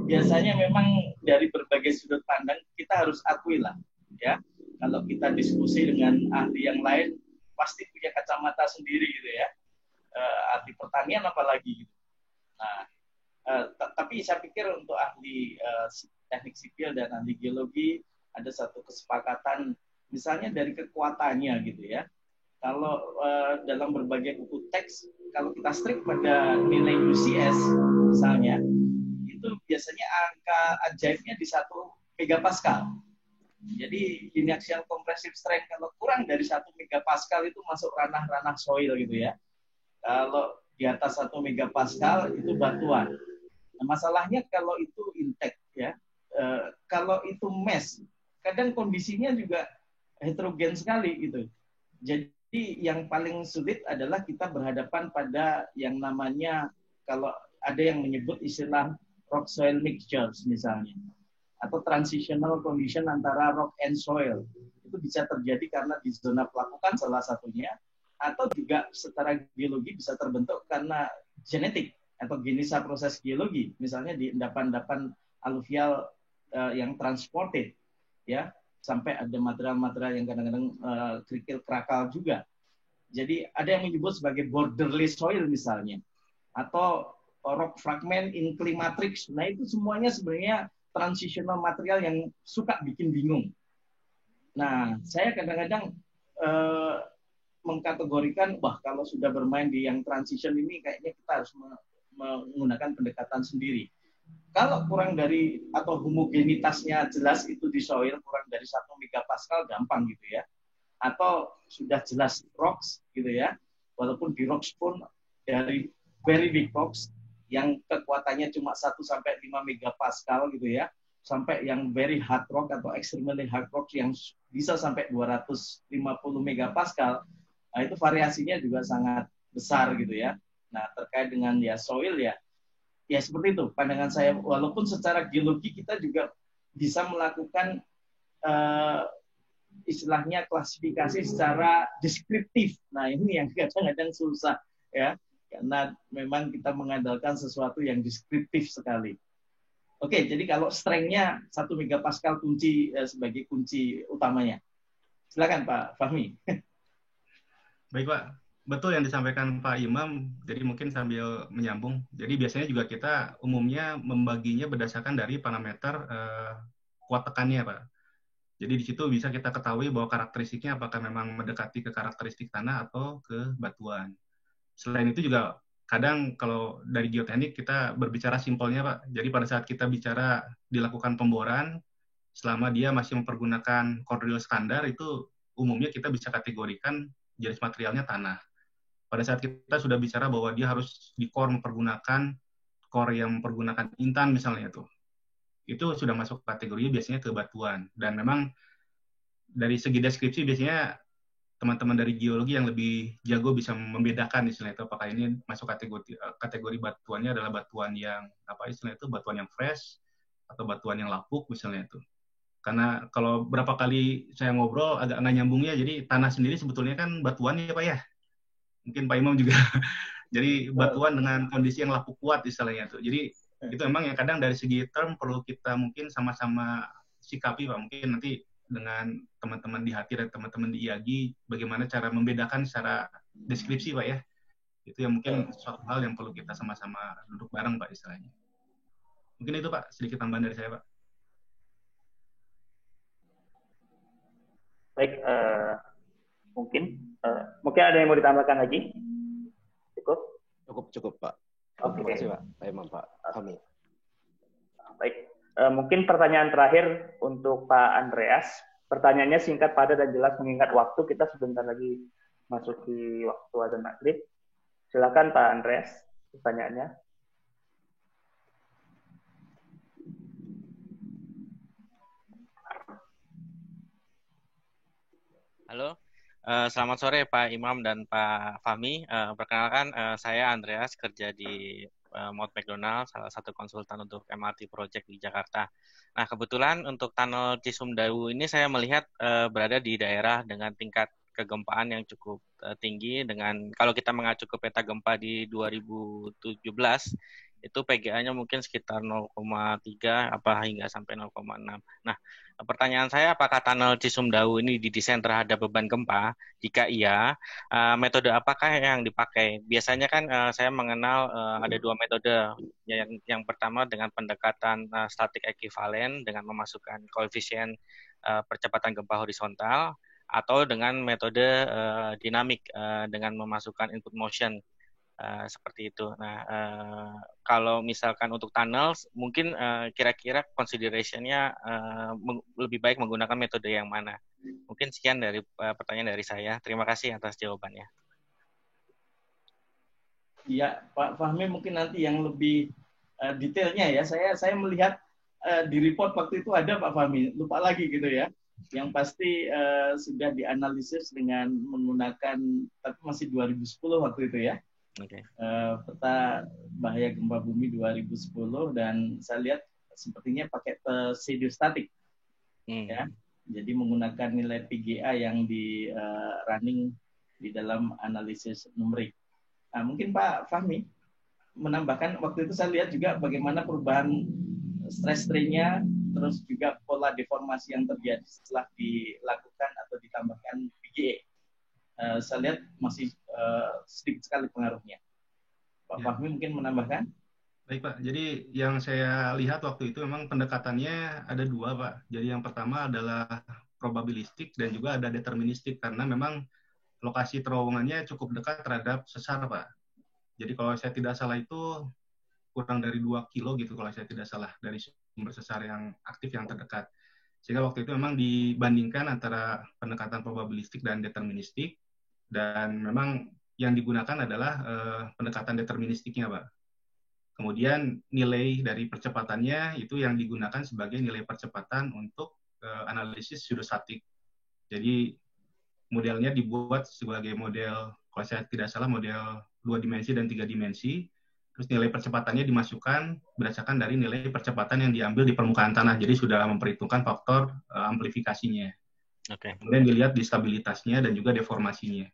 biasanya memang dari berbagai sudut pandang kita harus akui lah, ya. Kalau kita diskusi dengan ahli yang lain, pasti punya kacamata sendiri gitu ya. Ahli pertanian apalagi gitu. Nah, tapi saya pikir untuk ahli teknik sipil dan ahli geologi ada satu kesepakatan, misalnya dari kekuatannya gitu ya. Kalau dalam berbagai buku teks, kalau kita strict pada nilai UCS misalnya, itu biasanya angka ajaibnya di 1 megapascal. Jadi inaxial compressive strength kalau kurang dari 1 megapascal itu masuk ranah-ranah soil gitu ya. Kalau di atas 1 megapascal itu batuan. Nah, masalahnya kalau itu intact ya, kalau itu mesh, kadang kondisinya juga heterogen sekali gitu. Jadi yang paling sulit adalah kita berhadapan pada yang namanya, kalau ada yang menyebut istilah rock soil mixtures misalnya, atau transitional condition antara rock and soil. Itu bisa terjadi karena di zona pelapukan salah satunya, atau juga secara geologi bisa terbentuk karena genetik atau genisa proses geologi, misalnya di endapan-endapan aluvial yang transported, ya, sampai ada material-material yang kadang-kadang kerikil krakal juga. Jadi ada yang menyebut sebagai borderless soil misalnya, atau rock fragment in clay matrix. Nah itu semuanya sebenarnya transitional material yang suka bikin bingung. Nah saya kadang-kadang mengkategorikan, wah kalau sudah bermain di yang transition ini kayaknya kita harus menggunakan pendekatan sendiri. Kalau kurang dari atau homogenitasnya jelas itu di soil kurang dari 1 megapascal gampang gitu ya. Atau sudah jelas rocks gitu ya. Walaupun di rocks pun dari very big rocks yang kekuatannya cuma 1 sampai 5 megapascal gitu ya. Sampai yang very hard rock atau extremely hard rock yang bisa sampai 250 megapascal. Nah, itu variasinya juga sangat besar gitu ya. Nah, terkait dengan ya soil ya seperti itu pandangan saya. Walaupun secara geologi kita juga bisa melakukan istilahnya klasifikasi secara deskriptif. Nah, ini yang kadang-kadang susah ya, karena memang kita mengandalkan sesuatu yang deskriptif sekali. Oke, jadi kalau strength-nya 1 megapascal kunci sebagai kunci utamanya. Silakan Pak Fahmi. Baik Pak, betul yang disampaikan Pak Imam. Jadi mungkin sambil menyambung. Jadi biasanya juga kita umumnya membaginya berdasarkan dari parameter kuat tekannya Pak. Jadi di situ bisa kita ketahui bahwa karakteristiknya apakah memang mendekati ke karakteristik tanah atau ke batuan. Selain itu juga kadang kalau dari geoteknik kita berbicara simpelnya Pak. Jadi pada saat kita bicara dilakukan pemboran, selama dia masih mempergunakan core drill standar, itu umumnya kita bisa kategorikan jenis materialnya tanah. Pada saat kita sudah bicara bahwa dia harus di core mempergunakan core yang mempergunakan intan misalnya itu sudah masuk kategori biasanya ke batuan. Dan memang dari segi deskripsi biasanya teman-teman dari geologi yang lebih jago bisa membedakan istilahnya itu apakah ini masuk kategori batuannya adalah batuan yang apa istilahnya itu batuan yang fresh atau batuan yang lapuk misalnya itu. Karena kalau berapa kali saya ngobrol agak nggak nyambungnya, jadi tanah sendiri sebetulnya kan batuan ya Pak ya. Mungkin Pak Imam juga. Jadi batuan dengan kondisi yang lapuk kuat istilahnya itu. Jadi itu memang yang kadang dari segi term perlu kita mungkin sama-sama sikapi Pak. Mungkin nanti dengan teman-teman di Hati dan teman-teman di IAGI bagaimana cara membedakan secara deskripsi Pak ya. Itu yang mungkin suatu hal yang perlu kita sama-sama duduk bareng Pak istilahnya. Mungkin itu Pak, sedikit tambahan dari saya Pak. Baik, mungkin ada yang mau ditambahkan lagi? Cukup Pak. Oke. Terima kasih Pak Imam, Pak Fahmi. Baik, mungkin pertanyaan terakhir untuk Pak Andreas. Pertanyaannya singkat, padat, dan jelas mengingat waktu. Kita sebentar lagi masuk di waktu azan maghrib. Silakan Pak Andreas, pertanyaannya. Halo, selamat sore Pak Imam dan Pak Fahmi. Perkenalkan, saya Andreas, kerja di Mount McDonald, salah satu konsultan untuk MRT Project di Jakarta. Nah, kebetulan untuk tunnel Cisumdawu ini saya melihat berada di daerah dengan tingkat kegempaan yang cukup tinggi. Dengan kalau kita mengacu ke peta gempa di 2017, itu PGA-nya mungkin sekitar 0,3 hingga sampai 0,6. Nah, pertanyaan saya, apakah tunnel Cisumdawu ini didesain terhadap beban gempa? Jika iya, metode apakah yang dipakai? Biasanya kan saya mengenal ada 2 metode. Yang pertama dengan pendekatan static equivalent dengan memasukkan koefisien percepatan gempa horizontal, atau dengan metode dinamik dengan memasukkan input motion. Seperti itu. Nah, kalau misalkan untuk tunnel, mungkin kira-kira consideration-nya lebih baik menggunakan metode yang mana? Mungkin sekian dari pertanyaan dari saya. Terima kasih atas jawabannya. Ya, Pak Fahmi mungkin nanti yang lebih detailnya ya. Saya melihat di report waktu itu ada Pak Fahmi, lupa lagi gitu ya. Yang pasti sudah dianalisis dengan menggunakan, tapi masih 2010 waktu itu ya. Okay. Peta bahaya gempa bumi 2010, dan saya lihat sepertinya pakai pseudostatik ya, jadi menggunakan nilai PGA yang di running di dalam analisis numerik. Nah, mungkin Pak Fahmi menambahkan, waktu itu saya lihat juga bagaimana perubahan stress strain-nya, terus juga pola deformasi yang terjadi setelah dilakukan atau ditambahkan PGA. Saya lihat masih sedikit sekali pengaruhnya. Pak Fahmi mungkin menambahkan? Baik Pak, jadi yang saya lihat waktu itu memang pendekatannya ada dua Pak. Jadi yang pertama adalah probabilistik dan juga ada deterministik, karena memang lokasi terowongannya cukup dekat terhadap sesar Pak. Jadi kalau saya tidak salah itu kurang dari 2 kilo gitu kalau saya tidak salah dari sumber sesar yang aktif yang terdekat. Sehingga waktu itu memang dibandingkan antara pendekatan probabilistik dan deterministik, dan memang yang digunakan adalah pendekatan deterministiknya Pak. Kemudian nilai dari percepatannya itu yang digunakan sebagai nilai percepatan untuk analisis pseudostatik. Jadi modelnya dibuat sebagai model, kalau saya tidak salah, model 2 dimensi dan 3 dimensi. Terus nilai percepatannya dimasukkan berdasarkan dari nilai percepatan yang diambil di permukaan tanah. Jadi sudah memperhitungkan faktor amplifikasinya. Oke. Kemudian dilihat di stabilitasnya dan juga deformasinya.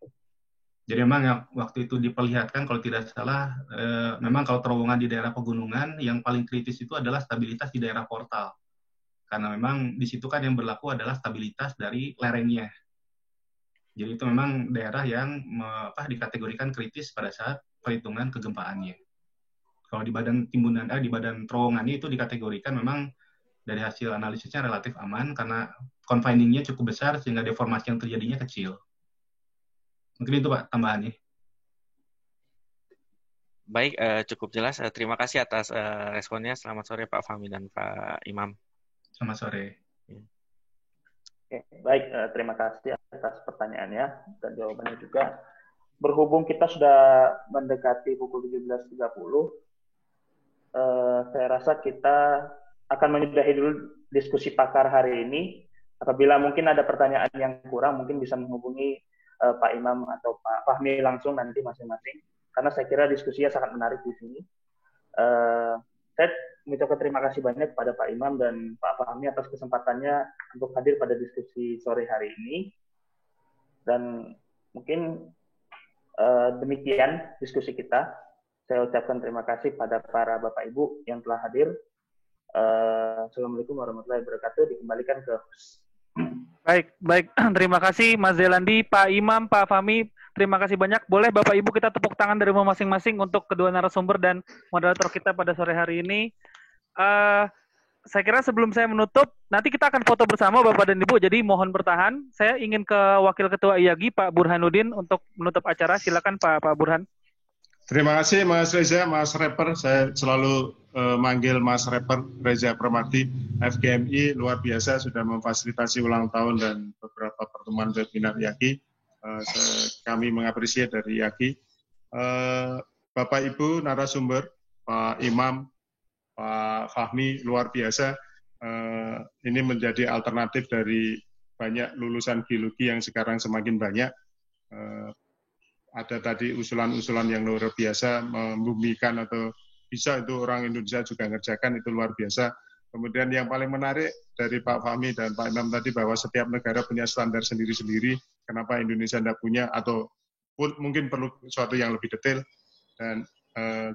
Jadi memang waktu itu diperlihatkan, kalau tidak salah, memang kalau terowongan di daerah pegunungan, yang paling kritis itu adalah stabilitas di daerah portal. Karena memang di situ kan yang berlaku adalah stabilitas dari lerengnya. Jadi itu memang daerah yang dikategorikan kritis pada saat perhitungan kegempaannya. Kalau di badan timbunan, di badan terowongannya itu dikategorikan memang dari hasil analisisnya relatif aman, karena confining-nya cukup besar sehingga deformasi yang terjadinya kecil. Mungkin itu Pak tambahannya. Baik, cukup jelas. Terima kasih atas responnya. Selamat sore Pak Fahmi dan Pak Imam. Selamat sore. Oke, baik. Terima kasih atas pertanyaannya dan jawabannya juga. Berhubung kita sudah mendekati pukul 17.30, saya rasa kita akan menyudahi dulu diskusi pakar hari ini. Apabila mungkin ada pertanyaan yang kurang, mungkin bisa menghubungi Pak Imam atau Pak Fahmi langsung nanti masing-masing, karena saya kira diskusinya sangat menarik di sini. Saya mengucapkan terima kasih banyak kepada Pak Imam dan Pak Fahmi atas kesempatannya untuk hadir pada diskusi sore hari ini. Dan mungkin demikian diskusi kita. Saya ucapkan terima kasih pada para Bapak Ibu yang telah hadir. Assalamualaikum warahmatullahi wabarakatuh. Dikembalikan ke host. Baik. Terima kasih Mas Zelandi, Pak Imam, Pak Fahmi. Terima kasih banyak. Boleh Bapak Ibu kita tepuk tangan dari rumah masing-masing untuk kedua narasumber dan moderator kita pada sore hari ini. Saya kira sebelum saya menutup, nanti kita akan foto bersama Bapak dan Ibu, jadi mohon bertahan. Saya ingin ke Wakil Ketua IAGI, Pak Burhanuddin, untuk menutup acara. Silakan Pak Burhan. Terima kasih Mas Reza, Mas Rapper. Saya selalu manggil Mas Rapper, Reza Permati. FGMI luar biasa sudah memfasilitasi ulang tahun dan beberapa pertemuan webinar IAGI. Kami mengapresiasi dari IAGI. Bapak Ibu narasumber, Pak Imam, Pak Fahmi, luar biasa. Ini menjadi alternatif dari banyak lulusan geologi yang sekarang semakin banyak. Ada tadi usulan-usulan yang luar biasa, membumikan atau bisa itu orang Indonesia juga ngerjakan, itu luar biasa. Kemudian yang paling menarik dari Pak Fahmi dan Pak Imam tadi, bahwa setiap negara punya standar sendiri-sendiri, kenapa Indonesia tidak punya, atau pun mungkin perlu sesuatu yang lebih detail. Dan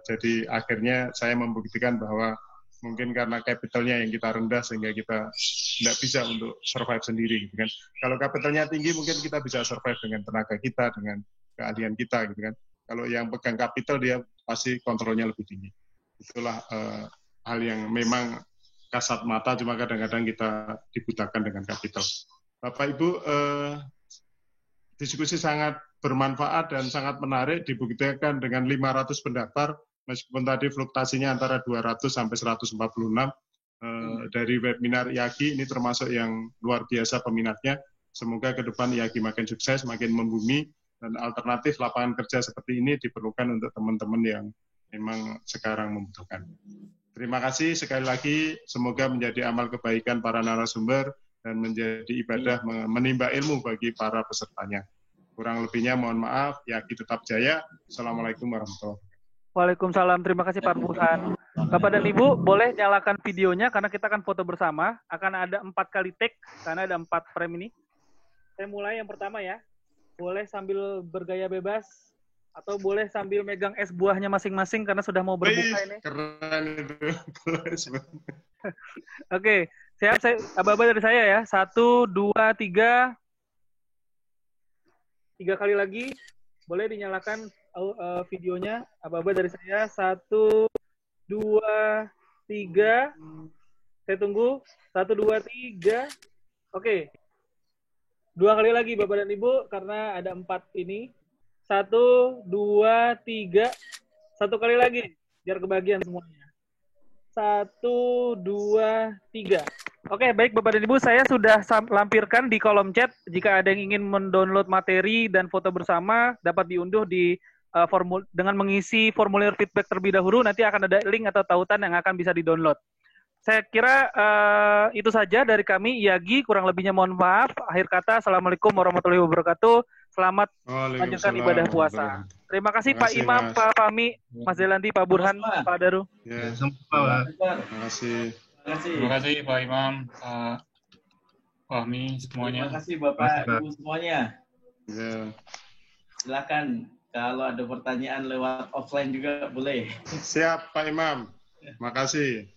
jadi akhirnya saya membuktikan bahwa mungkin karena capitalnya yang kita rendah sehingga kita tidak bisa untuk survive sendiri, gitu kan. Kalau capitalnya tinggi mungkin kita bisa survive dengan tenaga kita, dengan keahlian kita, gitu kan. Kalau yang pegang capital dia pasti kontrolnya lebih tinggi. Itulah hal yang memang kasat mata, cuma kadang-kadang kita dibutakan dengan capital. Bapak Ibu, diskusi sangat bermanfaat dan sangat menarik, dibuktikan dengan 500 pendaftar, meskipun tadi fluktuasinya antara 200 sampai 146 dari webinar IAGI, ini termasuk yang luar biasa peminatnya. Semoga ke depan IAGI makin sukses, makin membumi, dan alternatif lapangan kerja seperti ini diperlukan untuk teman-teman yang memang sekarang membutuhkan. Terima kasih sekali lagi, semoga menjadi amal kebaikan para narasumber dan menjadi ibadah menimba ilmu bagi para pesertanya. Kurang lebihnya mohon maaf, IAGI tetap jaya. Assalamualaikum warahmatullahi wabarakatuh. Waalaikumsalam, terima kasih Pak Burhan. Bapak dan Ibu, boleh nyalakan videonya karena kita akan foto bersama. Akan ada 4 kali take, karena ada 4 frame ini. Saya mulai yang pertama ya. boleh sambil bergaya bebas atau boleh sambil megang es buahnya masing-masing karena sudah mau berbuka ini. Keren itu. Oke, siap. Aba-aba dari saya ya. 1, 2, 3. 3 kali lagi. Boleh dinyalakan videonya. Aba-aba dari saya. 1, 2, 3. Saya tunggu. 1, 2, 3. Oke. 2 kali lagi Bapak dan Ibu karena ada 4 ini. 1, 2, 3. 1 kali lagi biar kebagian semuanya. 1, 2, 3. Oke, baik Bapak dan Ibu, saya sudah lampirkan di kolom chat. Jika ada yang ingin mendownload materi dan foto bersama, dapat diunduh di dengan mengisi formulir feedback terlebih dahulu. Nanti akan ada link atau tautan yang akan bisa didownload. Saya kira itu saja dari kami, IAGI. Kurang lebihnya mohon maaf. Akhir kata, Assalamualaikum warahmatullahi wabarakatuh. Selamat melanjutkan ibadah puasa. Terima kasih Pak Imam, Mas. Pak Fahmi, Mas Zelandi, Pak Burhan, Pak Daru. Ya, Sama. terima kasih. Terima kasih Pak Imam, Pak Fahmi, semuanya. Terima kasih Bapak, Ibu semuanya. Ya. Silakan kalau ada pertanyaan lewat offline juga boleh. Siap Pak Imam. Terima kasih.